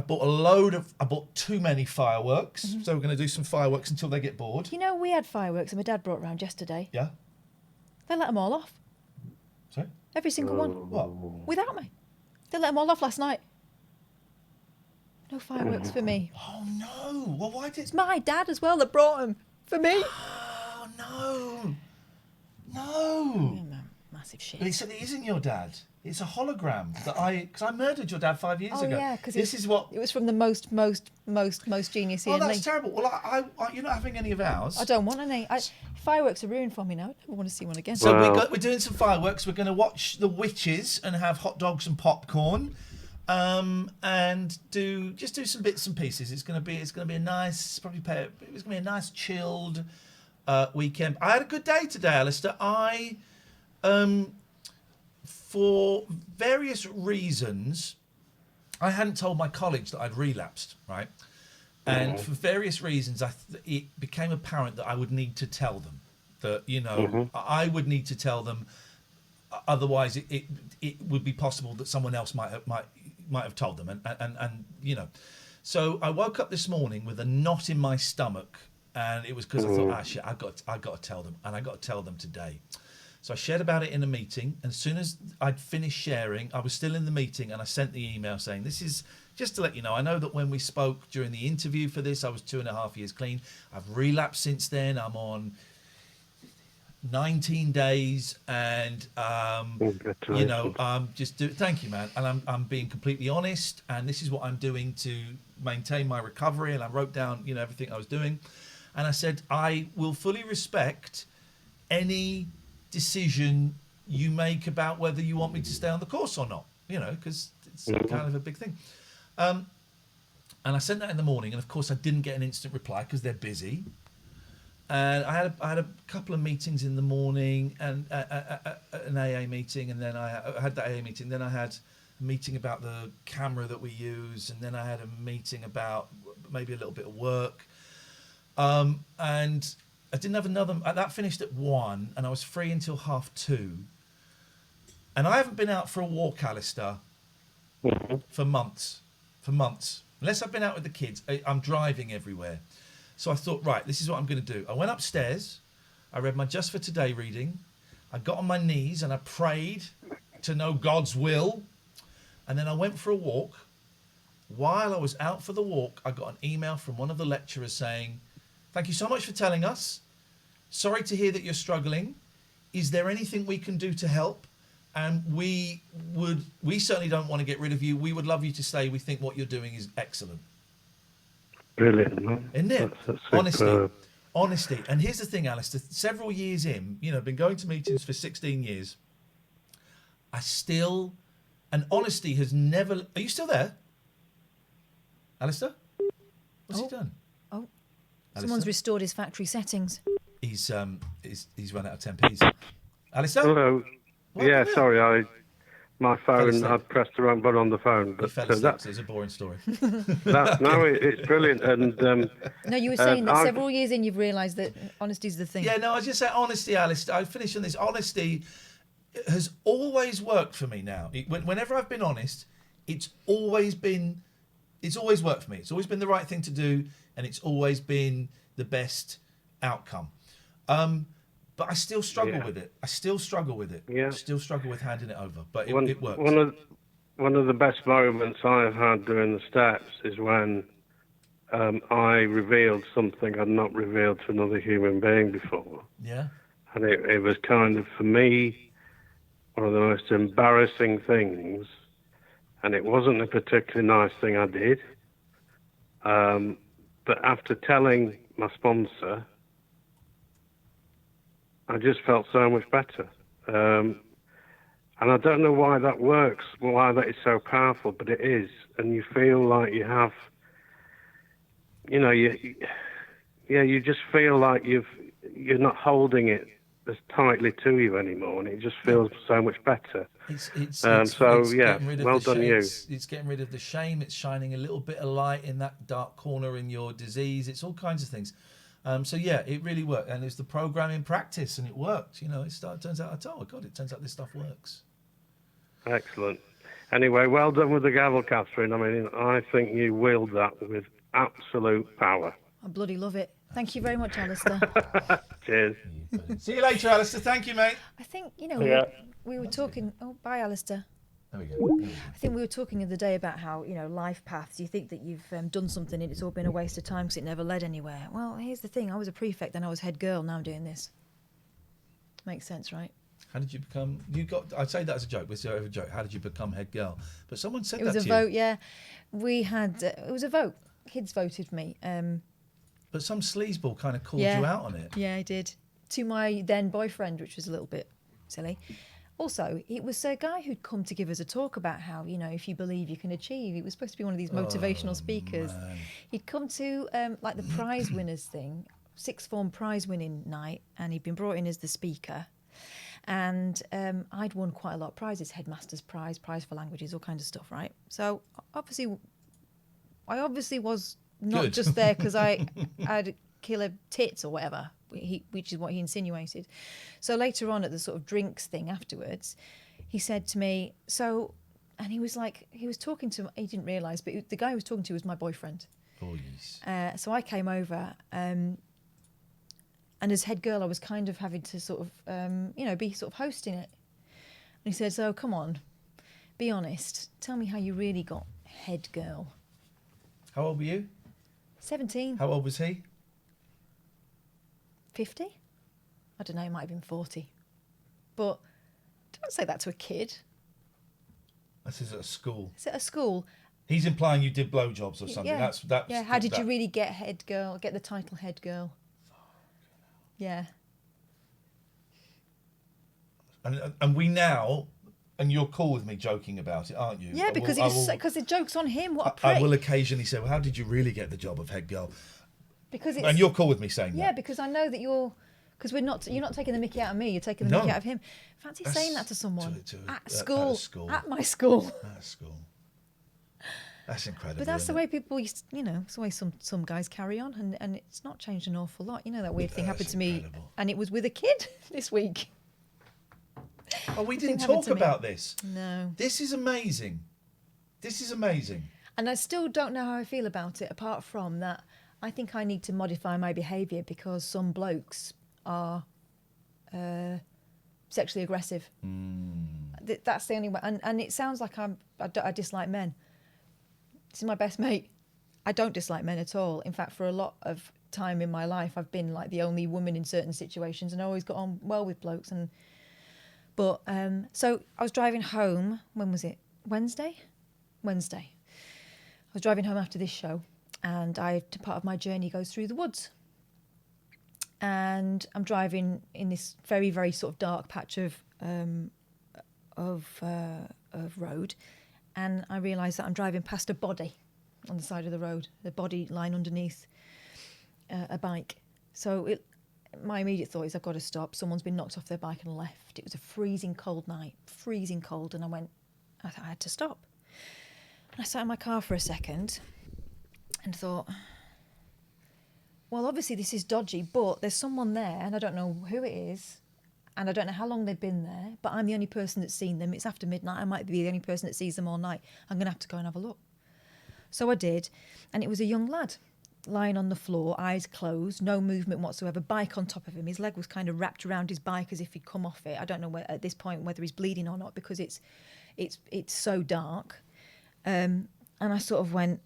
bought too many fireworks, so we're going to do some fireworks until they get bored.
You know, we had fireworks and my dad brought round yesterday.
Yeah.
They let them all off.
Sorry?
Every single one.
What?
Without me. They let them all off last night. No fireworks for me.
Oh no! Well, why did?
It's my dad as well that brought them for me.
Oh no! No!
Massive shit.
But it isn't your dad. It's a hologram that because I murdered your dad 5 years
Oh
ago.
yeah, because
this is what.
It was from the most genius
Oh,
Ian
that's
Lee.
terrible. Well, you're not having any of ours.
I don't want any. Fireworks are ruined for me now. I never want to see one again.
So we're doing some fireworks. We're going to watch The Witches and have hot dogs and popcorn, and do some bits and pieces. It's going to be a nice, it's going to be a nice chilled weekend. I had a good day today, Alistair. For various reasons, I hadn't told my college that I'd relapsed, right? And for various reasons, it became apparent that I would need to tell them that, I would need to tell them. Otherwise, it would be possible that someone else might have told them, and. So I woke up this morning with a knot in my stomach, and it was because I thought, shit, I got to tell them, and I got to tell them today. So I shared about it in a meeting, and as soon as I'd finished sharing, I was still in the meeting, and I sent the email saying, this is just to let you know, I know that when we spoke during the interview for this, I was 2.5 years clean. I've relapsed since then. I'm on 19 days, and you know, thank you, man. And I'm being completely honest, and this is what I'm doing to maintain my recovery. And I wrote down, you know, everything I was doing, and I said I will fully respect any decision you make about whether you want me to stay on the course or not. You know, because it's kind of a big thing. And I sent that in the morning, and of course I didn't get an instant reply because they're busy. And I had a couple of meetings in the morning, and an AA meeting, and then I had that AA meeting. Then I had a meeting about the camera that we use, and then I had a meeting about maybe a little bit of work. And I didn't have another. That finished at 1, and I was free until 2:30. And I haven't been out for a walk, Alistair, for months. Unless I've been out with the kids, I'm driving everywhere. So I thought, right, this is what I'm going to do. I went upstairs, I read my Just for Today reading, I got on my knees and I prayed to know God's will, and then I went for a walk. While I was out for the walk, I got an email from one of the lecturers saying, thank you so much for telling us. Sorry to hear that you're struggling. Is there anything we can do to help? And we certainly don't want to get rid of you. We would love you to stay. We think what you're doing is excellent.
Brilliant, man.
Isn't it?
That's
Honesty. And here's the thing, Alistair, several years in, you know, I've been going to meetings for 16 years. And honesty has never... Are you still there? Alistair? What's he done?
Oh,
Alistair?
Someone's restored his factory settings.
He's run out of 10p's. Alistair?
Hello. Yeah, sorry, my phone,
asleep.
I pressed the wrong button on the phone. But
He fell asleep, so it's a boring story.
It's brilliant. And
no, you were saying that several years in, you've realised that honesty's the thing.
Yeah, no, I was just saying honesty, Alistair. I finished on this. Honesty has always worked for me now. Whenever I've been honest, it's always worked for me. It's always been the right thing to do, and it's always been the best outcome. But I still struggle with it. I still struggle with it.
Yeah.
I still struggle with handing it over. But it works.
One of the best moments I've had doing the steps is when I revealed something I'd not revealed to another human being before.
Yeah.
And it was kind of, for me, one of the most embarrassing things. And it wasn't a particularly nice thing I did. But after telling my sponsor, I just felt so much better. And I don't know why that works, why that is so powerful, but it is. And you feel like you have, you know, you just feel like you're not holding it as tightly to you anymore, and it just feels so much better.
It's
well done you.
It's getting rid of the shame. It's shining a little bit of light in that dark corner in your disease. It's all kinds of things. So yeah, it really worked, and it's the program in practice, and it worked. You know, it turns out, oh God, it turns out this stuff works.
Excellent. Anyway, well done with the gavel, Catherine. I mean, I think you willed that with absolute power.
I bloody love it. Thank you very much, Alistair.
Cheers.
See you later, Alistair. Thank you, mate.
I think, you know, we were talking... Oh, bye, Alistair.
There we go.
I think we were talking the other day about how, you know, life paths, you think that you've done something and it's all been a waste of time because it never led anywhere. Well, here's the thing. I was a prefect, then I was head girl, now I'm doing this. Makes sense, right?
How did you become... I'd say that as a joke. It's a joke. How did you become head girl? But someone said that to you.
It was a vote, yeah. We had... it was a vote. Kids voted me.
But some sleazeball kind of called you out on it.
Yeah, I did. To my then boyfriend, which was a little bit silly. Also, it was a guy who'd come to give us a talk about how, you know, if you believe, you can achieve. He was supposed to be one of these motivational speakers. Man. He'd come to, like, the prize winners thing, sixth form prize winning night, and he'd been brought in as the speaker. And I'd won quite a lot of prizes, headmaster's prize, prize for languages, all kinds of stuff, right? So, I obviously was not just there because I had killer tits or whatever, which is what he insinuated. So later on at the sort of drinks thing afterwards, he said to me, and he was like, he was talking to, he didn't realise, but the guy he was talking to was my boyfriend.
Oh, yes.
So I came over, and as head girl, I was kind of having to sort of, be sort of hosting it. And he said, so come on, be honest, tell me how you really got head girl.
How old were you?
17.
How old was he?
50? I don't know, he might have been 40. But don't say that to a kid.
This is at a school.
Is it a school?
He's implying you did blowjobs or something.
Yeah.
That's
yeah. How did you really get head girl? Get the title head girl? Yeah.
And we now, and you're cool with me joking about it, aren't you?
Yeah, because the joke's on him. What a prick.
I will occasionally say, well, how did you really get the job of head girl?
Because
and you're cool with me saying that.
Yeah, because I know that you're you're not taking the mickey out of me, you're taking the mickey out of him. Fancy saying that to someone at school. At my school.
At school. That's incredible.
But that's the way people used, it's the way some guys carry on, and it's not changed an awful lot. That weird thing happened to me, and it was with a kid this week.
Oh, we didn't talk about this.
No.
This is amazing. This is amazing.
And I still don't know how I feel about it, apart from that I think I need to modify my behaviour because some blokes are sexually aggressive. That's the only way. And it sounds like I dislike men. This is my best mate. I don't dislike men at all. In fact, for a lot of time in my life, I've been like the only woman in certain situations, and I always got on well with blokes. But so I was driving home. When was it? Wednesday. I was driving home after this show, and part of my journey goes through the woods. And I'm driving in this very, very sort of dark patch of road, and I realise that I'm driving past a body on the side of the road, the body lying underneath a bike. So my immediate thought is I've got to stop. Someone's been knocked off their bike and left. It was a freezing cold night, freezing cold, and I had to stop. And I sat in my car for a second and thought, well, obviously this is dodgy, but there's someone there, and I don't know who it is, and I don't know how long they've been there, but I'm the only person that's seen them. It's after midnight. I might be the only person that sees them all night. I'm going to have to go and have a look. So I did, and it was a young lad lying on the floor, eyes closed, no movement whatsoever, bike on top of him. His leg was kind of wrapped around his bike as if he'd come off it. I don't know at this point whether he's bleeding or not because it's so dark. And I sort of went,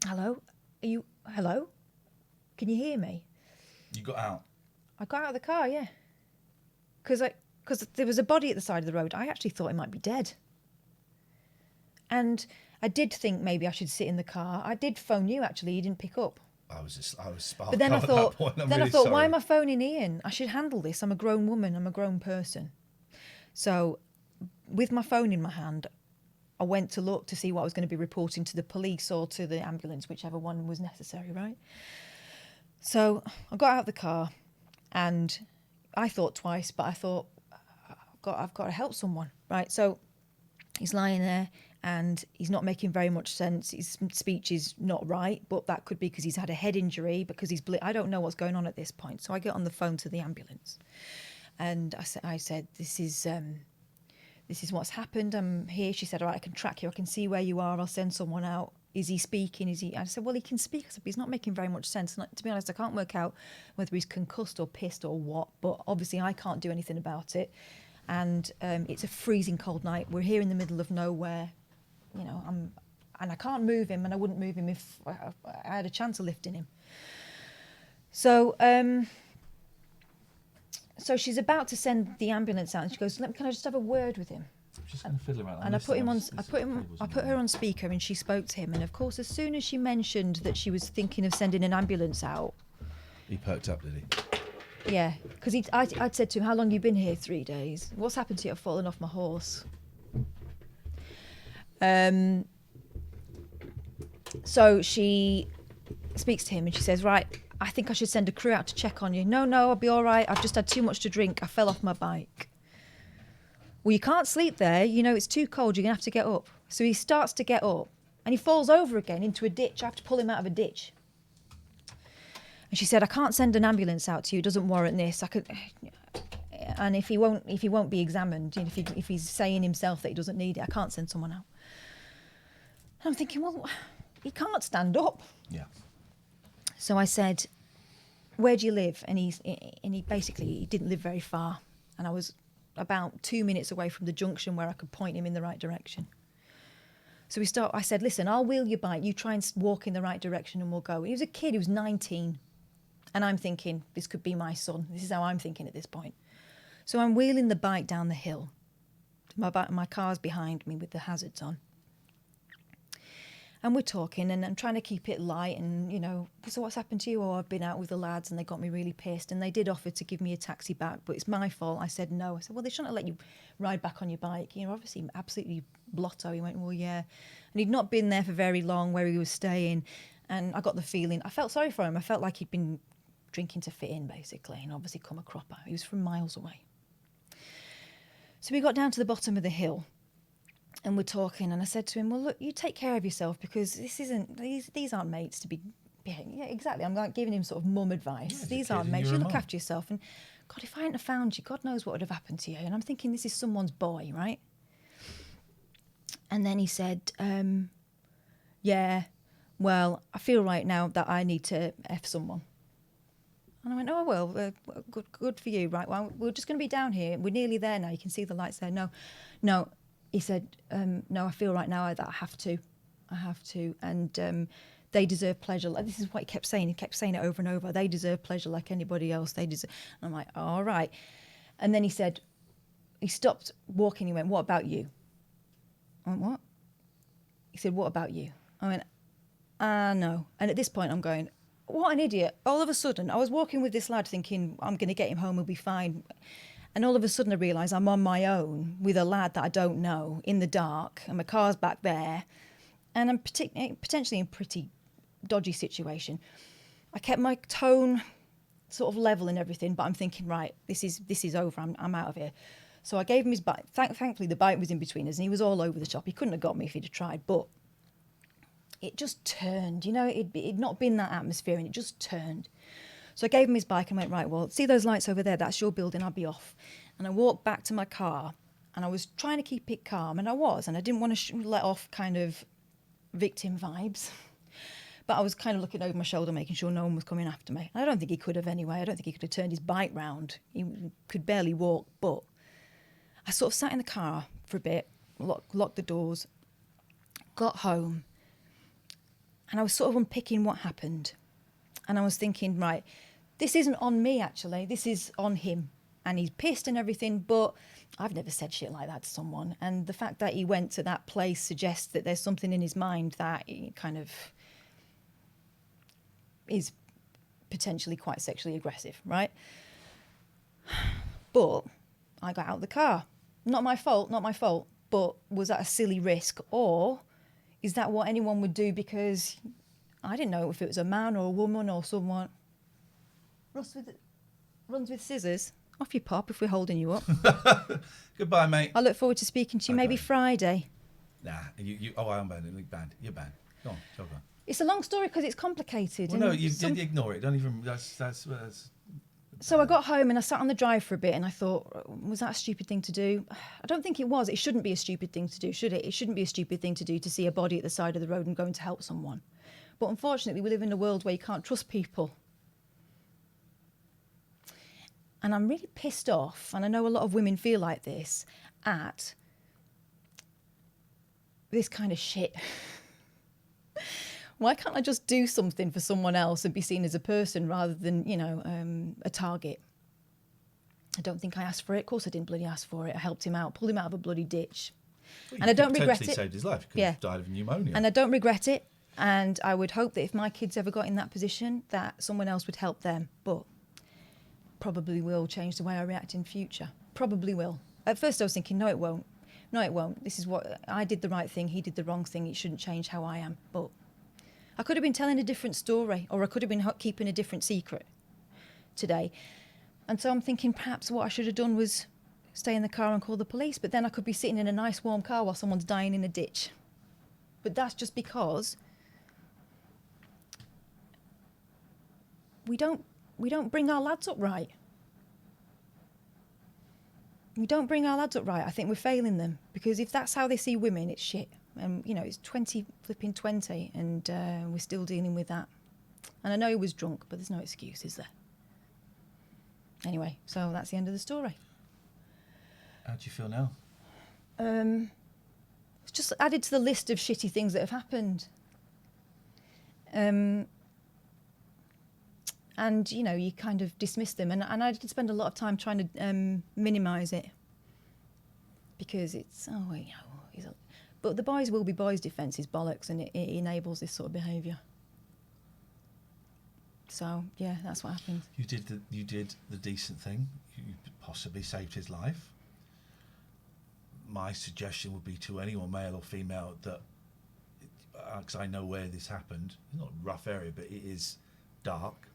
hello? Hello? Can you hear me?
You got out?
I got out of the car, yeah. Because there was a body at the side of the road. I actually thought he might be dead. And I did think maybe I should sit in the car. I did phone you, actually. You didn't pick up.
I was sparked.
But then I thought,
really
why am I phoning Iain? I should handle this. I'm a grown woman. I'm a grown person. So with my phone in my hand, I went to look to see what I was going to be reporting to the police or to the ambulance, whichever one was necessary, right? So I got out of the car and I thought twice, but I thought, I've got to help someone, right? So he's lying there and he's not making very much sense. His speech is not right, but that could be because he's had a head injury, because I don't know what's going on at this point. So I get on the phone to the ambulance and I said, this is what's happened. I'm here. She said, all right, I can track you. I can see where you are. I'll send someone out. Is he speaking? I said, well, he can speak. I said, but he's not making very much sense. And to be honest, I can't work out whether he's concussed or pissed or what, but obviously I can't do anything about it. And it's a freezing cold night. We're here in the middle of nowhere, and I can't move him, and I wouldn't move him if I had a chance of lifting him. So she's about to send the ambulance out, and she goes, can I just have a word with him?
I'm just going to fiddle around.
And I put her on speaker, and she spoke to him. And of course, as soon as she mentioned that she was thinking of sending an ambulance out,
he perked up, did he?
Yeah, because I'd said to him, how long have you been here? 3 days. What's happened to you? I've fallen off my horse. So she speaks to him and she says, right, I think I should send a crew out to check on you. No, I'll be all right. I've just had too much to drink. I fell off my bike. Well, you can't sleep there. It's too cold. You're going to have to get up. So he starts to get up and he falls over again into a ditch. I have to pull him out of a ditch. And she said, I can't send an ambulance out to you. It doesn't warrant this. And if he won't be examined, if he's saying himself that he doesn't need it, I can't send someone out. And I'm thinking, well, he can't stand up.
Yeah.
So I said, where do you live? And he basically didn't live very far. And I was about 2 minutes away from the junction where I could point him in the right direction. So I said, listen, I'll wheel your bike. You try and walk in the right direction and we'll go. He was a kid, he was 19. And I'm thinking, this could be my son. This is how I'm thinking at this point. So I'm wheeling the bike down the hill. My car's behind me with the hazards on. And we're talking, and I'm trying to keep it light. And, you know, so what's happened to you? Oh, I've been out with the lads and they got me really pissed. And they did offer to give me a taxi back, but it's my fault. I said no. I said, well, they shouldn't have let you ride back on your bike. You're obviously absolutely blotto. He went, well, yeah. And he'd not been there for very long where he was staying. And I got the feeling, I felt sorry for him. I felt like he'd been drinking to fit in, basically, and obviously come a cropper. He was from miles away. So we got down to the bottom of the hill and we're talking, and I said to him, well, look, you take care of yourself, because these aren't mates to be behaving. Yeah, exactly. I'm like giving him sort of mum advice.
Yeah,
these aren't mates. You look after yourself. And God, if I hadn't have found you, God knows what would have happened to you. And I'm thinking, this is someone's boy, right? And then he said, yeah, well, I feel right now that I need to F someone. And I went, oh, well, good for you. Right, well, we're just going to be down here. We're nearly there now. You can see the lights there. No. He said, no, I feel right now that I have to. And they deserve pleasure. This is what he kept saying. He kept saying it over and over. They deserve pleasure like anybody else. They deserve. And I'm like, all right. And then he said, he stopped walking. He went, what about you? I went, what? He said, what about you? I went, no. And at this point, I'm going, what an idiot. All of a sudden, I was walking with this lad thinking, I'm going to get him home, he'll be fine. And all of a sudden I realise I'm on my own with a lad that I don't know in the dark, and my car's back there, and I'm potentially in a pretty dodgy situation. I kept my tone sort of level and everything, but I'm thinking, right, this is over, I'm out of here. So I gave him his bike. Thankfully, the bike was in between us, and he was all over the shop. He couldn't have got me if he'd have tried, but it just turned, you know, it'd not been that atmosphere, and it just turned. So I gave him his bike and went, right, well, see those lights over there? That's your building, I'll be off. And I walked back to my car, and I was trying to keep it calm, and I didn't want to let off kind of victim vibes. But I was kind of looking over my shoulder, making sure no one was coming after me. I don't think he could have anyway. I don't think he could have turned his bike round. He could barely walk, but I sort of sat in the car for a bit, locked the doors, got home, and I was sort of unpicking what happened. And I was thinking, right, this isn't on me, actually. This is on him. And he's pissed and everything, but I've never said shit like that to someone. And the fact that he went to that place suggests that there's something in his mind that he kind of is potentially quite sexually aggressive, right? But I got out of the car. Not my fault, but was that a silly risk? Or is that what anyone would do because I didn't know if it was a man or a woman or someone? Runs with scissors. Off you pop if we're holding you up.
Goodbye, mate.
I look forward to speaking to you maybe Friday.
Nah, I'm banned. You're banned. Go on, jog on.
It's a long story because it's complicated.
Well, no, you ignore it. Don't even. That's
So I got home and I sat on the drive for a bit and I thought, was that a stupid thing to do? I don't think it was. It shouldn't be a stupid thing to do, should it? It shouldn't be a stupid thing to do to see a body at the side of the road and going to help someone. But unfortunately, we live in a world where you can't trust people. And I'm really pissed off, and I know a lot of women feel like this, at this kind of shit. Why can't I just do something for someone else and be seen as a person rather than, a target? I don't think I asked for it. Of course I didn't bloody ask for it. I helped him out, pulled him out of a bloody ditch.
Well,
and I don't regret it.
Saved his life. He could have died of pneumonia.
And I don't regret it. And I would hope that if my kids ever got in that position, that someone else would help them. But probably will change the way I react in future. Probably will. At first I was thinking, no, it won't. No, it won't. This is what I did the right thing. He did the wrong thing. It shouldn't change how I am. But I could have been telling a different story, or I could have been keeping a different secret today. And so I'm thinking perhaps what I should have done was stay in the car and call the police. But then I could be sitting in a nice warm car while someone's dying in a ditch. But that's just because we don't bring our lads up right. We don't bring our lads up right. I think we're failing them, because if that's how they see women, it's shit. And it's 20, and we're still dealing with that. And I know he was drunk, but there's no excuse, is there? Anyway, so that's the end of the story.
How do you feel now?
It's just added to the list of shitty things that have happened. And, you know, you kind of dismiss them. And I did spend a lot of time trying to minimise it. Because it's, but the boys will be boys defence is bollocks, and it enables this sort of behaviour. So, yeah, that's what happened.
You did the decent thing. You possibly saved his life. My suggestion would be to anyone, male or female, that, because I know where this happened, it's not a rough area, but it is dark.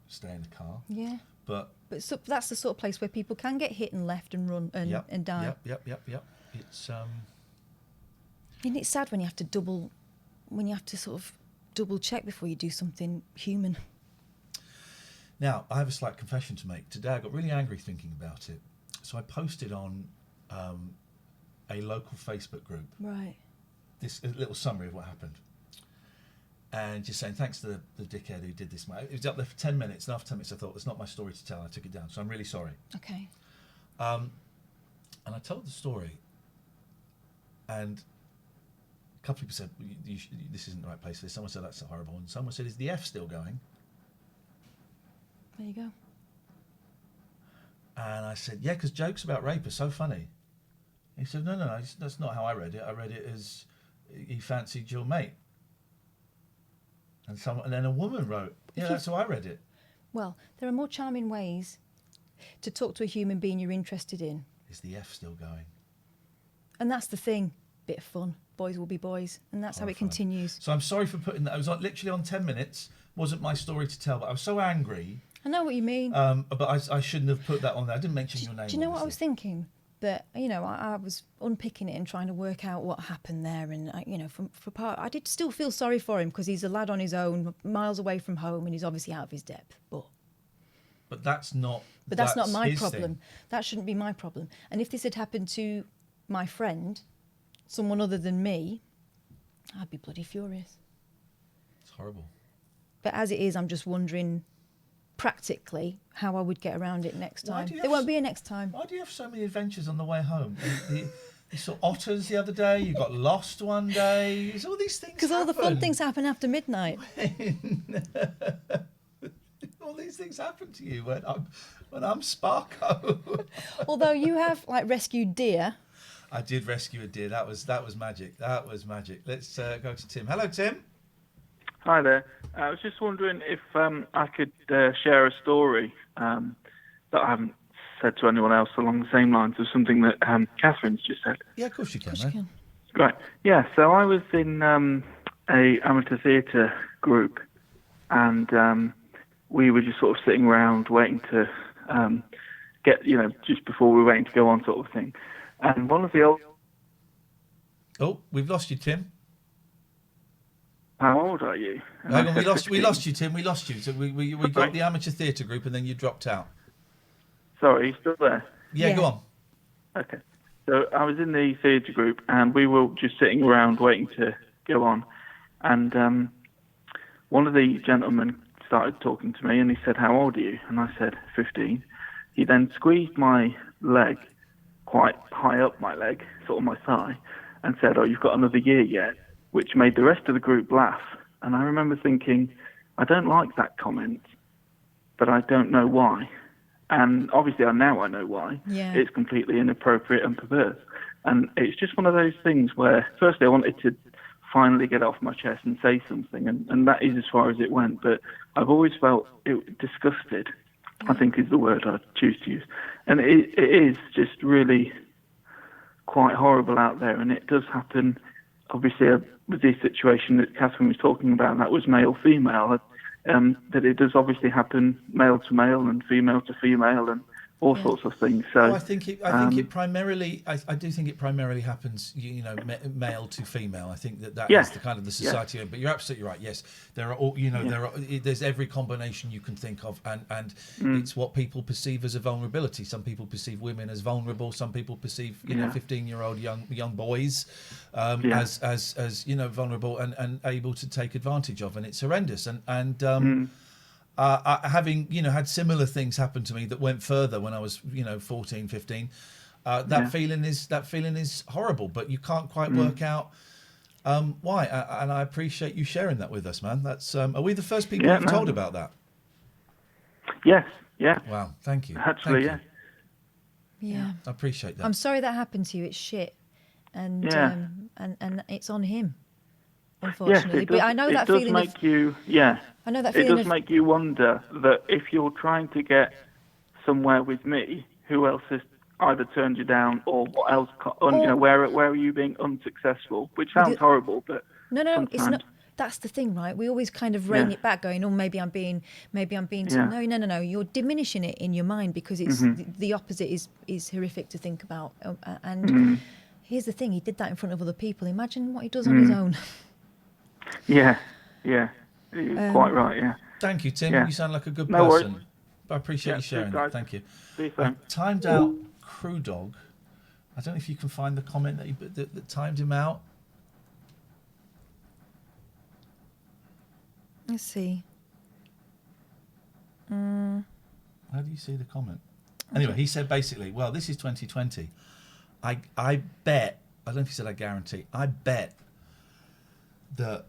Stay in the car.
Yeah.
But
so that's the sort of place where people can get hit and left and run and die.
Yep. It's
And it's sad when you have to sort of double check before you do something human.
Now, I have a slight confession to make. Today I got really angry thinking about it. So I posted on a local Facebook group a little summary of what happened. And just saying, thanks to the dickhead who did this. It was up there for 10 minutes, and after 10 minutes I thought, it's not my story to tell. I took it down, so I'm really sorry.
Okay.
And I told the story, and a couple of people said, this isn't the right place for this. Someone said, that's horrible. And someone said, is the F still going?
There you go.
And I said, yeah, because jokes about rape are so funny. He said, no, that's not how I read it. I read it as he fancied your mate. And then a woman wrote, yeah, that's how I read it.
Well, there are more charming ways to talk to a human being you're interested in.
Is the F still going?
And that's the thing. Bit of fun. Boys will be boys. And that's how it continues.
So I'm sorry for putting that. I was literally on 10 minutes. Wasn't my story to tell, but I was so angry.
I know what you mean.
But I shouldn't have put that on there. I didn't mention your name.
Do you know what I was thinking? That, you know, I was unpicking it and trying to work out what happened there. And, you know, for part, I did still feel sorry for him because he's a lad on his own, miles away from home, and he's obviously out of his depth.
But that's not...
But that's not my
his
problem.
thing.
That shouldn't be my problem. And if this had happened to my friend, someone other than me, I'd be bloody furious.
It's horrible.
But as it is, I'm just wondering... practically how I would get around it next time. There won't be a next time.
Why do you have so many adventures on the way home? You saw otters the other day, you got lost one day, all these things
Because all the fun things happen after midnight.
All these things happen to you when I'm Sparko.
Although you have rescued deer.
I did rescue a deer. That was magic. That was magic. Let's go to Tim. Hello, Tim.
Hi there. I was just wondering if I could share a story that I haven't said to anyone else along the same lines of something that Catherine's just said.
Yeah, of course you can,
Right. Yeah, so I was in a amateur theatre group, and we were just sort of sitting around waiting to get, just before we were waiting to go on sort of thing. And one of the old...
Oh, we've lost you, Tim.
How old are you?
Hang on, we lost you, Tim. We lost you. So we got the amateur theatre group, and then you dropped out.
Sorry, are you still there?
Yeah, go on.
Okay. So I was in the theatre group, and we were just sitting around waiting to go on. And one of the gentlemen started talking to me, and he said, "How old are you?" And I said, 15. He then squeezed my leg, quite high up my leg, sort of my thigh, and said, "Oh, you've got another year yet," which made the rest of the group laugh. And I remember thinking, I don't like that comment, but I don't know why. And obviously now I know why.
Yeah.
It's completely inappropriate and perverse. And it's just one of those things where, firstly, I wanted to finally get off my chest and say something, and that is as far as it went. But I've always felt disgusted, I think is the word I choose to use. And it is just really quite horrible out there, and it does happen. Obviously, with the situation that Catherine was talking about, that was male-female, that it does obviously happen male to male and female to female and all sorts of things. So
I think it primarily. I do think it primarily happens, male to female. I think that is the kind of the society. But you're absolutely right. Yes, there are all. There's every combination you can think of, and it's what people perceive as a vulnerability. Some people perceive women as vulnerable. Some people perceive 15-year-old young boys as vulnerable and able to take advantage of, and it's horrendous. And having had similar things happen to me that went further when I was 14, 15. That feeling is horrible, but you can't quite work out why. And I appreciate you sharing that with us, man. That's are we the first people you've told about that?
Yes. Yeah.
Wow. Thank you.
Actually,
Thank you.
Yeah.
I appreciate that.
I'm sorry that happened to you. It's shit, and and it's on him, unfortunately.
Yes, it does,
but I know that
does
feeling.
Make you, yeah.
I know that
It
feeling.
does make you wonder that if you're trying to get somewhere with me, who else has either turned you down or what else? Where are you being unsuccessful? Which sounds horrible, but
no, it's not. That's the thing, right? We always kind of rein it back, going, "Oh, maybe I'm being too." No. You're diminishing it in your mind because it's the opposite is horrific to think about. And here's the thing: he did that in front of other people. Imagine what he does on his own.
Yeah. You're quite right. Yeah.
Thank you, Tim.
Yeah.
You sound like a good
No
person.
worries.
I appreciate you sharing that. Thank you.
See you soon.
Timed out Crew Dog. I don't know if you can find the comment that timed him out.
Let's see.
How do you see the comment? Anyway, he said basically, well, this is 2020. I bet, I don't know if he said I guarantee, I bet that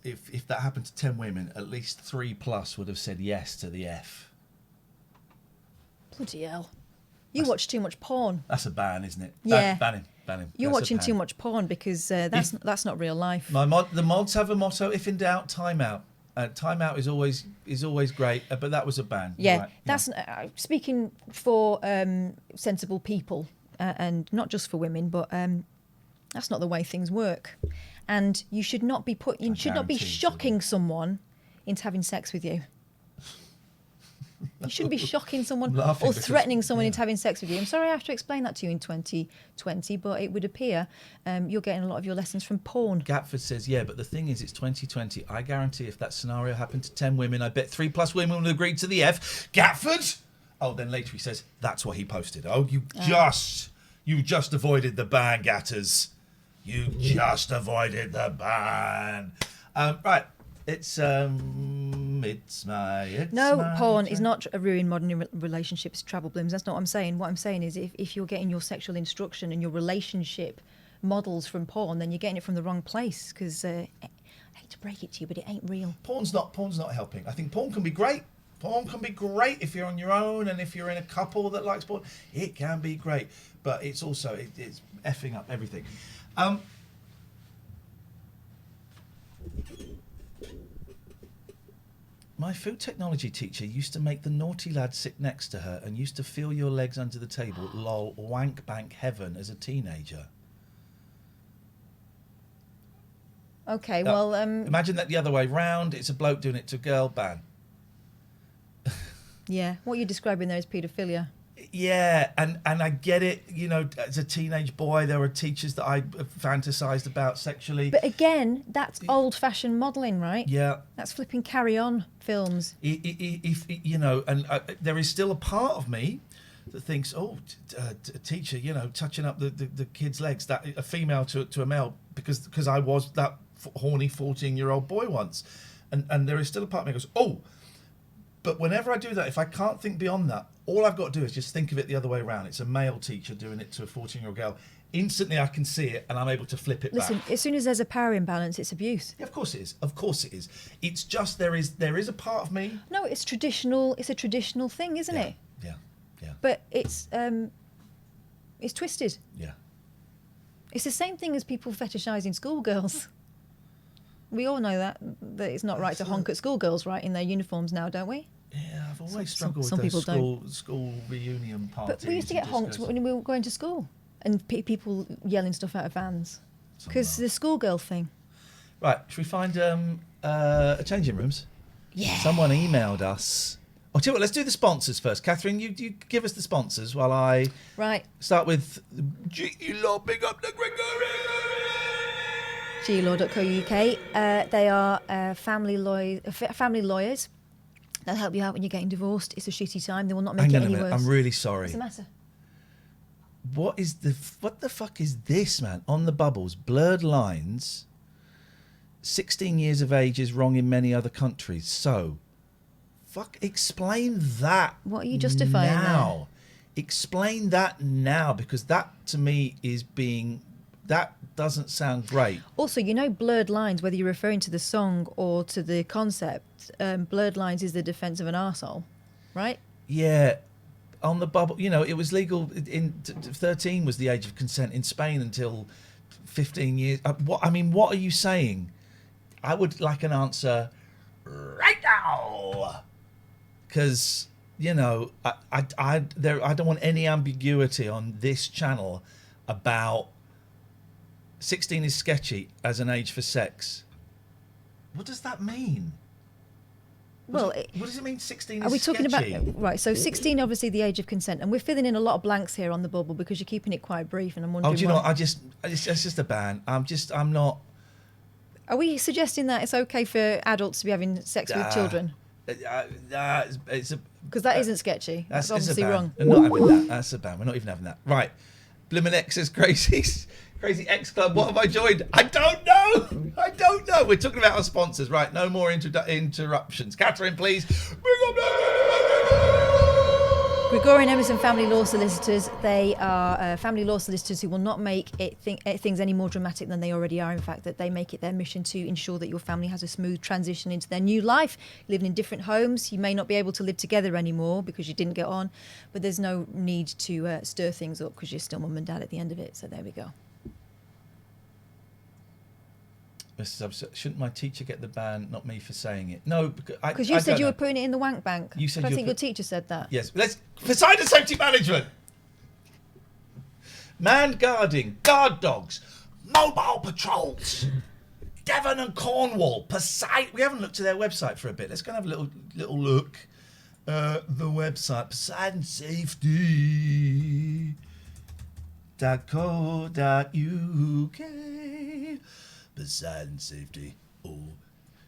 if that happened to 10 women, at least 3+ would have said yes to the F.
Bloody hell. You watch too much porn.
That's a ban, isn't it?
Yeah.
Ban him.
You're
That's
watching too much porn because that's not real life.
The mods have a motto: if in doubt, time out. Time out is always great, but that was a ban.
Yeah,
right.
that's speaking for sensible people and not just for women, but that's not the way things work. And you should not be shocking someone into having sex with you. You shouldn't be shocking someone or threatening someone into having sex with you. I'm sorry I have to explain that to you in 2020, but it would appear you're getting a lot of your lessons from porn.
Gatford says, yeah, but the thing is, it's 2020. I guarantee if that scenario happened to 10 women, I bet 3+ women would agree to the F. Gatford! Oh, then later he says, that's what he posted. Oh, you just avoided the ban, Gatters. You just avoided the ban. Right. It's my
porn is not ruin modern relationships, travel blooms. That's not what I'm saying. What I'm saying is if you're getting your sexual instruction and your relationship models from porn, then you're getting it from the wrong place because I hate to break it to you, but it ain't real.
Porn's not helping. I think porn can be great. Porn can be great if you're on your own and if you're in a couple that likes porn. It can be great, but it's also it's effing up everything. My food technology teacher used to make the naughty lad sit next to her and used to feel your legs under the table. Lol, wank bank heaven as a teenager.
Okay, well...
imagine that the other way round. It's a bloke doing it to a girl, ban.
Yeah, what you're describing there is paedophilia.
Yeah, and I get it. As a teenage boy, there were teachers that I fantasized about sexually.
But again, that's old-fashioned modelling, right?
Yeah.
That's flipping Carry On films.
There is still a part of me that thinks, a teacher, touching up the kid's legs, that a female to a male, because I was that horny 14-year-old boy once, and there is still a part of me that goes, oh. But whenever I do that, if I can't think beyond that, all I've got to do is just think of it the other way around. It's a male teacher doing it to a 14-year-old girl. Instantly, I can see it, and I'm able to flip it back.
Listen, as soon as there's a power imbalance, it's abuse.
Yeah, of course it is. Of course it is. It's just there is a part of me.
No, it's traditional. It's a traditional thing, isn't it?
Yeah.
But it's twisted.
Yeah.
It's the same thing as people fetishizing schoolgirls. We all know that it's not right to honk at schoolgirls, right, in their uniforms now, don't we?
Yeah, I've always struggled
some
with
people
those school reunion parties.
But we used to get honked when we were going to school, and people yelling stuff out of vans because the schoolgirl thing.
Right, should we find a changing rooms?
Yeah.
Someone emailed us. Oh, tell you what, let's do the sponsors first. Catherine, you give us the sponsors while I start with G-Law. Big up the Gregory.
Glaw.co.uk. They are family lawyers. They'll help you out when you're getting divorced. It's a shitty time. They will not make it any worse.
I'm really sorry.
What's the matter?
What the fuck is this, man? On the bubbles, blurred lines, 16 years of age is wrong in many other countries. So, explain that.
What are you justifying
now? Explain that now, because that to me that doesn't sound great.
Also, blurred lines, whether you're referring to the song or to the concept, blurred lines is the defence of an arsehole, right?
Yeah. On the bubble, it was legal in 13 was the age of consent in Spain until 15 years. What are you saying? I would like an answer right now, because I don't want any ambiguity on this channel about 16 is sketchy as an age for sex. What does that mean? What does it mean 16 is
Are we talking
sketchy?
about... Right, so 16, obviously, the age of consent. And we're filling in a lot of blanks here on the bubble because you're keeping it quite brief, and I'm wondering...
Oh, do you know what? It's just a ban. I'm not...
Are we suggesting that it's okay for adults to be having sex with children?
Because
that isn't sketchy. That's obviously wrong.
We're not having that. That's a ban. We're not even having that. Right. Blimmin' X says Crazy X Club. What have I joined? I don't know. We're talking about our sponsors. Right. No more interruptions. Katherine, please.
Gregorian Emerson Family Law Solicitors. They are family law solicitors who will not make things any more dramatic than they already are. In fact, that they make it their mission to ensure that your family has a smooth transition into their new life. Living in different homes, you may not be able to live together anymore because you didn't get on, but there's no need to stir things up because you're still mum and dad at the end of it. So there we go.
Shouldn't my teacher get the ban, not me for saying it? No,
because you said you were putting it in the wank bank.
You said
I think your teacher said that.
Yes, Poseidon Safety Management, manned guarding, guard dogs, mobile patrols, Devon and Cornwall, Poseidon. We haven't looked at their website for a bit. Let's go and have a little look. The website, Poseidon Safety.co.uk. Poseidon Safety,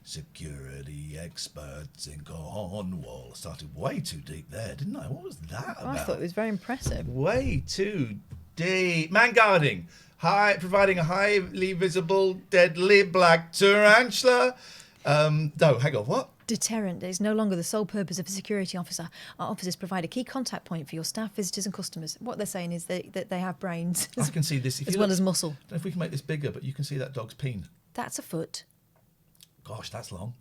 security experts in Cornwall. Started way too deep there, didn't I? What was that about?
I thought it was very impressive.
Way too deep. Man guarding, providing a highly visible, deadly black tarantula. No, hang on, what?
Deterrent is no longer the sole purpose of a security officer. Our officers provide a key contact point for your staff, visitors and customers. What they're saying is that they have brains.
I can see this.
As well as muscle.
I don't know if we can make this bigger, but you can see that dog's peen.
That's a foot.
Gosh, that's long.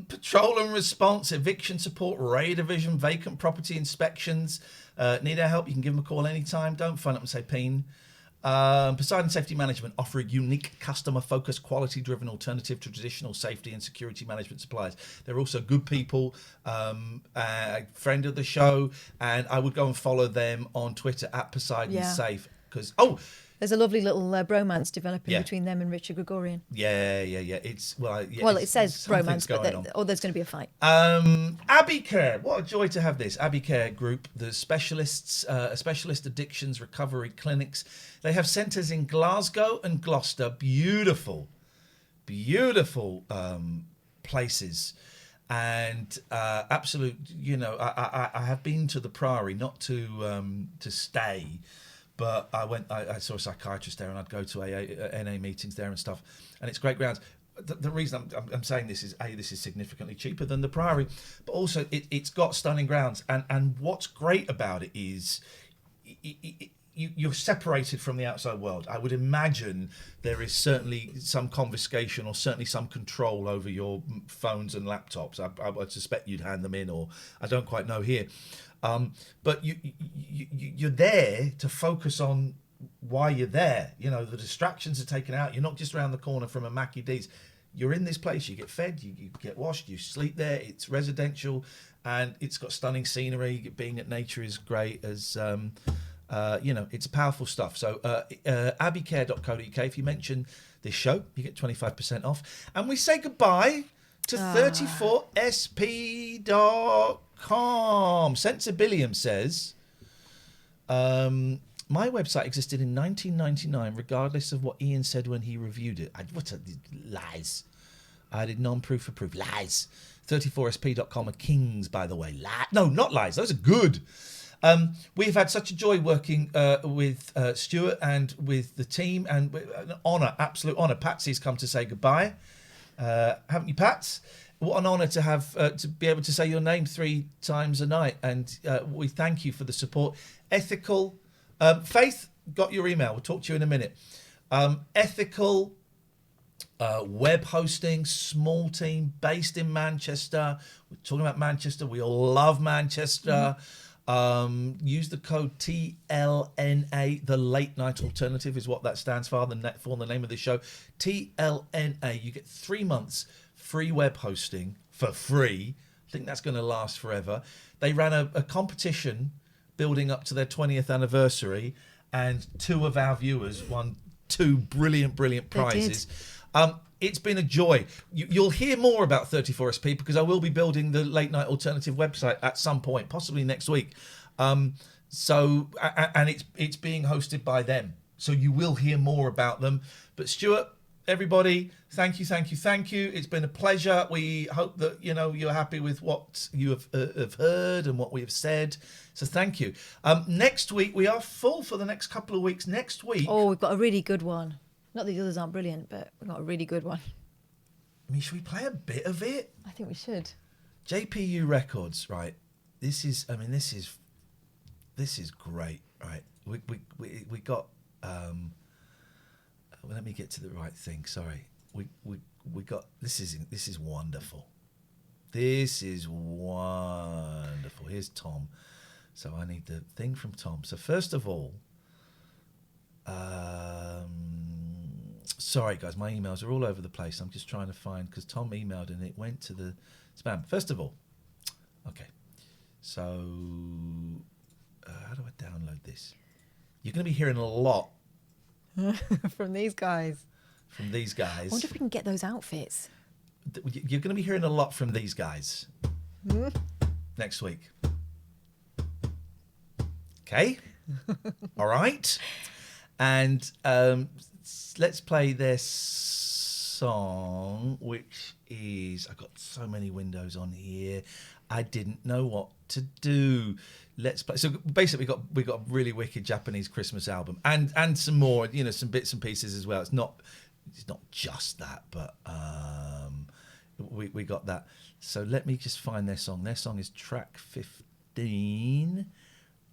Patrol and response, eviction support, raid division, vacant property inspections. Need our help? You can give them a call anytime. Don't phone up and say peen. Poseidon Safety Management offer a unique customer-focused, quality-driven alternative to traditional safety and security management suppliers. They're also good people, friend of the show, and I would go and follow them on Twitter at Poseidon Safe. Because
there's a lovely little bromance developing between them and Richard Gregorian.
Yeah. It's
it says bromance, but there's going to be a fight.
Abbey Care, what a joy to have this. Abbey Care Group, the specialist addictions recovery clinics. They have centres in Glasgow and Gloucester. Beautiful places. And absolute, I have been to the Priory, not to stay. But I saw a psychiatrist there, and I'd go to NA meetings there and stuff, and it's great grounds. The reason I'm saying this is this is significantly cheaper than the Priory, but also it's got stunning grounds, and what's great about it is you're separated from the outside world. I would imagine there is certainly some confiscation or certainly some control over your phones and laptops. I would suspect you'd hand them in, or I don't quite know here. But you're there to focus on why you're there. The distractions are taken out. You're not just around the corner from a Mackie D's. You're in this place. You get fed, you get washed, you sleep there. It's residential, and it's got stunning scenery. Being at nature is great. It's powerful stuff. So abbeycare.co.uk. If you mention this show, you get 25% off. And we say goodbye to 34sp.com. Sensibilium says, my website existed in 1999, regardless of what Iain said when he reviewed it. Lies. I did non-proof for proof. Lies. 34sp.com are kings, by the way. No, not lies. Those are good. We've had such a joy working with Stuart and with the team, and an honour, absolute honour. Patsy's come to say goodbye, haven't you, Pats? What an honour to have to be able to say your name 3 times a night, and we thank you for the support. Ethical, Faith, got your email. We'll talk to you in a minute. Ethical. Web hosting, small team based in Manchester. We're talking about Manchester. We all love Manchester. Use the code TLNA. The Late Night Alternative is what that stands for. The name of the show. TLNA. You get 3 months free web hosting for free. I think that's going to last forever. They ran a competition building up to their 20th anniversary, and 2 of our viewers won 2 brilliant prizes. It's been a joy. You'll hear more about 34SP because I will be building the Late Night Alternative website at some point, possibly next week. And it's being hosted by them, so you will hear more about them. But Stuart, everybody, thank you. It's been a pleasure. We hope that you're happy with what you have heard and what we have said. So thank you. Next week we are full for the next couple of weeks. Next week,
we've got a really good one. Not that the others aren't brilliant, but we've got a really good one.
I mean, should we play a bit of it?
I think we should.
JPU Records, right? This is great, right? We got. Let me get to the right thing. Sorry, we got. This is wonderful. This is wonderful. Here's Tom. So I need the thing from Tom. So first of all. Sorry guys, my emails are all over the place. I'm just trying to find, because Tom emailed and it went to the spam. First of all, okay, so how do I download this? You're going to be hearing a lot
from these guys.
I
wonder if we can get those outfits.
You're going to be hearing a lot from these guys next week. Okay? All right? And let's play their song, which is... I've got so many windows on here. I didn't know what to do. Let's play. So basically, we got a really wicked Japanese Christmas album, and some more, some bits and pieces as well. It's not just that, but we got that. So let me just find their song. Their song is track 15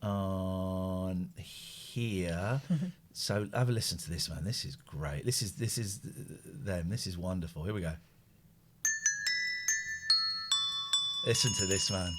on here. So have a listen to this, man. This is great. This is them. This is wonderful. Here we go. Listen to this, man.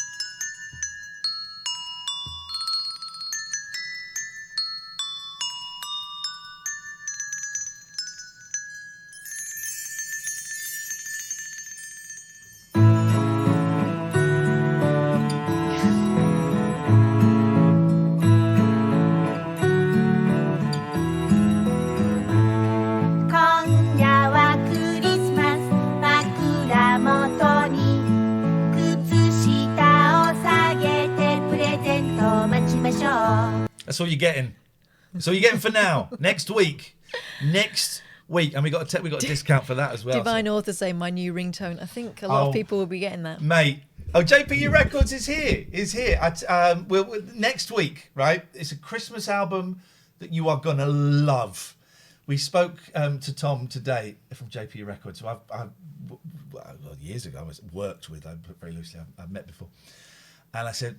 That's all you're getting. That's all you're getting for now. Next week, and we got a discount for that as well.
Divine Author saying my new ringtone. I think a lot of people will be getting that,
mate. Oh, JPU Records is here. Next week, right? It's a Christmas album that you are gonna love. We spoke to Tom today from JPU Records, who I've years ago I worked with. I put very loosely. I've met before. And I said,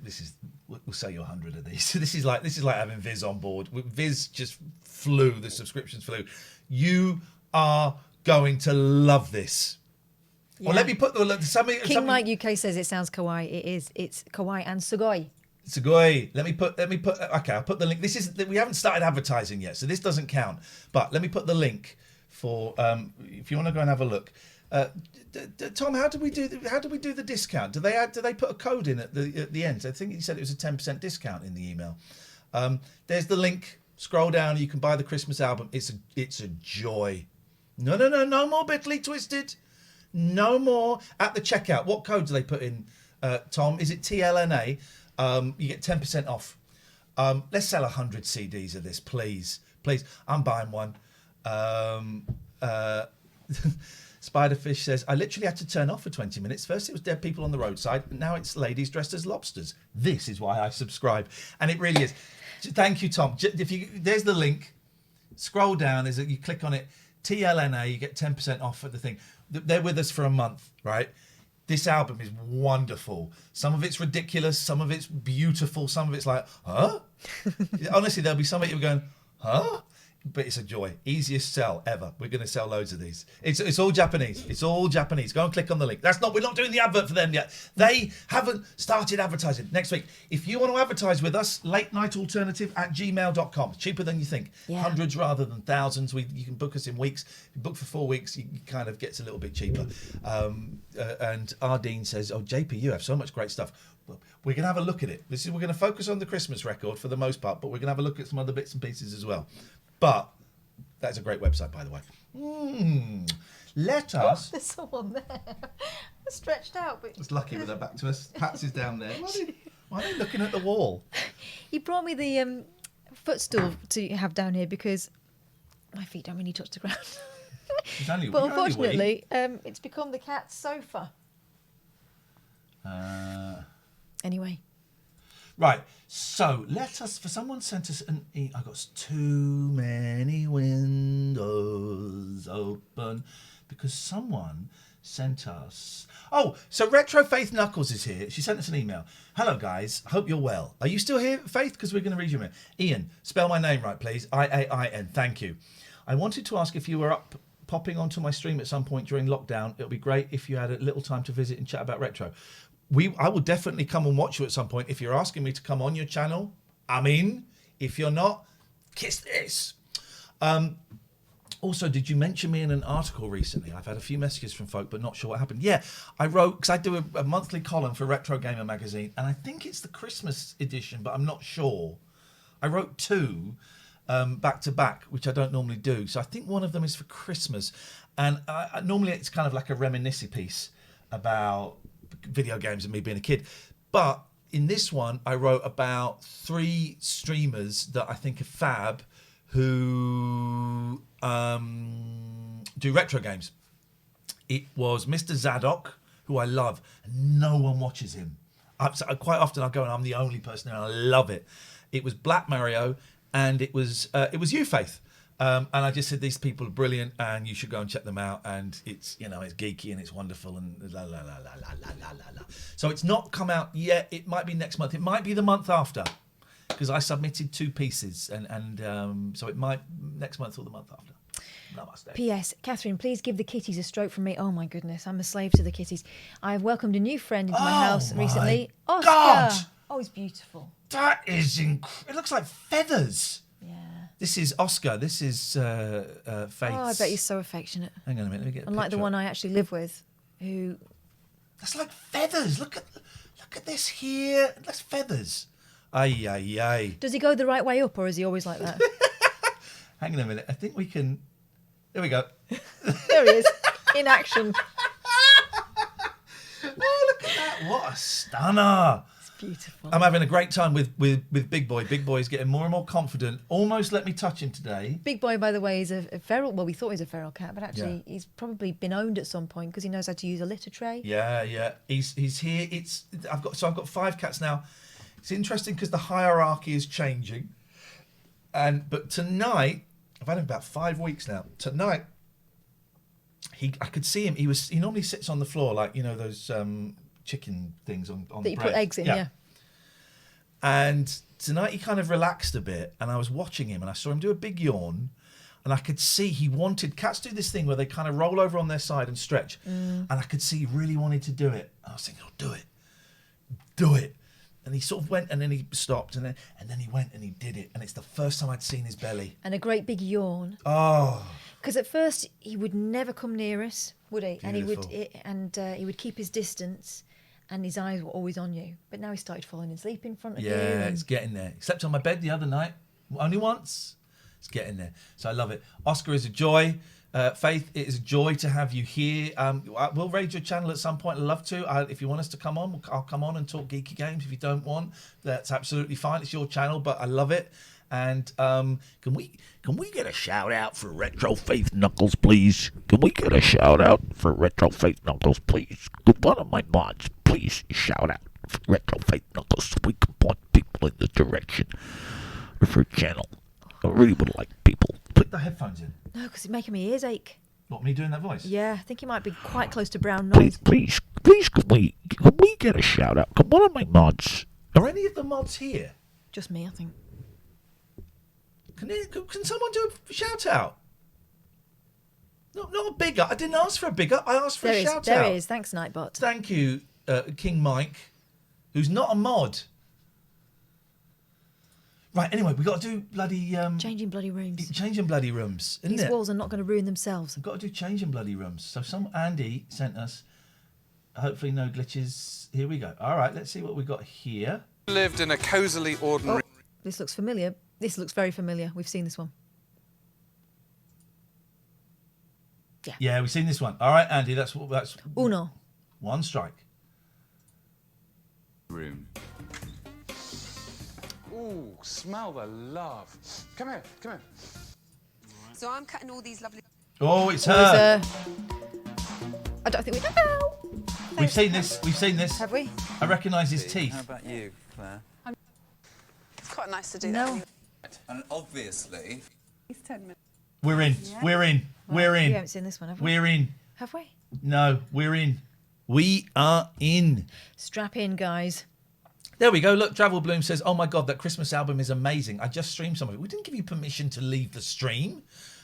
we'll sell you 100 of these. This is like having Viz on board. Viz just flew, the subscriptions flew. You are going to love this. Yeah. Well, let me put
King Mike UK says it sounds kawaii. It is. It's kawaii and sugoi.
Sugoi. Let me put. Okay, I'll put the link. We haven't started advertising yet, so this doesn't count. But let me put the link for if you want to go and have a look. Tom, how do we do the discount? Do they put a code in at the end? I think you said it was a 10% discount in the email. There's the link. Scroll down. You can buy the Christmas album. It's a joy. No more bitly twisted. No more at the checkout. What code do they put in, Tom? Is it TLNA? You get 10% off. Let's sell 100 CDs of this, please. I'm buying one. Spiderfish says, I literally had to turn off for 20 minutes. First it was dead people on the roadside, and now it's ladies dressed as lobsters. This is why I subscribe. And it really is. Thank you, Tom. There's the link. Scroll down. You click on it. TLNA. You get 10% off for the thing. They're with us for a month, right? This album is wonderful. Some of it's ridiculous. Some of it's beautiful. Some of it's like, huh? Honestly, there'll be some of you going, huh? But it's a joy. Easiest sell ever. We're going to sell loads of these. It's all Japanese. It's all Japanese. Go and click on the link. We're not doing the advert for them yet. They haven't started advertising. Next week, if you want to advertise with us, latenightalternative@gmail.com. Cheaper than you think.
Yeah.
Hundreds rather than thousands. You can book us in weeks. If you book for 4 weeks, it kind of gets a little bit cheaper. And Ardeen says, oh, JP, you have so much great stuff. We're going to have a look at it. We're going to focus on the Christmas record for the most part, but we're going to have a look at some other bits and pieces as well. But that's a great website, by the way. Let us...
There's someone there. Stretched out. But...
It's lucky with her back to us. Pats is down there. Why are they looking at the wall?
He brought me the footstool to have down here because my feet don't really touch the ground. But unfortunately, it's become the cat's sofa. Anyway.
Right, so someone sent us an email. I got too many windows open because someone sent us. Oh, so Retro Faith Knuckles is here. She sent us an email. Hello, guys. Hope you're well. Are you still here, Faith? Because we're going to read you a minute. Ian, spell my name right, please. Iain. Thank you. I wanted to ask if you were popping onto my stream at some point during lockdown. It would be great if you had a little time to visit and chat about retro. I will definitely come and watch you at some point. If you're asking me to come on your channel, I'm in. If you're not, kiss this. Also, did you mention me in an article recently? I've had a few messages from folk, but not sure what happened. Yeah, I wrote, because I do a monthly column for Retro Gamer magazine, and I think it's the Christmas edition, but I'm not sure. I wrote 2 back to back, which I don't normally do. So I think one of them is for Christmas. And normally it's kind of like a reminiscing piece about video games and me being a kid, but in this one I wrote about 3 streamers that I think are fab who do retro games. It was Mr. Zadok, who I love, and no one watches him. Quite often I go and I'm the only person and I love it. It was Black Mario, and it was you, Faith. And I just said, these people are brilliant and you should go and check them out. And it's, it's geeky and it's wonderful and la, la, la, la, la, la, la, la. So it's not come out yet. It might be next month. It might be the month after, because I submitted 2 pieces. And so it might next month or the month after. Namaste.
P.S. Catherine, please give the kitties a stroke from me. Oh, my goodness. I'm a slave to the kitties. I've welcomed a new friend into my house recently. Oscar.
God!
Oh, he's beautiful.
That is incredible. It looks like feathers.
Yeah.
This is Oscar. This is Faith's.
Oh, I bet he's so affectionate.
Hang on a minute. Let me get.
Unlike the one I actually live with, who.
That's like feathers. Look at this here. That's feathers. Ay ay ay.
Does he go the right way up, or is he always like that?
Hang on a minute. I think we can. There we go.
There he is, in action.
Oh, look at that! What a stunner.
Beautiful.
I'm having a great time with Big Boy. Big Boy is getting more and more confident. Almost let me touch him today.
Big Boy, by the way, is a feral. Well, we thought he was a feral cat, but actually he's probably been owned at some point because he knows how to use a litter tray.
Yeah. He's here. I've got 5 cats now. It's interesting because the hierarchy is changing. But tonight, I've had him about 5 weeks now. Tonight, I could see him. He normally sits on the floor like those. Chicken things on
that you put eggs in, yeah.
And tonight he kind of relaxed a bit, and I was watching him, and I saw him do a big yawn, and I could see he wanted. Cats do this thing where they kind of roll over on their side and stretch, and I could see he really wanted to do it. I was thinking, do it, and he sort of went, and then he stopped, and then he went and he did it, and it's the first time I'd seen his belly
and a great big yawn.
Oh,
because at first he would never come near us, would he?
Beautiful.
And he would keep his distance. And his eyes were always on you. But now he started falling asleep in front of you.
Yeah, it's getting there. He slept on my bed the other night. Only once. It's getting there. So I love it. Oscar is a joy. Faith, it is a joy to have you here. We'll raid your channel at some point. I'd love to. If you want us to come on, I'll come on and talk geeky games. If you don't want, that's absolutely fine. It's your channel, but I love it. And can we get a shout out for Retro Faith Knuckles, please? Can we get a shout out for Retro Faith Knuckles, please? Could one of my mods please shout out for Retro Faith Knuckles so we can point people in the direction of her channel? I really would like people. Put the headphones in.
No, because it's making my ears ache.
What, me doing that voice?
Yeah, I think it might be quite close to brown noise.
Please, can we get a shout out? Can one of my mods? Are any of the mods here?
Just me, I think.
Can someone do a shout out? No, not a big up. I didn't ask for a big up. I asked for a shout out.
There is. Thanks, Nightbot.
Thank you, King Mike, who's not a mod. Right, anyway, we've got to do bloody...
changing bloody rooms.
Changing bloody rooms, isn't
These
it?
walls are not going to ruin themselves.
We've got to do changing bloody rooms. So Andy sent us, hopefully no glitches. Here we go. All right, let's see what we've got here.
Lived in a cosily ordinary...
Oh, this looks familiar. This looks very familiar. We've seen this one.
Yeah, we've seen this one. All right, Andy, that's...
Uno.
One strike.
Room. Ooh, smell the love. Come here.
So I'm cutting all these lovely...
Oh, it's her.
I don't think we know.
We've seen this.
Have we?
I recognise his teeth.
How about you, Claire?
It's quite nice to do that. Anyway.
And obviously...
It's 10 minutes.
We're in.
Yeah.
We're in. We're in.
We haven't seen this one, have we?
We're in.
Have we?
No, we're in. We are in.
Strap in, guys.
There we go. Look, Travel Bloom says, oh my God, that Christmas album is amazing. I just streamed some of it. We didn't give you permission to leave the stream.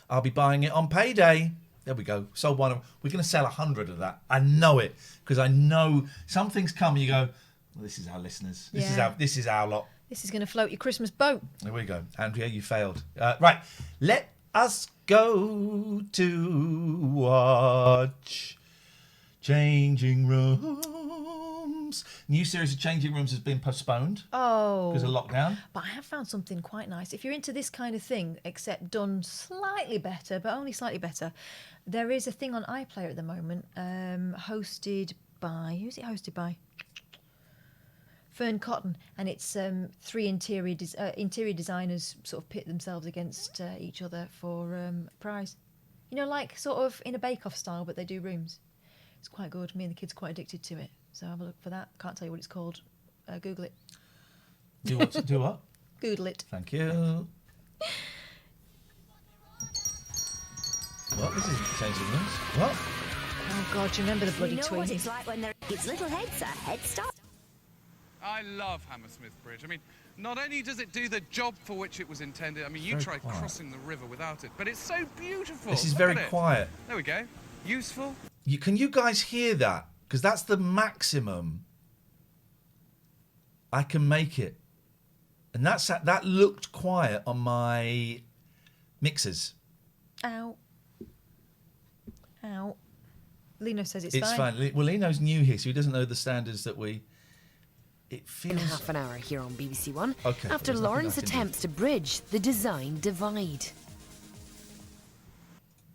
I'll be buying it on payday. There we go. Sold one. We're going to sell 100 of that. I know it because I know some things come and you go, well, this is our listeners. This is our lot.
This is going to float your Christmas boat.
There we go. Andrea, you failed. Right. Let us go to watch Changing Rooms. New series of Changing Rooms has been postponed.
Oh.
Because of lockdown.
But I have found something quite nice. If you're into this kind of thing, except done slightly better, but only slightly better, there is a thing on iPlayer at the moment, hosted by... Who's it hosted by? Fern Cotton, and it's three interior designers sort of pit themselves against each other for a prize. You know, like sort of in a bake-off style, but they do rooms. It's quite good. Me and the kids are quite addicted to it. So have a look for that. Can't tell you what it's called. Google it.
Do what? Do what?
Google it.
Thank you. What? This isn't Changing Rooms. What?
Oh God, do you remember the bloody
You know what
tweet?
it's like when there gives little heads a head start.
I love Hammersmith Bridge. I mean, not only does it do the job for which it was intended, I mean, you
Very
try
quiet.
crossing the river without it, but it's so beautiful.
This is
Look
very
at it.
quiet.
There we go. Useful.
Can you guys hear that? Because that's the maximum I can make it. And that looked quiet on my mixers.
Ow. Ow. Lino says it's
It's
fine.
fine. Well, Lino's new here, so he doesn't know the standards that we... It
In
feels...
half an hour here on BBC One,
Okay,
after
there's nothing
Lauren's
I can do.
attempts to bridge the design divide.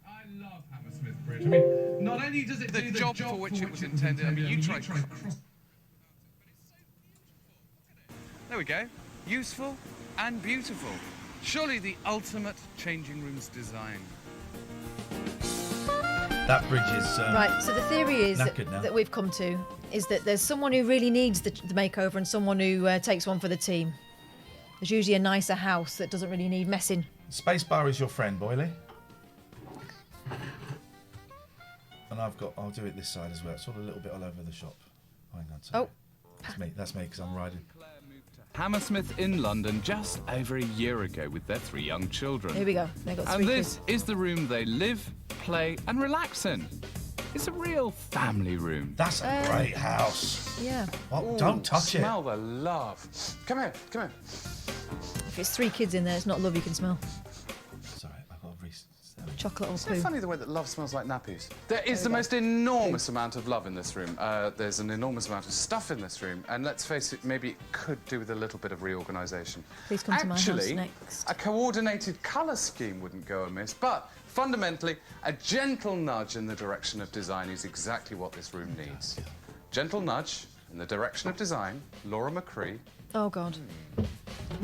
I love Hammersmith Bridge. I mean, not only does it do the job for which it was intended, I mean, you try cross... There we go. Useful and beautiful. Surely the ultimate Changing Rooms design.
That bridge is...
Right, so the theory is
knackered now.
that we've come to is that there's someone who really needs the makeover and someone who takes one for the team. There's usually a nicer house that doesn't really need messing.
Spacebar is your friend, Boyley. And I'll do it this side as well. It's all a little bit all over the shop. Hang on. Sorry.
Oh.
That's me, because I'm riding.
Hammersmith in London just over a year ago with their 3 young children.
Here we go. They've got
And
3
this
kids.
is the room they live, play and relax in. It's a real family room.
That's a great house.
Yeah.
Oh, don't touch it.
Smell the love. Come here.
If it's 3 kids in there, it's not love you can smell.
Sorry, I've got to
Chocolate or
Isn't
poo.
it funny the way that love smells like nappies? There is the most enormous amount of love in this room. There's an enormous amount of stuff in this room, and let's face it, maybe it could do with a little bit of reorganisation.
Please come to my house
Actually,
next.
a coordinated colour scheme wouldn't go amiss, but fundamentally, a gentle nudge in the direction of design is exactly what this room needs. Gentle nudge in the direction of design, Laura McCree.
Oh God.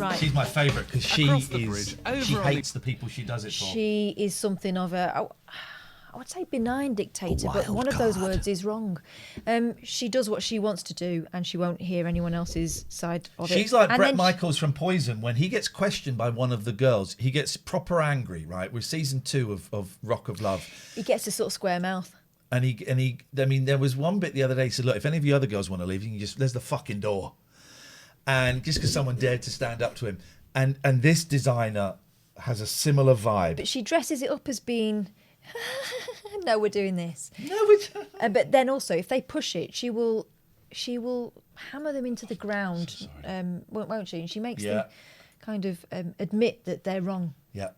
Right.
She's my favourite because she
Across the bridge, over on the-
hates the people she does it for.
She is something of a, I would say benign dictator, but one of those words is wrong. She does what she wants to do, and she won't hear anyone else's side of it.
She's like
And
Bret
then
Michaels from Poison. When he gets questioned by one of the girls, he gets proper angry, right? With season 2 of Rock of Love.
he gets a sort of square mouth.
And I mean, there was one bit the other day, he said, look, if any of you other girls want to leave, you can just, there's the fucking door. And just because someone dared to stand up to him. And this designer has a similar vibe.
But she dresses it up as being, no, we're doing this.
No, we're
but then also, if they push it, she will hammer them into the ground, won't she? And she makes them kind of admit that they're wrong.
Yeah.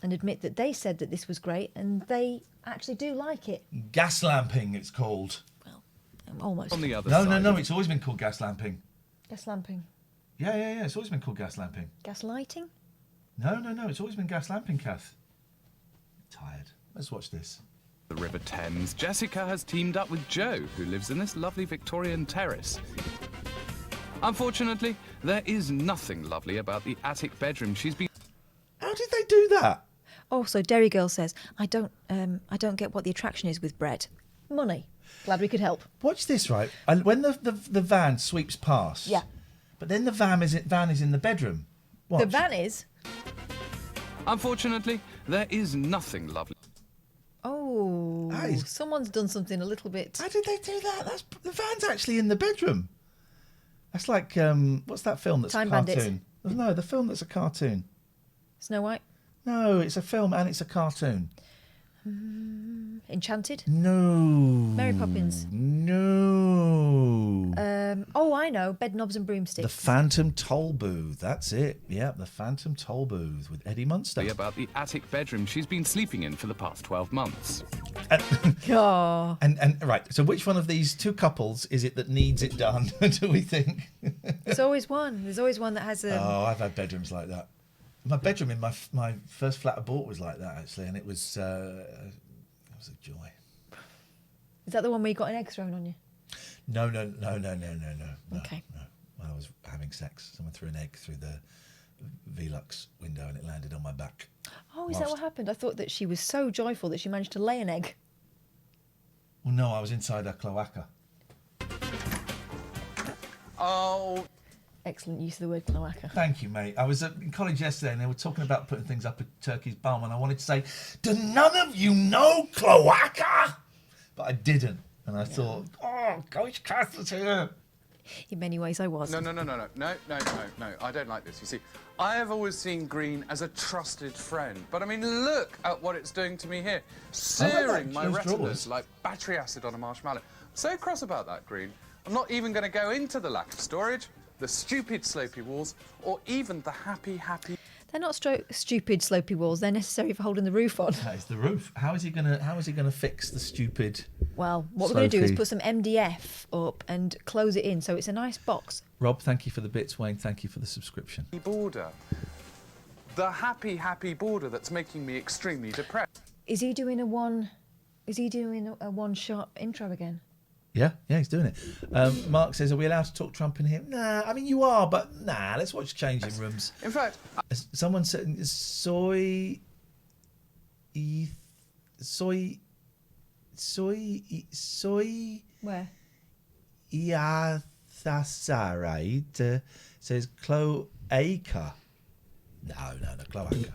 And admit that they said that this was great, and they actually do like it.
Gas lamping, it's called.
Almost.
On the other
No,
side.
no, it's always been called gas lamping.
Gas lamping.
Yeah, it's always been called gas lamping.
Gas lighting?
No, it's always been gas lamping, Kath. Tired. Let's watch this.
The River Thames, Jessica has teamed up with Joe, who lives in this lovely Victorian terrace. Unfortunately, there is nothing lovely about the attic bedroom she's been...
How did they do that?
Also, Derry Girl says, I don't get what the attraction is with Brett. Money. Glad we could help.
Watch this, right? And when the van sweeps past.
Yeah.
But then the van is in the bedroom. Watch.
The van is?
Unfortunately, there is nothing lovely.
Oh, someone's done something a little bit...
How did they do that? The van's actually in the bedroom. That's like, what's that film that's
Time
a cartoon?
Bandits.
No, the film that's a cartoon.
Snow White?
No, it's a film and it's a cartoon.
Enchanted?
No.
Mary Poppins?
No.
I know. Bed Knobs and Broomsticks.
The Phantom Toll Booth. That's it. Yeah, the Phantom Toll Booth with Eddie Munster.
About the attic bedroom she's been sleeping in for the past 12 months.
Oh.
And right, so which one of these two couples is it that needs it done, do we think?
There's always one. There's always one that has a...
Oh, I've had bedrooms like that. My bedroom in my first flat I bought was like that, actually, and it was a joy.
Is that the one where you got an egg thrown on you?
No.
Okay.
No. When I was having sex, someone threw an egg through the Velux window and it landed on my back.
Oh, is that what happened? I thought that she was so joyful that she managed to lay an egg.
Well, no, I was inside her cloaca.
Oh.
Excellent use of the word cloaca.
Thank you, mate. I was in college yesterday and they were talking about putting things up a turkey's bum and I wanted to say, do none of you know cloaca? But I didn't. And I thought, oh, Coach Cass is here.
In many ways, I was.
No. I don't like this. You see, I have always seen green as a trusted friend. But I mean, look at what it's doing to me here. Searing my retinas like battery acid on a marshmallow. So cross about that, green. I'm not even going to go into the lack of storage, the stupid slopey walls, or even the happy...
They're not stupid slopey walls. They're necessary for holding the roof on.
That is the roof. How is he gonna fix the stupid?
Well, what we're going to do is put some MDF up and close it in, so it's a nice box.
Rob, thank you for the bits. Wayne, thank you for the subscription.
border. The happy border that's making me extremely depressed.
Is he doing a one-shot intro again?
Yeah, he's doing it. Mark says, are we allowed to talk Trump in here? Nah, I mean, you are, but nah, let's watch Changing Rooms.
In fact...
Someone said, soy...
Where?
Iathasarite says cloaca. No, cloaca.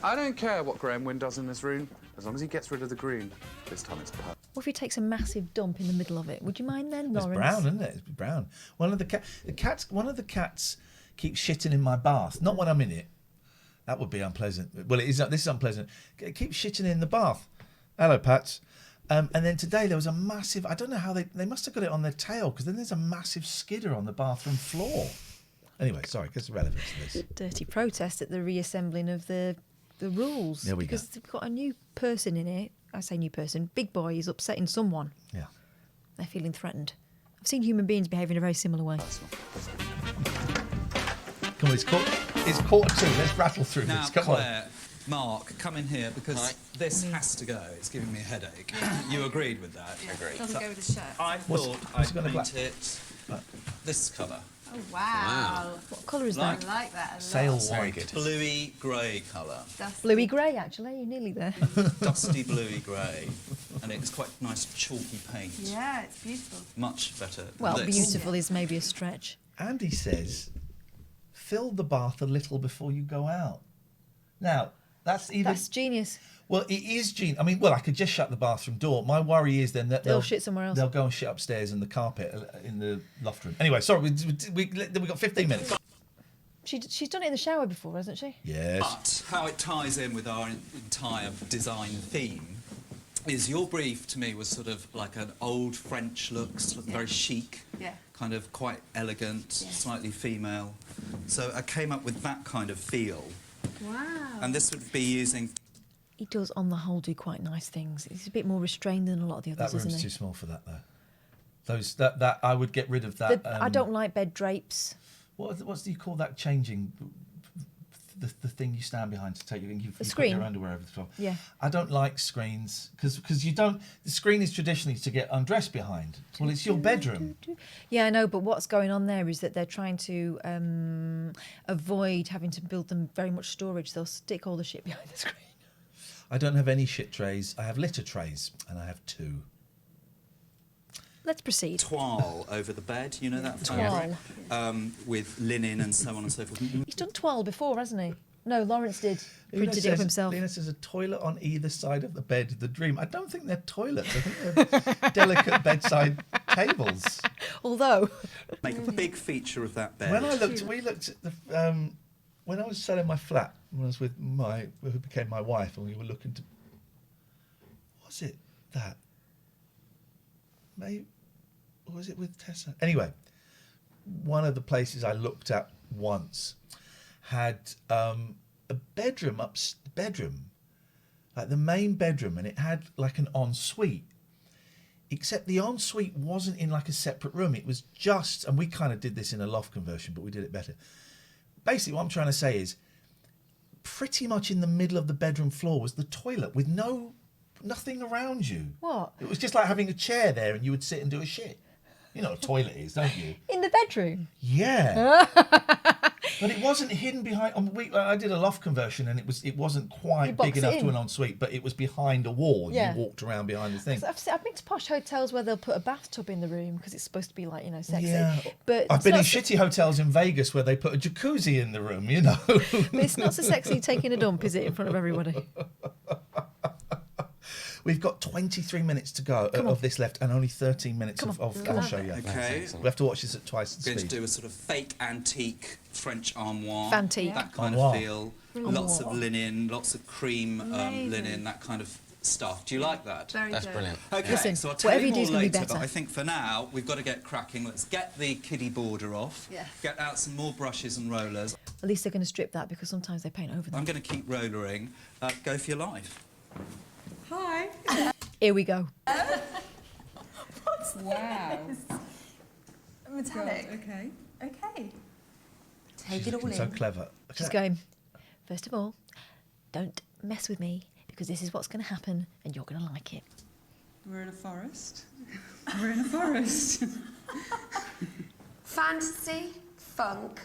I don't care what Graham Wynne does in this room, as long as he gets rid of the green. This time it's perfect.
What if he takes a massive dump in the middle of it? Would you mind then,
It's
Lawrence?
brown, isn't it? It's brown. One of the cats keeps shitting in my bath. Not when I'm in it. That would be unpleasant. Well, it is. This is unpleasant. It keeps shitting in the bath. Hello, Pats. And then today there was a massive... I don't know how they must have got it on their tail, because then there's a massive skidder on the bathroom floor. Anyway, sorry, because relevant to this.
Dirty protest at the reassembling of the rules.
There we go.
Because they've got a new person in it. I say new person. Big Boy is upsetting someone.
Yeah.
They're feeling threatened. I've seen human beings behave in a very similar way.
Come on, it's quarter two. Let's rattle through
Now,
this. Come
Claire, Mark, come in here because this has to go. It's giving me a headache. You agreed with that?
Agreed. Doesn't go with the shirt.
I thought I'd paint it this colour.
Oh, wow.
What colour is
Like
that?
I like that a lot.
Sail
Very
white.
good. Bluey grey colour.
Bluey grey, actually. You're nearly there.
Dusty bluey grey. And it's quite nice chalky paint.
Yeah, it's beautiful.
Much better than
Well,
this.
beautiful is maybe a stretch.
Andy says, fill the bath a little before you go out. Now, that's even...
That's genius.
Well, it is genius. I mean, well, I could just shut the bathroom door. My worry is then that
They'll shit somewhere else.
They'll go and shit upstairs in the carpet in the loft room. Anyway, sorry, we got 15 minutes.
She's done it in the shower before, hasn't she?
Yes.
But how it ties in with our entire design theme is your brief to me was sort of like an old French look, sort of very chic, kind of quite elegant, slightly female. So I came up with that kind of feel.
Wow.
And this would be using...
He does, on the whole, do quite nice things. He's a bit more restrained than a lot of the others,
That room's
isn't he?
too small for that, though. That I would get rid of that.
I don't like bed drapes.
What do you call that? Changing the thing you stand behind to take you put
screen?
your underwear over the top.
Yeah.
I don't like screens because you don't. The screen is traditionally to get undressed behind. Well, it's your bedroom.
Yeah, I know, but what's going on there is that they're trying to avoid having to build them very much storage. They'll stick all the shit behind the screen.
I don't have any shit trays. I have litter trays, and I have 2.
Let's proceed.
Toile over the bed, you know that
Toile.
fabric? With linen and so on and so forth.
He's done toile before, hasn't he? No, Lawrence did.
Lena
Printed it up himself.
Lena says a toilet on either side of the bed. The dream. I don't think they're toilets. I think they're delicate bedside tables.
Although,
make a big feature of that bed.
When we looked at the when I was selling my flat, when I was with who became my wife, and we were looking to, was it that? Maybe, or was it with Tessa? Anyway, one of the places I looked at once had a bedroom, like the main bedroom, and it had like an ensuite. Except the ensuite wasn't in like a separate room. It was just, and we kind of did this in a loft conversion, but we did it better. Basically, what I'm trying to say is, pretty much in the middle of the bedroom floor was the toilet with nothing around you.
What?
It was just like having a chair there, and you would sit and do a shit. You know what a toilet is, don't you?
in the bedroom?
Yeah. But it wasn't hidden behind. I did a loft conversion, and it wasn't quite big enough to an ensuite, but it was behind a wall.
Yeah.
You walked around behind the thing.
I've been to posh hotels where they'll put a bathtub in the room because it's supposed to be like, sexy.
Yeah.
But
I've
it's
been in
not
shitty hotels in Vegas where they put a jacuzzi in the room, you know.
But it's not so sexy taking a dump, is it, in front of everybody?
We've got 23 minutes to go of this left, and only 13 minutes of I'll show you.
Okay.
We have to watch this at twice the
We're going
speed.
to do a sort of fake antique French armoire.
Fantique.
That kind
Armoire.
of feel. Lots of linen, lots of cream linen, that kind of stuff. Do you like that?
That's brilliant.
Okay,
Listen,
so I'll tell
whatever
you
you do
more
is gonna be
later,
better.
but I think for now, we've got to get cracking. Let's get the kiddie border off.
Yeah.
Get out some more brushes and rollers.
At least they're going to strip that because sometimes they paint over them.
I'm going to keep rollering. Go for your life.
Hi.
Here we go.
What's wow. Metallic.
Okay.
Okay.
Take it all
She's
in.
so clever.
She's going, first of all, don't mess with me because this is what's going to happen and you're going to like it.
We're in a forest. We're in a forest.
Fantasy, funk,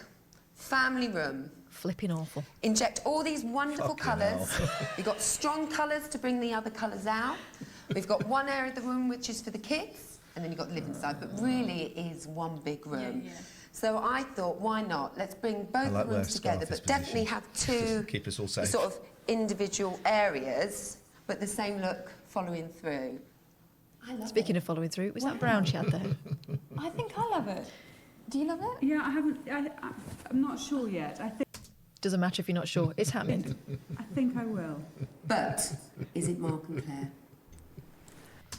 family room.
Flipping awful.
Inject all these wonderful
Fucking
colours.
hell.
We've got strong colours to bring the other colours out. We've got one area of the room which is for the kids, and then you've got the living side, but really it is one big room.
Yeah.
So I thought, why not? Let's bring both
like
the rooms
where
together,
Scarf is
but definitely
positioned.
have two
Keep us all safe.
sort of individual areas, but the same look following through. I love
Speaking of following through, was that brown she had there?
I think I love it.
Do you love it?
Yeah, I haven't. I'm not sure yet.
Doesn't matter if you're not sure. It's happening.
I think I will.
But is it Mark and Claire?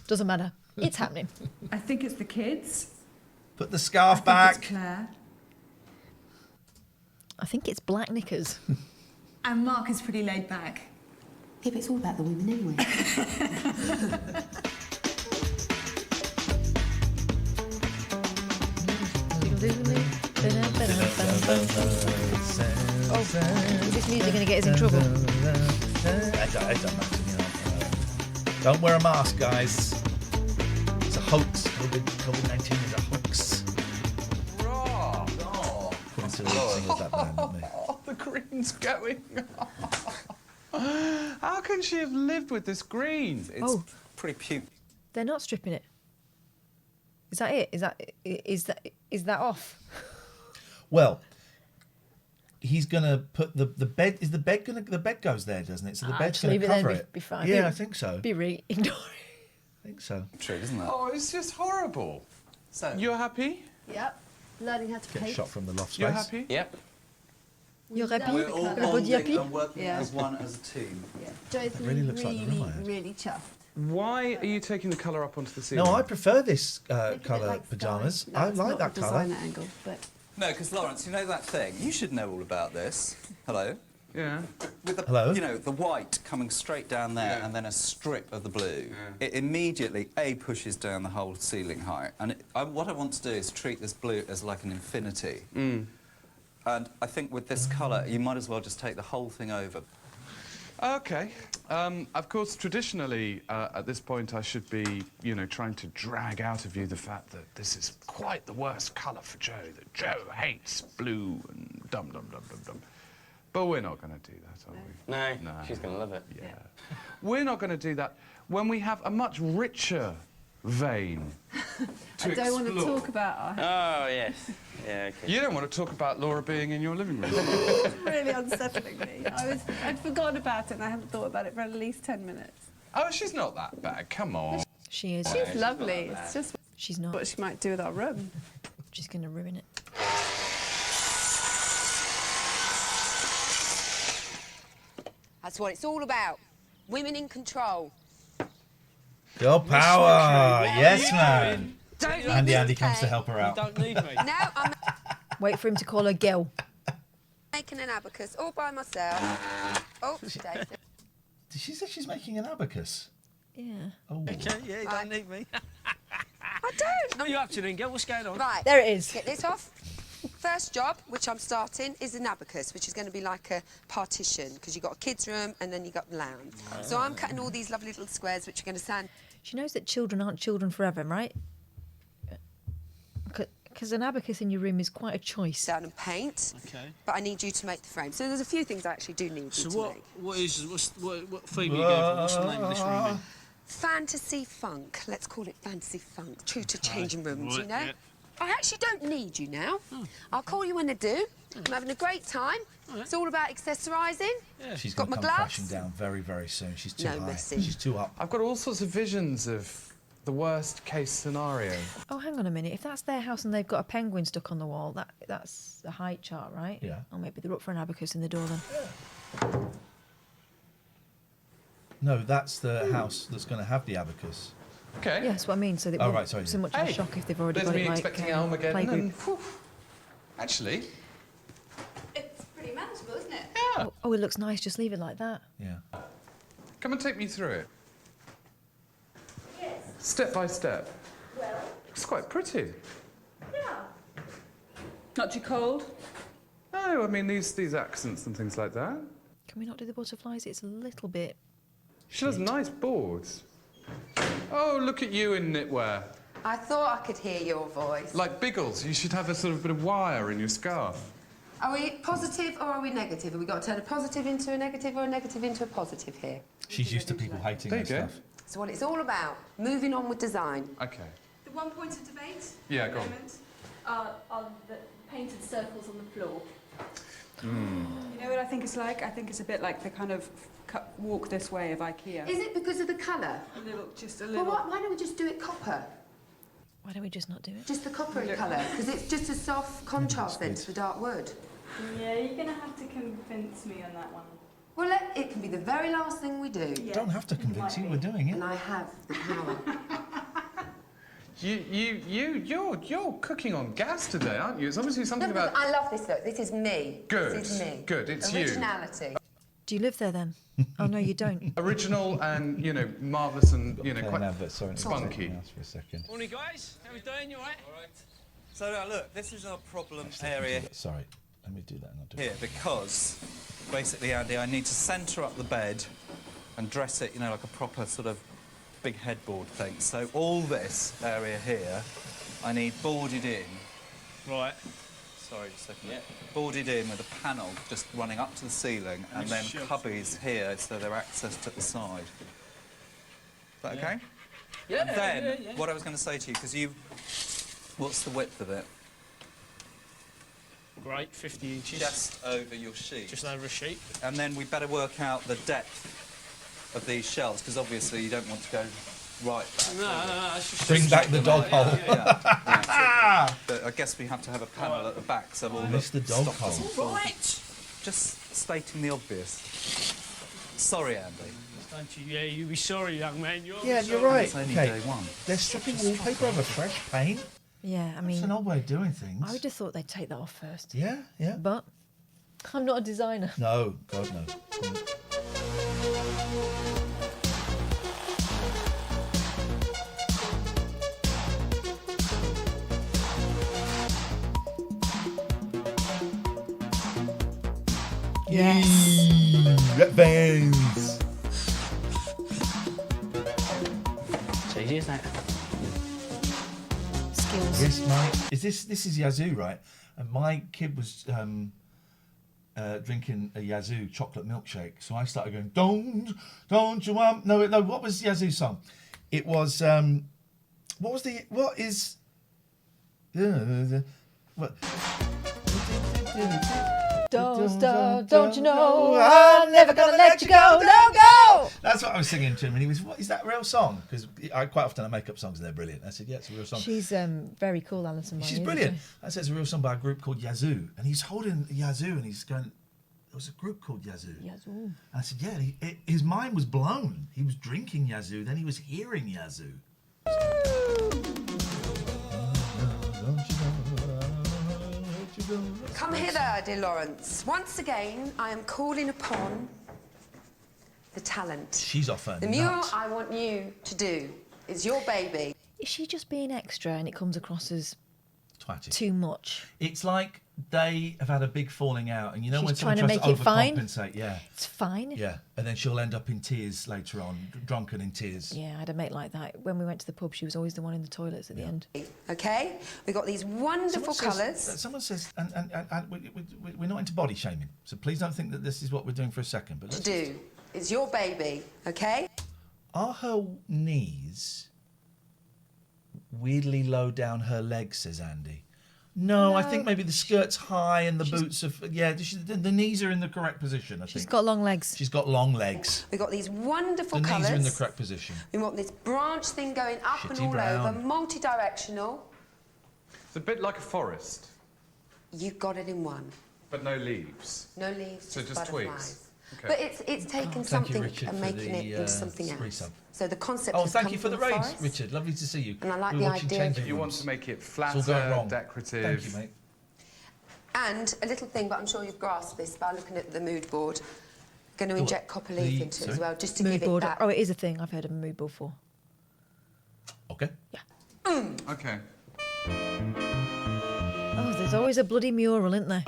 Doesn't matter. It's happening.
I think it's the kids.
Put the scarf
I think
back.
it's Claire.
I think it's black knickers.
And Mark is pretty laid back.
Yeah, but it's all about the women anyway.
Oh, is this music going to get us in trouble?
It doesn't matter, you know. Don't wear a mask, guys. It's a hoax. COVID-19 is a hoax. to lead singers that band, didn't they?
Oh, the green's going. How can she have lived with this green?
It's pretty puke.
They're not stripping it. Is that it? Is that off?
Well, he's gonna put the bed. Is the bed gonna? The bed goes there, doesn't it? So the bed's gonna cover it.
Be fine.
Yeah, I think so.
Be really ignoring.
I think so.
True, isn't that?
Oh, it's just horrible.
So
you're happy?
Yep. Learning how to
Get
paint.
shot from the loft space.
You're happy?
Yep.
You're happy?
We're all
Everybody happy?
bonding and working as one, as a team.
Joy's
really looks like the room I had.
really chuffed.
Why are you taking the colour up onto the ceiling?
No, I prefer this colour pyjamas. I like that colour.
Angle, but
No, because Lawrence, you know that thing? You should know all about this. Hello?
Yeah.
With the,
Hello?
You know, the white coming straight down there and then a strip of the blue. It immediately, pushes down the whole ceiling height. And what I want to do is treat this blue as like an infinity. And I think with this colour, you might as well just take the whole thing over.
OK. Of course, traditionally, at this point, I should be, trying to drag out of you the fact that this is quite the worst colour for Joe, that Joe hates blue and dum-dum-dum-dum-dum. But we're not going to do that, are we?
No, she's going to love it.
Yeah. We're not going to do that when we have a much richer vein to
I don't want to
explore.
talk about her.
Oh, yes. Yeah, okay.
You don't want to talk about Laura being in your living room.
It's really unsettling me. I'd forgotten about it and I hadn't thought about it for at least 10 minutes.
Oh, she's not that bad. Come on.
she is.
She's lovely. It's just
She's not.
what she might do with our room.
She's going to ruin it.
That's what it's all about. Women in control.
Girl power! Yes, man.
Don't need
Andy
me
comes to
pay.
help her out.
Don't need me.
Now I'm
Wait for him to call her girl.
making an abacus all by myself. Oh, Dave.
Did she say she's making an abacus?
Yeah.
Oh.
Okay, yeah, you don't need me.
I don't.
No, you're up to then, girl. What's going on?
Right.
There it is.
Get this off. First job, which I'm starting, is an abacus, which is going to be like a partition, because you've got a kids' room and then you've got the lounge. So I'm cutting all these lovely little squares, which are going to stand.
She knows that children aren't children forever, right? Because an abacus in your room is quite a choice.
Down and paint.
Okay.
But I need you to make the frame. So there's a few things I actually do need you to make.
What theme are you going for? What's the name of this room?
Fantasy funk. Let's call it fantasy funk. True to changing rooms,
Right,
you know?
yeah.
I actually don't need you now. I'll call you when I do. I'm having a great time. It's all about accessorising.
Yeah.
She's
Got
going to
my
come
gloves.
crashing down very, very soon. She's too
No
high.
messing.
She's too up.
I've got all sorts of visions of the worst case scenario.
Oh, hang on a minute. If that's their house and they've got a penguin stuck on the wall, that's the height chart, right?
Yeah.
Or maybe they're up for an abacus in the door then.
No, that's the house that's going to have the abacus.
Okay.
Yeah, that's what I mean. So they
Oh,
won't
right, sorry.
so much of a
Hey,
shock if they've already
there's
got
me
it like
expecting Armageddon
playgroup.
and... whew, actually,
It's pretty manageable, isn't it?
yeah.
Oh, it looks nice. Just leave it like that.
Yeah.
Come and take me through it.
Yes.
Step by step.
Well,
It's quite pretty.
yeah. Not too cold?
Oh, I mean, these accents and things like that.
Can we not do the butterflies? It's a little bit...
She does nice boards. Oh, look at you in knitwear.
I thought I could hear your voice.
Like Biggles, you should have a sort of bit of wire in your scarf.
Are we positive or are we negative? Have we got to turn a positive into a negative or a negative into a positive here?
She's used to people hating
There
her
you go.
stuff.
So what it's all about, moving on with design.
Okay.
The one point of debate
Yeah,
at
go
the
on.
moment are the painted circles on the floor.
Mm.
You know what I think it's like? I think it's a bit like the kind of walk this way of IKEA.
Is it because of the colour?
Just a
Well,
little.
why don't we just do it copper?
Why don't we just not do it?
Just the coppery colour, because it's just a soft contrast then to the dark wood.
Yeah, you're going to have to convince me on that one.
Well, it can be the very last thing we do.
You don't have to convince you, we're doing it.
And I have the power.
You're cooking on gas today, aren't you? It's obviously something
No,
about...
I love this look. This is me.
Good,
This is me.
good, it's you.
Originality.
Do you live there then? Oh, no, you don't.
Original and, marvellous and, quite
Sorry,
spunky.
for a second.
Morning, guys. How we doing? You all right? All right.
So now look, this is our problem area
Sorry, let me do that and I'll do
here
it.
because basically, Andy, I need to centre up the bed and dress it, like a proper sort of big headboard thing. So all this area here, I need boarded in.
Right.
So sorry, just a second. Yeah. Boarded in with a panel just running up to the ceiling, and then cubbies here, so they're accessed at the side. Is that okay?
Yeah,
And then,
yeah.
what I was going to say to you, because what's the width of it?
Great, 50 inches.
Just over your sheet.
Just over a sheet.
And then we better work out the depth of these shelves, because obviously you don't want to go right back.
No, it's just
Bring back the dog hole.
Yeah. But I guess we have to have a panel at the back, so all
Missed the dog
stock
hole.
doesn't fall. Just stating the obvious. Sorry, Andy.
Don't you? Yeah, you be sorry, young man.
Yeah, you're right. Okay. They're stripping wallpaper over fresh paint.
Yeah, I mean...
That's an old way of doing things.
I would have thought they'd take that off first.
Yeah, yeah.
But I'm not a designer.
No, God, no.
Yes.
Red veins.
It's easy, isn't it?
Skills.
Yes, mate. This is Yazoo, right? And my kid was drinking a Yazoo chocolate milkshake, so I started going, don't you want? No. What was Yazoo's song? It was what
Don't you know I'm never gonna let you go, no go!
That's what I was singing to him, and he was, "What is that a real song?" Because I quite often make up songs and they're brilliant. I said, "Yeah, it's a real song."
She's very cool, Alison.
She's brilliant. I said, "It's a real song by a group called Yazoo," and he's holding Yazoo and he's going, "There was a group called Yazoo."
Yazoo.
And I said, "Yeah." His mind was blown. He was drinking Yazoo, then he was hearing Yazoo.
Come hither, dear Lawrence. Once again, I am calling upon the talent.
She's off her
The mural
nut.
I want you to do is your baby.
Is she just being extra and it comes across as
Twatty.
too much?
It's like they have had a big falling out, and you know
She's
when someone
trying to
tries
make it fine?
overcompensate, yeah,
It's fine.
yeah, and then she'll end up in tears later on, drunken in tears.
Yeah, I had a mate like that. When we went to the pub, she was always the one in the toilets at the end.
Okay? We've got these wonderful colours.
Someone says, and we're not into body shaming, so please don't think that this is what we're doing for a second. But
To
let's
do is your baby, okay?
Are her knees weirdly low down her legs, says Andy? No, I think maybe the skirt's high and the boots are... Yeah, the knees are in the correct position, I think.
She's got long legs.
She's got long legs.
We've got these wonderful
The
colours.
knees are in the correct position.
We want this branch thing going up
Shitty
and all
brown.
over, multi-directional.
It's a bit like a forest,
You've got it in one.
but no leaves.
No leaves,
So just
butterflies.
twigs. Okay.
But it's taken
Thank you,
something
Richard,
and
for
making
the,
it into something else.
resub.
So the concept
Oh,
has
thank
come
you for the
from
raise,
forest.
Richard. Lovely to see you.
And I like
We
the
were watching
idea
Changing
of-
You want
Rooms.
to make it
It's all
flatter,
going wrong.
decorative.
Thank you, mate.
And a little thing, but I'm sure you've grasped this by looking at the mood board. Going to
The
inject copper leaf
the-
into it
sorry?
as well, just to
Mood
give it
board.
that.
Oh, it is a thing. I've heard of a mood board before.
Okay.
Okay.
Oh, there's always a bloody mural, isn't there?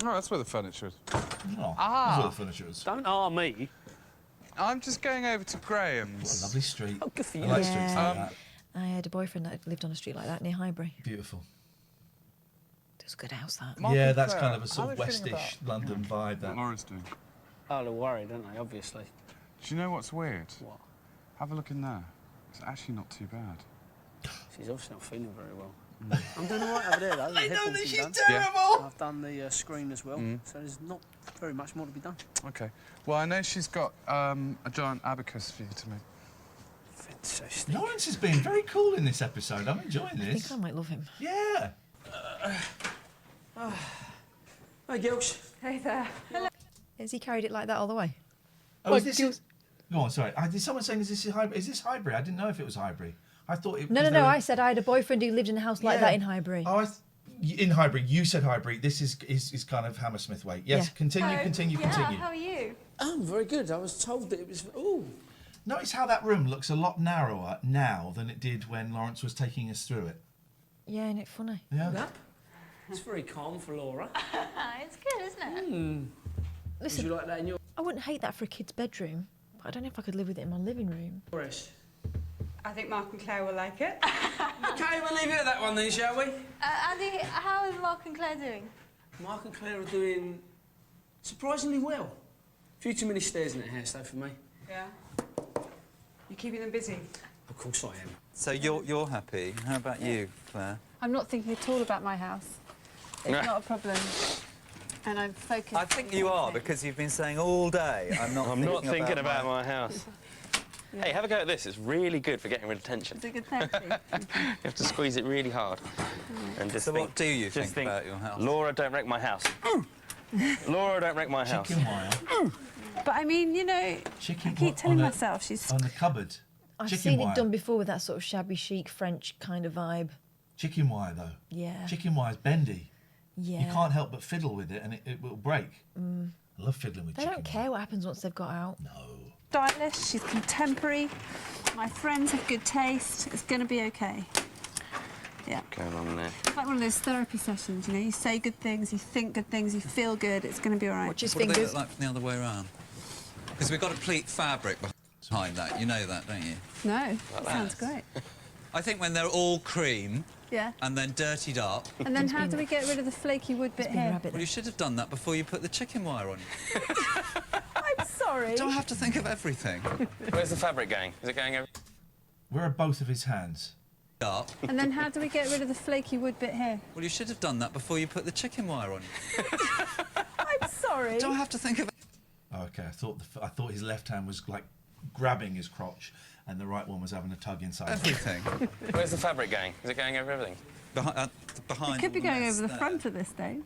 Oh, that's where the furniture is.
Oh,
Ah.
that's where the furniture is.
Don't harm me.
I'm just going over to Graham's.
What a lovely street.
Oh, good for
I
you.
like streets like
Um,
that.
I had a boyfriend that lived on a street like that near Highbury.
Beautiful.
It was a good house, that.
Mark
Yeah,
and
that's
Claire,
kind of a
how
sort of
are they feeling
westish London vibe.
What
That.
Laura's doing.
Oh, they're worried, aren't they? Obviously.
Do you know what's weird?
What?
Have a look in there. It's actually not too bad.
She's obviously not feeling very well. I'm doing all right over there, though.
I know that she's
done.
terrible.
I've done the screen as well, so there's not very much more to be done.
Okay. Well, I know she's got a giant abacus for you to make.
Fantastic.
Lawrence has been very cool in this episode. I'm enjoying
I
this.
think I might love him.
Yeah.
Hey, girls.
Hey there. Hello.
Has he carried it like that all the way?
Oh, is this? Go on. Sorry. Did someone saying is this Highbury? Is this Highbury? I didn't know if it was Highbury. I thought it.
No,
was
no, no.
there-
I said I had a boyfriend who lived in a house like
Yeah.
that in Highbury.
Oh, in Highbury. You said Highbury. This is kind of Hammersmith way. Yes.
Yeah.
Continue.
Oh,
Continue.
yeah,
Continue.
how are you?
I'm very good. I was told that it was. Oh.
Notice how that room looks a lot narrower now than it did when Lawrence was taking us through it.
Yeah, isn't it funny?
Yeah.
That? It's very calm for Laura.
It's good, isn't it?
Would
Listen,
you like that in your
I wouldn't hate that for a kid's bedroom, but I don't know if I could live with it in my living room.
forest?
I think Mark and Claire will like it.
Okay, we'll leave it at that one then, shall we?
Andy, how is Mark and Claire doing?
Mark and Claire are doing surprisingly well. A few too many stairs in that hairstyle for me.
Yeah. You're keeping them busy?
Of course I am.
So you're happy. How about you, Claire?
I'm not thinking at all about my house. It's not a problem. And I'm focused.
I think you are, because you've been saying all day, I'm not
thinking about my house.
Yeah.
Hey, have a go at this. It's really good for getting rid of tension.
It's a good therapy.
You have to squeeze it really hard. And just
So
think,
what do you
just
think about your house?
Laura, don't wreck my house. Laura, don't wreck my house.
Chicken wire.
But I mean, you know, I keep telling myself she's...
On the cupboard.
I've
Chicken
seen
wire.
it done before with that sort of shabby chic French kind of vibe.
Chicken wire, though.
Yeah.
Chicken wire's bendy.
Yeah.
You can't help but fiddle with it and it will break.
Mm.
I love fiddling with
They
chicken
don't care what happens once they've got out.
No.
Stylish, she's contemporary. My friends have good taste. It's going to be okay. Yeah.
Going on there.
It's like one of those therapy sessions, you know, you say good things, you think good things, you feel good, it's going to be all right.
What do they look like from the other way around? Because we've got a pleat fabric behind that. You know that, don't you?
No, that sounds great.
I think when they're all cream
Yeah.
and then dirtied up.
And then how do we get rid of the flaky wood bit here?
Well, you should have done that before you put the chicken wire on.
I'm sorry.
You don't have to think of everything.
Where's the fabric going? Is it going over?
Where are both of his hands?
Up.
And then how do we get rid of the flaky wood bit here?
Well, you should have done that before you put the chicken wire on.
I'm sorry.
You don't have to think of...
Oh, okay, I thought his left hand was like grabbing his crotch and the right one was having a tug inside.
Everything.
Where's the fabric going? Is it going over everything?
Behind
It could be going over the front at this stage.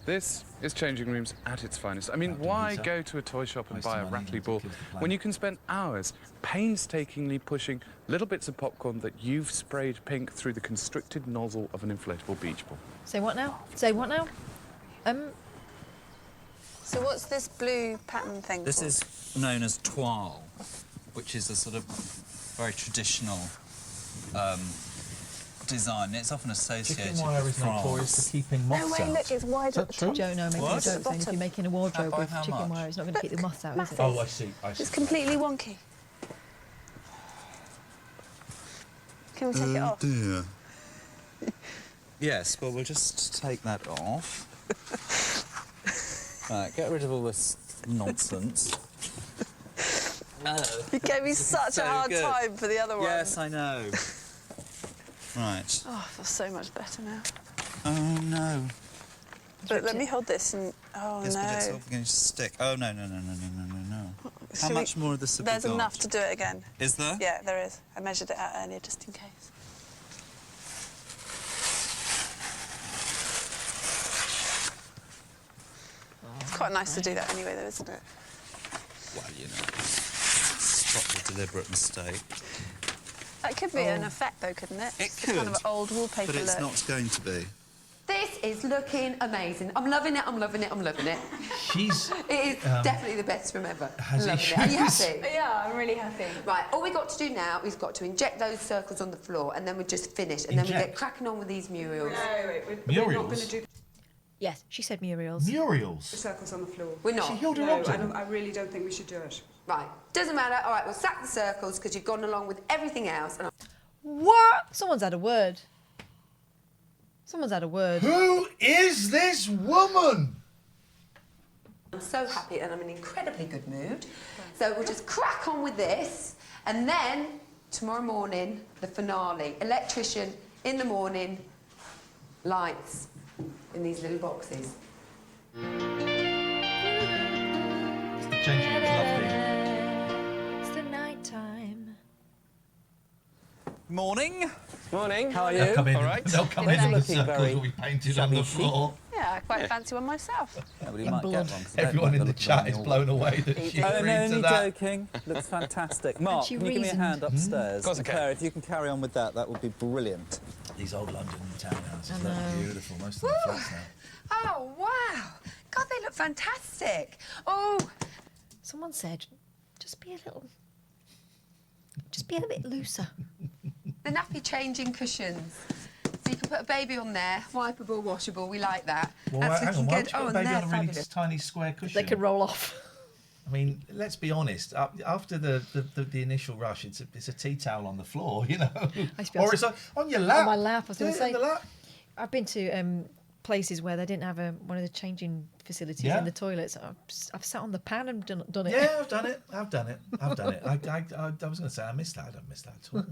This is changing rooms at its finest. I mean, why go to a toy shop and buy a rattly ball when you can spend hours painstakingly pushing little bits of popcorn that you've sprayed pink through the constricted nozzle of an inflatable beach ball?
Say what now? Say what now?
So what's this blue pattern thing
This
for?
is known as toile, which is a sort of very traditional design. It's often associated
Chicken wire
with
is
France.
notorious for keeping moths out.
Look, it's wide at the top.
Joe, no, making
What?
a joke saying if you're making a wardrobe
By
with
how
chicken
much?
wire, it's not going to keep the moths out, is it?
Oh, I see.
It's completely wonky. Can we take it off?
Dear. Yes, well, we'll just take that off. Right, get rid of all this nonsense.
You gave me such
So
a hard
good.
time for the other one.
Yes, I know. Right.
Oh, I feel so much better now.
Oh, no.
But let me hold this and... Oh,
Yes,
no.
but it's all going to stick. Oh, no, no, no, no, no, no, no, no. How
Should
much more of this have we
There's
got?
enough to do it again.
Is there?
Yeah, there is. I measured it out earlier just in case. It's quite nice to do that anyway, though, isn't it?
Well, you know, stop the deliberate mistake.
That could be an effect, though, couldn't it?
It
It's kind of
could,
an old wallpaper
But it's
look.
not going to be.
This is looking amazing. I'm loving it, I'm loving it, I'm loving it.
She's...
It is definitely the best room ever.
Has
Loving
issues.
it. Are you happy?
Yeah, I'm really happy.
Right, all we got to do now, we've got to inject those circles on the floor and then we just finish and then we get
Inject?
cracking on with these murals.
We're not gonna do
Yes, she said murals.
Murals?
Circles on the floor.
We're not.
I really don't think we should do it.
Right, doesn't matter. All right, we'll sack the circles because you've gone along with everything else. And
What? Someone's had a word. Someone's had a word.
Who is this woman?
I'm so happy and I'm in an incredibly good mood. So we'll just crack on with this and then tomorrow morning, the finale. Electrician in the morning, lights in these little boxes.
It's the changing of the love theme.
It's the night time.
Morning.
Morning.
How are you?
They'll come in,
All right.
they'll come in the circles will be painted on the floor.
Yeah, I quite fancy one myself.
Yeah, but you might get one. 'cause I don't
Everyone
like
in the
look
chat
of
is
them
blown away that she
Oh, no,
agreed to
only
that.
joking. Looks fantastic. Mark,
she
can you give me a
reasoned.
hand upstairs?
Of course I
And
can.
Claire, if you can carry on with that, that would be brilliant.
These old London townhouses
I
look
know.
beautiful. Most of the flats now.
Oh, wow. God, they look fantastic. Oh,
Someone said, just be a bit looser.
the nappy changing cushions. So you can put a baby on there, wipeable, washable. We like that.
Well,
That's
hang on,
looking
why
good.
would you put
Oh,
a
and
baby
they're
on a really
fabulous.
tiny square cushion?
They could roll off.
I mean, let's be honest. After the initial rush, it's a tea towel on the floor, you know, or it's on your lap.
On my lap. I was going to say.
On the lap.
I've been to places where they didn't have one of the changing facilities in the toilets. I've sat on the pan and done it.
Yeah, I've done it. I was going to say I missed that. I don't miss that at all.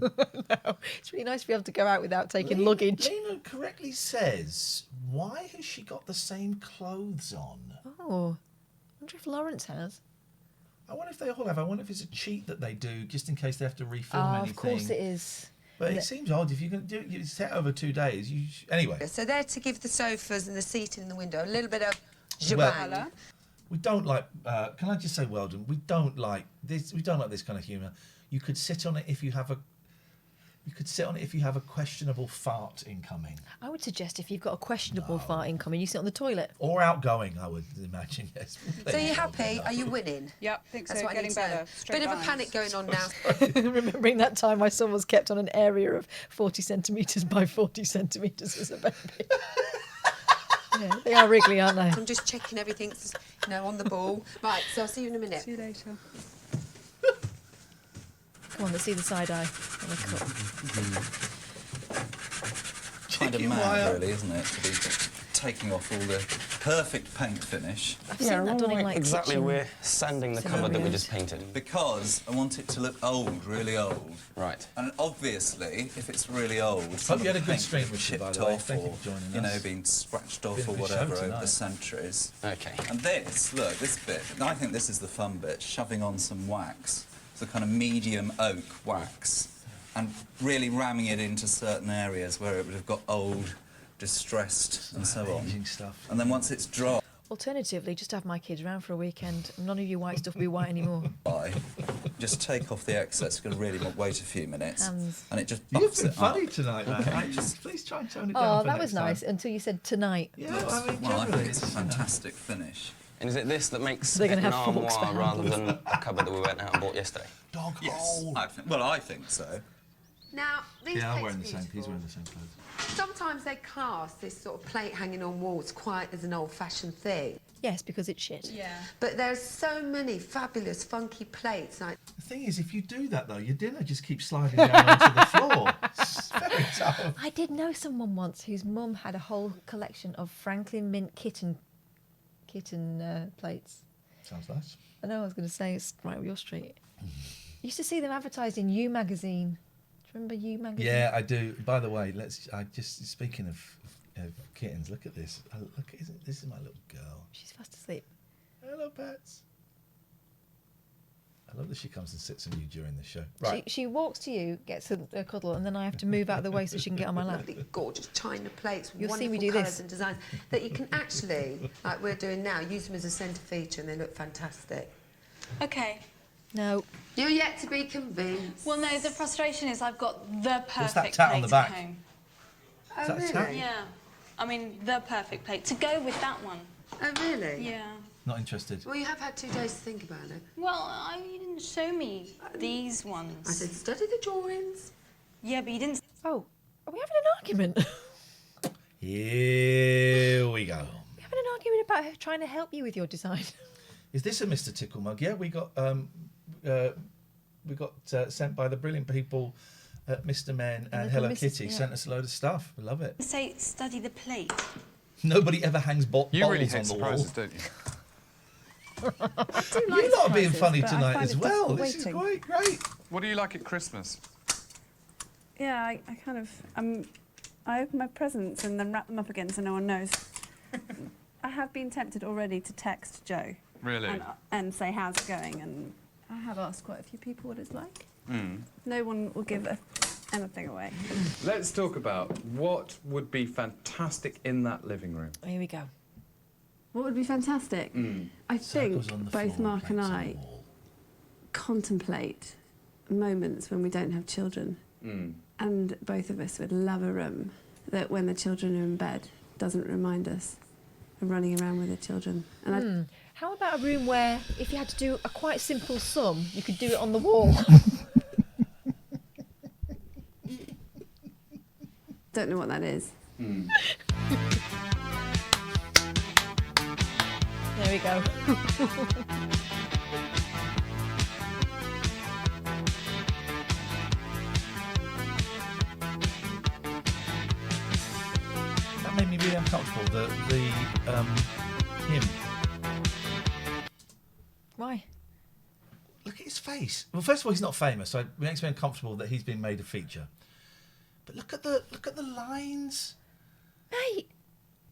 No, it's really nice to be able to go out without taking luggage.
Lena correctly says, why has she got the same clothes on?
Oh, I wonder if Lawrence has.
I wonder if they all have. I wonder if it's a cheat that they do just in case they have to refilm anything.
Of course it is.
But it seems odd if you're going to do it set over 2 days. Anyway.
So they're to give the sofas and the seating in the window a little bit of jabang.
We don't like. Can I just say, Weldon? We don't like this. We don't like this kind of humour. You could sit on it if you have a. You could sit on it if you have a questionable fart incoming.
I would suggest if you've got a questionable fart incoming, you sit on the toilet.
Or outgoing, I would imagine, yes.
So you're happy? Are you winning?
Yep, think
That's
so.
what I
Getting
need to know.
better. Straight
Bit of a
lines.
panic going on now.
Remembering that time my son was kept on an area of 40 centimetres by 40 centimetres as a baby. Yeah, they are wriggly, aren't they?
I'm just checking everything's, on the ball. Right, so I'll see you in a minute.
See you later.
Come on, let's see the side eye.
Kind of mad, really, isn't it, to be taking off all the perfect paint finish.
I've seen that done in like
exactly
kitchen
we're sanding the cupboard that we just painted.
Because I want it to look old, really old.
Right.
And obviously, if it's really old, some
Hope you
of
had
the
a good
paint
stream
will be
with you, by
chipped
the way.
off
Thank you
or,
for joining
you know,
us.
been scratched off
Been a
or
good
whatever
show
over the
tonight.
centuries.
Okay.
And this, look, this bit, I think this is the fun bit, shoving on some wax. It's a kind of medium oak wax. And really ramming it into certain areas where it would have got old, distressed, and so on.
Stuff.
And then once it's dry,
Alternatively, just have my kids around for a weekend. None of your white stuff will be white anymore.
just take off the excess. It's going to really wait a few minutes.
Hands.
And it just
You've
buffs
been
it
funny
up.
tonight, man.
Okay.
Please try and tone it down.
Oh,
for
that
next
was nice
time.
until you said tonight.
Yeah,
Looks-
I mean,
well, I
generally,
think it's a fantastic finish.
And is it this that makes
They're
it
gonna
an
have forks for
armoire rather
handles.
than a cupboard that we went out and bought yesterday?
Dog
Yes.
hole.
I think so.
Now, these
Yeah, I'm
plates
wearing
are
the same. He's
beautiful.
wearing the same clothes.
Sometimes they class this sort of plate hanging on walls quite as an old-fashioned thing.
Yes, because it's shit.
Yeah.
But there's so many fabulous, funky plates. Like,
The thing is, if you do that though, your dinner just keeps sliding down onto the floor. It's very tough.
I did know someone once whose mum had a whole collection of Franklin Mint kitten plates.
Sounds nice.
I know I was going to say it's right up your street. Used to see them advertised in You magazine. Do you remember You magazine?
Yeah, I do. By the way, speaking of kittens, look at this. This is my little girl.
She's fast asleep.
Hello, pets. I love that she comes and sits on you during the show. Right.
She walks to you, gets a cuddle, and then I have to move out of the way so she can get on my lap.
really gorgeous china plates with
You'll see
wonderful
me do
colours
this.
and designs that you can actually, like we're doing now, use them as a centre feature and they look fantastic.
Okay.
No.
You're yet to be convinced.
Well, no, the frustration is I've got the
What's that
perfect
tat
plate
on the back?
at home.
Oh,
Is that a
really?
tat?
Yeah. I mean, the perfect plate. To go with that one.
Oh, really?
Yeah.
Not interested.
Well, you have had 2 days to think about it.
Well, you didn't show me these ones.
I said, study the drawings.
Yeah, but you didn't...
Oh, are we having an argument?
Here we go.
We're having an argument about her trying to help you with your design.
Is this a Mr. Tickle mug? Yeah, we got sent by the brilliant people at Mr. Men and
Little
Hello
Mrs.
Kitty.
yeah.
Sent us a load of stuff. We love it.
Say, study the plate.
Nobody ever hangs bottles
You really
on
hate
the
surprises,
wall.
don't you?
You lot are being funny
but I
tonight
find
as
it
well.
difficult
This is
waiting.
great.
What do you like at Christmas?
Yeah, I kind of... I open my presents and then wrap them up again so no one knows. I have been tempted already to text Joe.
Really?
And say, how's it going? And I have asked quite a few people what it's like.
Mm.
No one will give anything away.
Let's talk about what would be fantastic in that living room.
Here we go.
What would be fantastic? I
Circles
think
on the
both
floor,
Mark and
plates on
I
the wall.
contemplate moments when we don't have children. And both of us would love a room that when the children are in bed doesn't remind us of running around with the children. And
How about a room where, if you had to do a quite simple sum, you could do it on the wall?
don't know what that is.
There we go.
made me really uncomfortable. Him.
Why?
Look at his face. Well, first of all, he's not famous, so it makes me uncomfortable that he's been made a feature. But look at the lines.
Mate,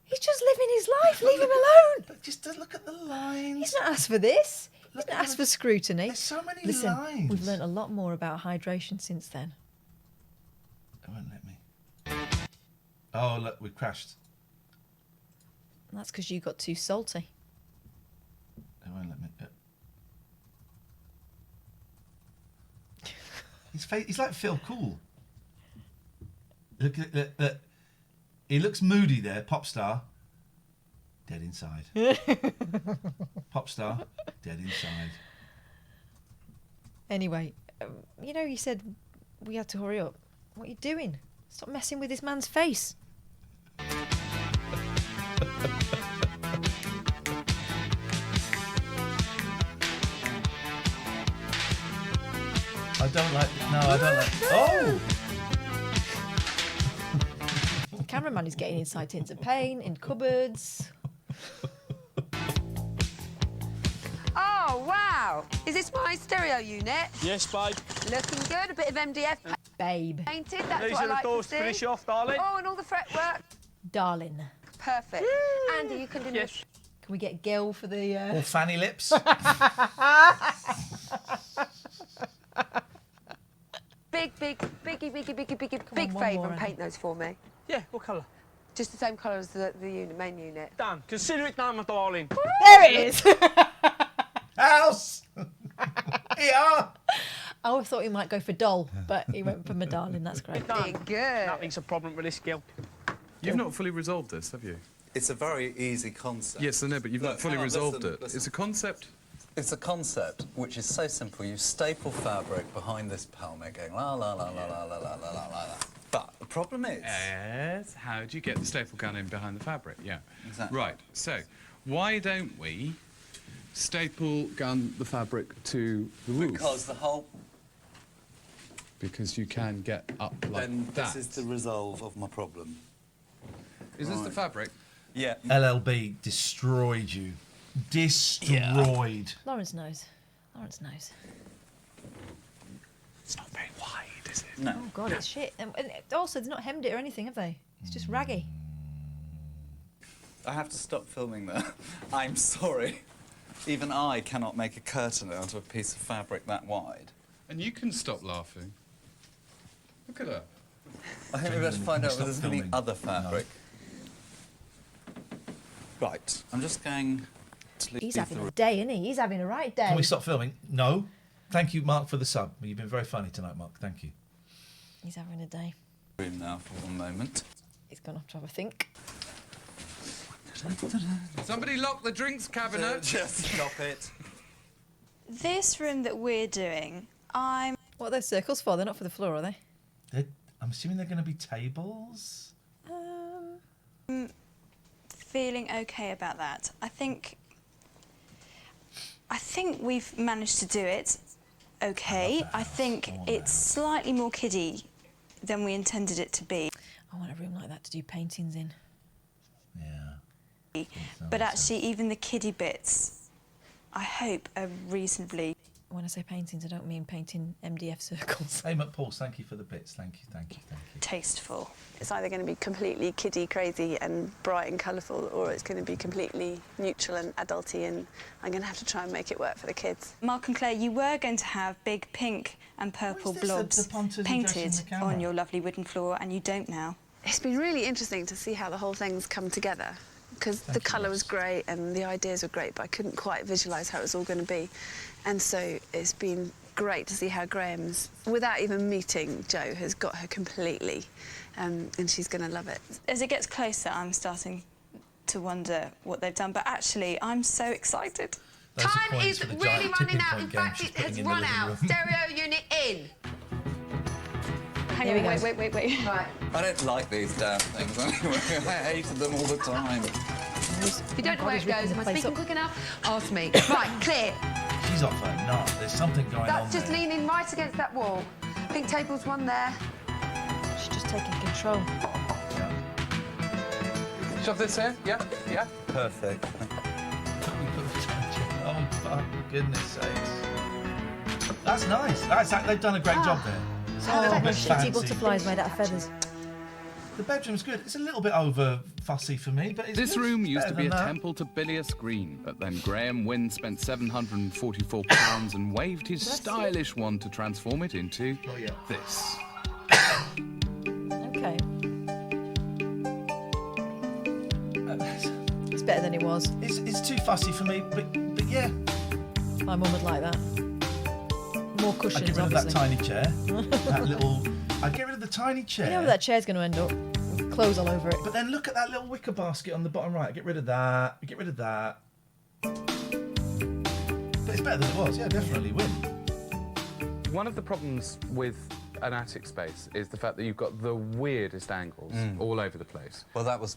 he's just living his life. Leave him alone.
But just look at the lines.
He's not asked for this. He's not asked for scrutiny.
There's so many
Listen,
lines.
we've learnt a lot more about hydration since then.
It won't let me. Oh, look, we crashed.
And that's because you got too salty.
It won't let me. His face, he's like Phil Cool. Look at he looks moody there, pop star. Dead inside. Pop star, dead inside.
Anyway, you said we had to hurry up. What are you doing? Stop messing with this man's face.
I don't like. Oh!
The cameraman is getting inside tins of paint, in cupboards.
Oh, wow. Is this my stereo unit?
Yes, babe.
Looking good. A bit of MDF.
Babe.
Painted. That's
These
what I
are the
like
doors
to
to
see.
finish off, darling.
Oh, and all the fretwork.
Darling.
Perfect. Andy, you can do
Yes.
this.
Can we get Gil for the...
Or fanny lips.
Big
on, one
favour
more,
and paint those for me.
Yeah, what colour?
Just the same colour as the unit, main unit.
Done. Consider it done, my darling.
There it is.
House. Yeah.
I thought he might go for doll, but he went for my darling. That's great.
Done.
Good.
Nothing's a problem with this, Gil.
You've not fully resolved this, have you?
It's a very easy concept.
Yes, I know, but you've not fully resolved it.
Listen.
It's a concept.
It's a concept which is so simple. You staple fabric behind this pelmet going la la la la la la la la la la. But the problem is...
Yes, how do you get the staple gun in behind the fabric? Yeah.
Exactly.
Right, so why don't we staple gun the fabric to the roof?
Because the whole...
Because you can get up like
Then
that.
this is the resolve of my problem.
Is this the fabric?
Yeah.
LLB destroyed you. Destroyed.
Lawrence knows. Lawrence knows.
It's not very wide, is it?
No.
Oh, God, it's shit. And also, they've not hemmed it or anything, have they? It's just raggy.
I have to stop filming there. I'm sorry. Even I cannot make a curtain out of a piece of fabric that wide.
And you can stop laughing. Look at her.
I think we better find out
Stop
whether there's any
filming.
other fabric. Right, I'm just going to leave
He's
the
having a
room.
day, isn't he? He's having a right day.
Can we stop filming? No. Thank you, Mark, for the sub. You've been very funny tonight, Mark. Thank you.
He's having a day.
Room now for one moment.
He's going to have to have a think.
Somebody lock the drinks cabinet.
Just stop it.
This room that we're doing, I'm
What are those circles for? They're not for the floor, are they?
I'm assuming they're going to be tables.
feeling okay about that. I think we've managed to do it okay. I think it's slightly more kiddie than we intended it to be.
I want a room like that to do paintings in.
Yeah.
But actually, even the kiddie bits, I hope are reasonably...
When I say paintings, I don't mean painting MDF circles.
Hey, McPauls, thank you for the bits. Thank you.
Tasteful.
It's either going to be completely kiddie crazy and bright and colourful, or it's going to be completely neutral and adulty, and I'm going to have to try and make it work for the kids.
Mark and Claire, you were going to have big pink and purple blobs painted on your lovely wooden floor, and you don't now.
It's been really interesting to see how the whole thing's come together, because the colour was great and the ideas were great, but I couldn't quite visualise how it was all going to be. And so it's been great to see how Graham's, without even meeting Jo, has got her completely, and she's going to love it.
As it gets closer, I'm starting to wonder what they've done, but actually, I'm so excited.
Time is really running out. In fact, it has run out. Stereo unit in.
Hang on, wait.
Right.
I don't like these damn things anyway. I hated them all the time.
If you don't know where it goes, am I speaking quick enough? Ask me. Right, clear.
She's off her nut. There's something going on
That's just
there.
leaning right against that wall. Pink table's one there.
She's just taking control.
Shove this here. Yeah, yeah.
Perfect.
Oh, for goodness sakes. That's nice. They've done a great job there. It's a little bit
Shitty
fancy.
butterflies made out of feathers.
The bedroom's good. It's a little bit over fussy for me, but it's
This
good.
room used to be a
Better than that.
temple to Bilious Green, but then Graham Wynne spent £744 and waved his stylish wand to transform it into this.
Okay. It's better than it was.
It's too fussy for me, but yeah.
My mum would like that. More cushions,
I'd get rid of that
obviously.
tiny chair. That little. I'd get rid of the tiny chair.
You know where that chair's going to end up? With clothes all over it.
But then look at that little wicker basket on the bottom right. Get rid of that. Get rid of that. But it's better than it was. Yeah, definitely win.
One of the problems with an attic space is the fact that you've got the weirdest angles all over the place.
Well, that was,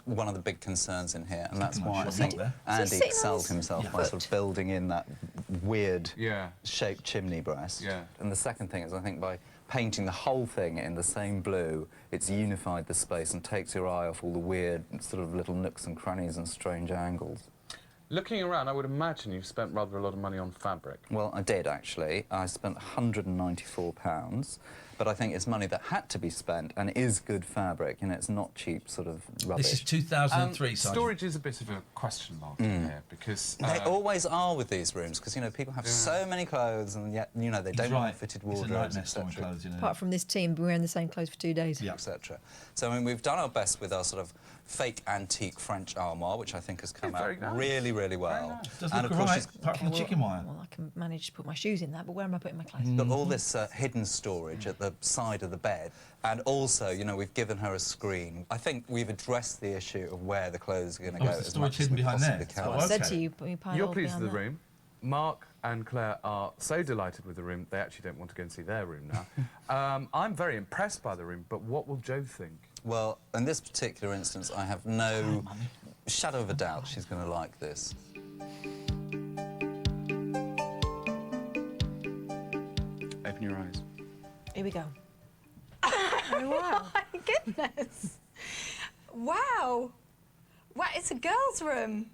one of the big concerns in here, and that's
Pretty
why I
much
think
there.
Andy excelled himself by sort of building in that weird
Yeah.
shaped chimney breast.
Yeah.
And the second thing is, I think, by painting the whole thing in the same blue, it's unified the space and takes your eye off all the weird sort of little nooks and crannies and strange angles.
Looking around, I would imagine you've spent rather a lot of money on fabric.
Well, I did, actually. I spent £194, but I think it's money that had to be spent and is good fabric, and it's not cheap sort of rubbish.
This is 2003, Sergeant.
Storage is a bit of a question mark in here, because...
They always are with these rooms, because, people have so many clothes, and yet, they don't want fitted wardrobes, etc.
Apart from this team wearing the same clothes for 2 days.
Etc. So, we've done our best with our sort of fake antique French armoire, which I think has come out really, really well.
Does look right, apart from the chicken wire.
Well, I can manage to put my shoes in that, but where am I putting my clothes?
Got all this hidden storage at the side of the bed, and also, we've given her a screen. I think we've addressed the issue of where the clothes are going to go.
Is the
as
storage
much as
hidden
we
behind there?
possibly can.
Oh,
I said to you, put your pile
You're
off
pleased with
behind
the
that.
room. Mark and Claire are so delighted with the room, they actually don't want to go and see their room now. I'm very impressed by the room, but what will Jo think?
Well, in this particular instance, I have no shadow of a doubt she's going to like this.
Open your eyes.
Here we go.
Oh, wow. My goodness. Wow. Wow, it's a girl's room.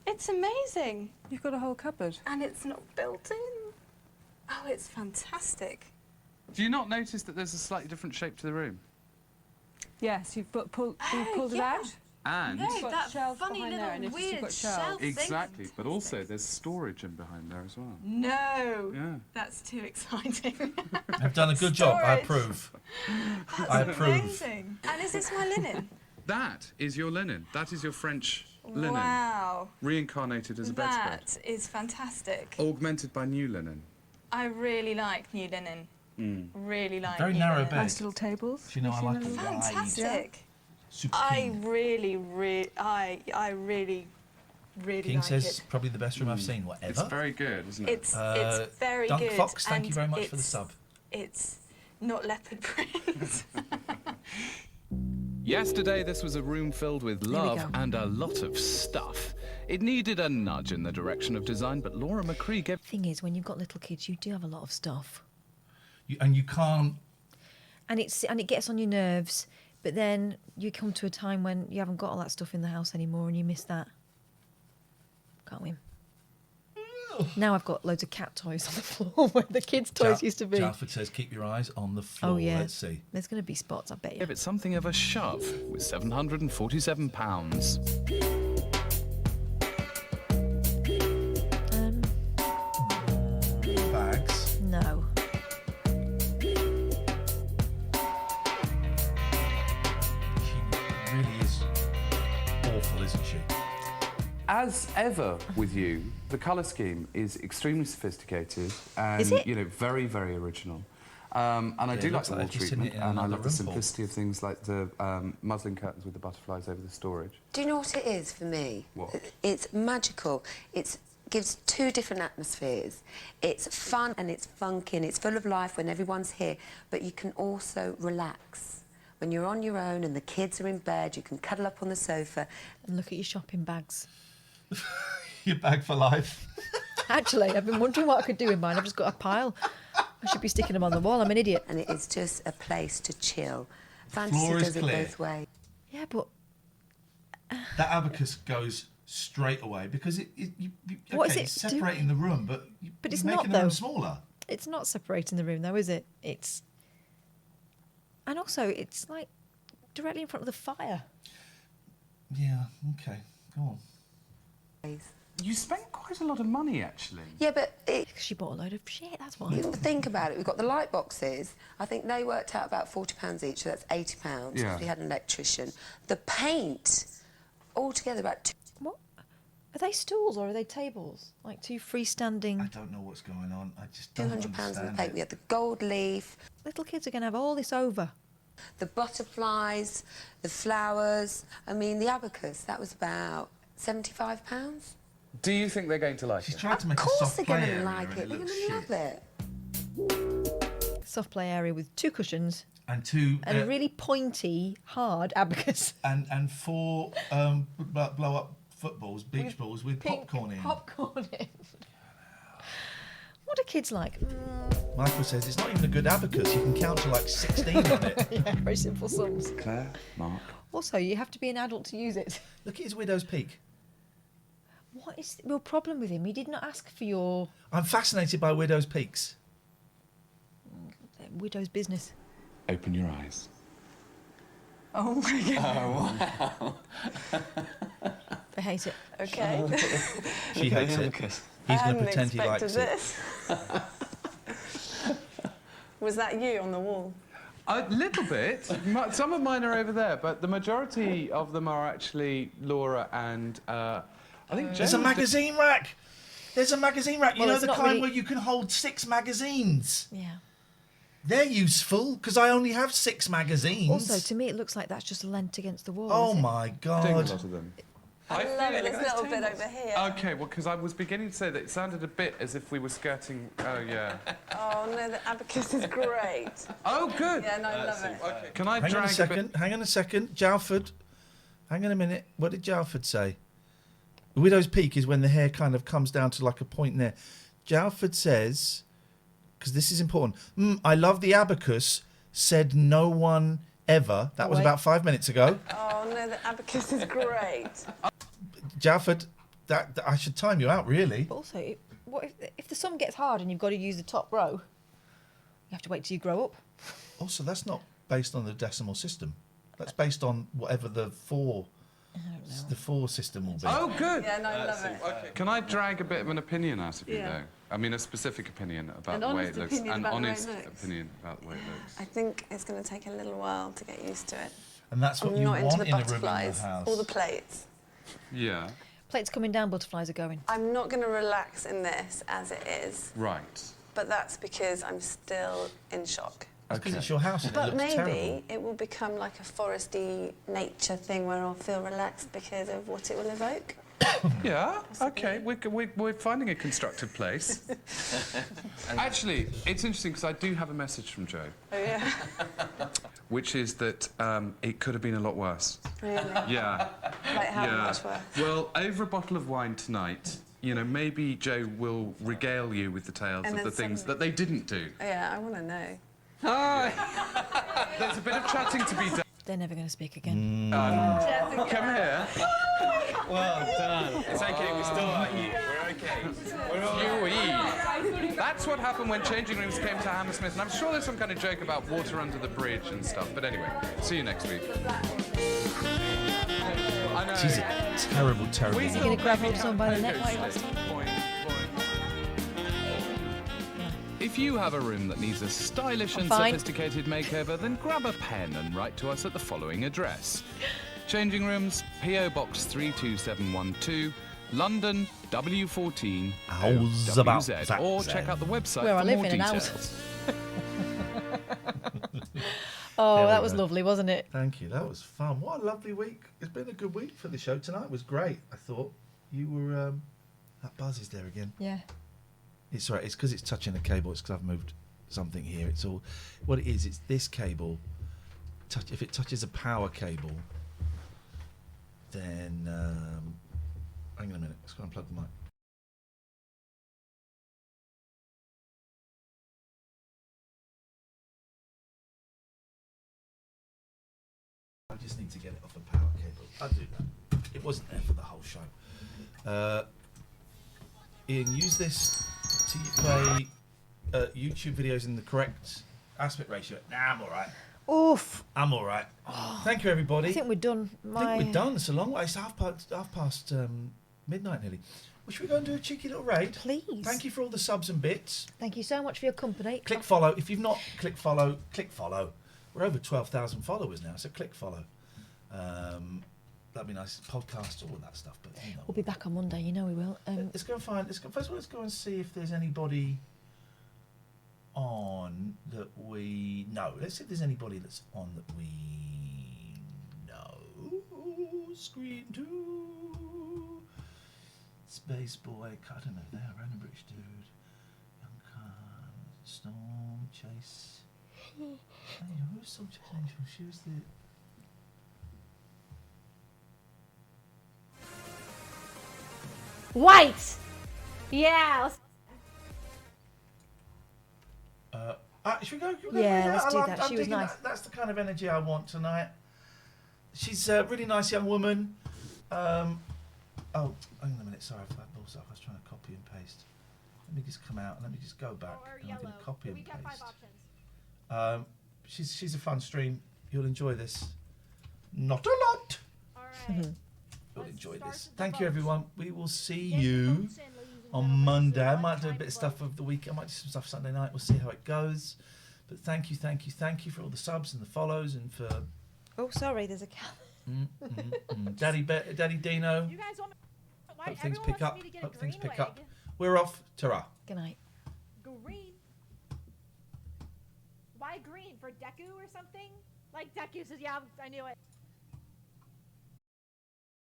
It's amazing.
You've got a whole cupboard.
And it's not built in. Oh, it's fantastic.
Do you not notice that there's a slightly different shape to the room?
Yes, you've pulled it
yeah.
out.
And...
No,
You've got
that
shelves
funny
behind there, and
little
it's just you've
weird
got shelves.
shelf thing.
Exactly, but also there's storage in behind there as well.
No.
Yeah.
That's too exciting.
I've done a good job. I
Storage.
approve.
That's
I approve.
amazing. And is this my linen?
That is your linen. That is your French linen.
Wow.
Reincarnated as a bedspread.
That is fantastic.
Augmented by new linen.
I really like new linen. Really like
Very
new
narrow
linen.
bed.
Nice little tables.
Do you know I like it?
Fantastic.
Super
I
King.
really really
King
like
says
it.
probably the best room I've seen. Whatever.
It's very good, isn't it?
It's very
Dunk
good.
Fox, thank
and
you very much for the
it's-
sub.
It's not leopard print.
Yesterday, this was a room filled with
we
love
go.
and a lot of stuff. It needed a nudge in the direction of design, but Laura McCree gave...
Thing is, when you've got little kids, you do have a lot of stuff.
And you can't.
And it gets on your nerves, but then you come to a time when you haven't got all that stuff in the house anymore and you miss that. Can't win. Now I've got loads of cat toys on the floor where the kids' toys used to be.
Jalford says keep your eyes on the floor.
Oh, yeah.
Let's see.
There's going to be spots, I bet you.
Gave it something of a shove with £747.
Bags.
No.
She really is awful, isn't she?
As ever with you, the colour scheme is extremely sophisticated and,
Is it?
very, very original. And I
Yeah,
do
it
like
looks
the
like
wall
they've just
treatment,
hidden it in
and I
another
love the
room, Paul.
simplicity of things like the muslin curtains with the butterflies over the storage.
Do you know what it is for me?
What?
It's magical. It gives two different atmospheres. It's fun and it's funky and it's full of life when everyone's here, but you can also relax. When you're on your own and the kids are in bed, you can cuddle up on the sofa.
And look at your shopping bags.
Your bag for life.
Actually, I've been wondering what I could do with mine. I've just got a pile. I should be sticking them on the wall. I'm an idiot.
And it is just a place to chill.
Floor
Fantasy
is
does it
clear.
both ways.
Yeah, but
that abacus goes straight away because
What is
okay,
it
it's separating the room, but
it's
you're
not
making the room
though.
smaller.
It's not separating the room though, is it? And also it's like directly in front of the fire.
Yeah. Okay. Go on.
You spent quite a lot of money, actually.
Yeah, but
she bought a load of shit. That's why.
Think about it. We've got the light boxes. I think they worked out about £40 each, so that's £80.
Yeah.
We had an electrician. The paint, altogether about
What? Are they stools or are they tables? Like two freestanding.
I don't know what's going on. I just don't
£200
understand
in the paint.
it.
We had the gold leaf.
Little kids are going to have all this over.
The butterflies, the flowers. I mean, the abacus. That was about £75.
Do you think they're going to like
She's
it?
trying to make
Of
a
course
soft
they're
play
going to
area
like
and
it. They're going
looks
to love
shit.
it.
Soft play area with 2 cushions
And 2
and a really pointy, hard abacus.
and 4 blow up footballs, beach balls with popcorn in.
Popcorn in. What are kids like?
Michael says it's not even a good abacus. You can count to like 16 on it.
Yeah, very simple sums.
Claire, Mark.
Also, you have to be an adult to use it.
Look at his widow's peak.
What is your problem with him? He did not ask for your
I'm fascinated by widow's peaks.
widow's business.
Open your eyes.
Oh my god.
Oh, wow.
I hate it.
Okay.
She hates it. He's going to pretend he likes it.
this. Was that you on the wall?
A little bit. Some of mine are over there, but the majority of them are actually Laura and I think
There's a magazine rack. There's a magazine rack. You
Well,
know
it's
the
not
kind
really-
where you can hold 6 magazines.
Yeah.
They're useful because I only have 6 magazines.
Also, to me, it looks like that's just lent against the wall.
Oh
is it?
my
doing a
God.
lot of them.
I love it. There's a little bit over here.
Okay, well, because I was beginning to say that it sounded a bit as if we were skirting. Oh yeah.
Oh no, the abacus is great.
Oh good.
Yeah, no, I love it.
Okay. Can I
Hang on
drag
a second.
bit?
Hang on a second. Jalford. Hang on a minute. What did Jalford say? The widow's peak is when the hair kind of comes down to like a point there. Jalford says, because this is important. I love the abacus. Said no one ever. That was
Wait.
about 5 minutes ago.
Oh no, the abacus is great.
Jalford, that I should time you out really.
But also, what if the sum gets hard and you've got to use the top row? You have to wait till you grow up.
Also, that's not based on the decimal system. That's based on whatever the 4 system will be.
Oh good.
Yeah, no, I love it.
Okay. Can I drag a bit of an opinion out of you
Yeah.
though? I mean, a specific opinion about
An
the way
honest
it looks.
opinion
An
about the way it
honest
looks.
opinion about the way it looks.
I think it's going to take a little while to get used to it.
And that's what
I'm
you
not
want
into the
in a room in your
butterflies
house.
or the plates.
Yeah.
Plates coming down, butterflies are going.
I'm not going to relax in this as it is,
Right.
but that's because I'm still in shock.
Because it's your house and
But
it looks
maybe
terrible.
it will become like a foresty nature thing where I'll feel relaxed because of what it will evoke.
Yeah. Okay. We're finding a constructive place. Actually, it's interesting because I do have a message from Joe.
Oh yeah.
Which is that it could have been a lot worse.
Really?
Yeah.
Like how
Yeah.
much worse?
Well, over a bottle of wine tonight, you know, maybe Joe will regale you with the tales
And
of
then
the things
suddenly-
that they didn't do.
Yeah, I want to know.
There's a bit of chatting to be done.
They're never going to speak again.
Come here.
Well done. It's okay, we still like you. We're okay. We're all
Yui. That's what happened when changing rooms came to Hammersmith, and I'm sure there's some kind of joke about water under the bridge and stuff. But anyway, see you next week. I know.
She's a terrible, terrible.
Is he going to grab hold of someone by the neck like last time?
If you have a room that needs a stylish and
fine.
sophisticated makeover, then grab a pen and write to us at the following address. Changing Rooms, PO Box 32712, London, W14
How's about
WZ,
that
or
then?
check out the website
Where I
for
live
more
in an hour.
details.
Oh,
There we
that was
go.
lovely, wasn't it?
Thank you. That was fun. What a lovely week. It's been a good week for the show tonight. It was great. I thought you were. That buzz is there again.
Yeah.
It's right. It's because it's touching a cable. It's because I've moved something here. It's all. What it is. It's this cable. If it touches a power cable, then. Hang on a minute. Let's go and unplug the mic. I just need to get it off a power cable. I'll do that. it wasn't there for the whole show. Ian, use this to play YouTube videos in the correct aspect ratio. Nah, I'm all right.
Oof.
I'm all right. Thank you, everybody.
I think we're done.
I think we're done. It's a long way. It's half past midnight nearly. Well, should we go and do a cheeky little raid?
Please.
Thank you for all the subs and bits.
Thank you so much for your company.
Click follow. If you've not click follow, click follow. We're over 12,000 followers now, so click follow. That'd be nice. Podcast, all of that stuff. But you know.
We'll be back on Monday. You know we will.
Let's go and find. First of all, let's go and see if there's anybody on that we know. Let's see if there's anybody that's on that we know. Screen 2. Space Boy, I don't know, there, random British dude, Young Khan, Storm, Chase. Angel, who was Storm Chase Angel? She was the.
White! Yeah!
Should we go?
Yeah, let's do that. She was nice.
That's the kind of energy I want tonight. She's a really nice young woman. Oh, hang on a minute. Sorry, I was trying to copy and paste. Let me just come out and let me just go back. And I'm going to copy and paste. She's a fun stream. You'll enjoy this. Not a lot.
All right.
You'll enjoy this. Thank you, everyone. We will see you on Monday. I might do a bit of stuff of the week. I might do some stuff Sunday night. We'll see how it goes. But thank you for all the subs and the follows and for.
Oh, sorry. There's a cat.
Daddy Dino.
You guys want me,
Hope things pick up. Hope things pick up.
leg.
We're off. Ta-ra.
Good night.
Green. Why green? For Deku or something? Like Deku says, yeah, I knew it.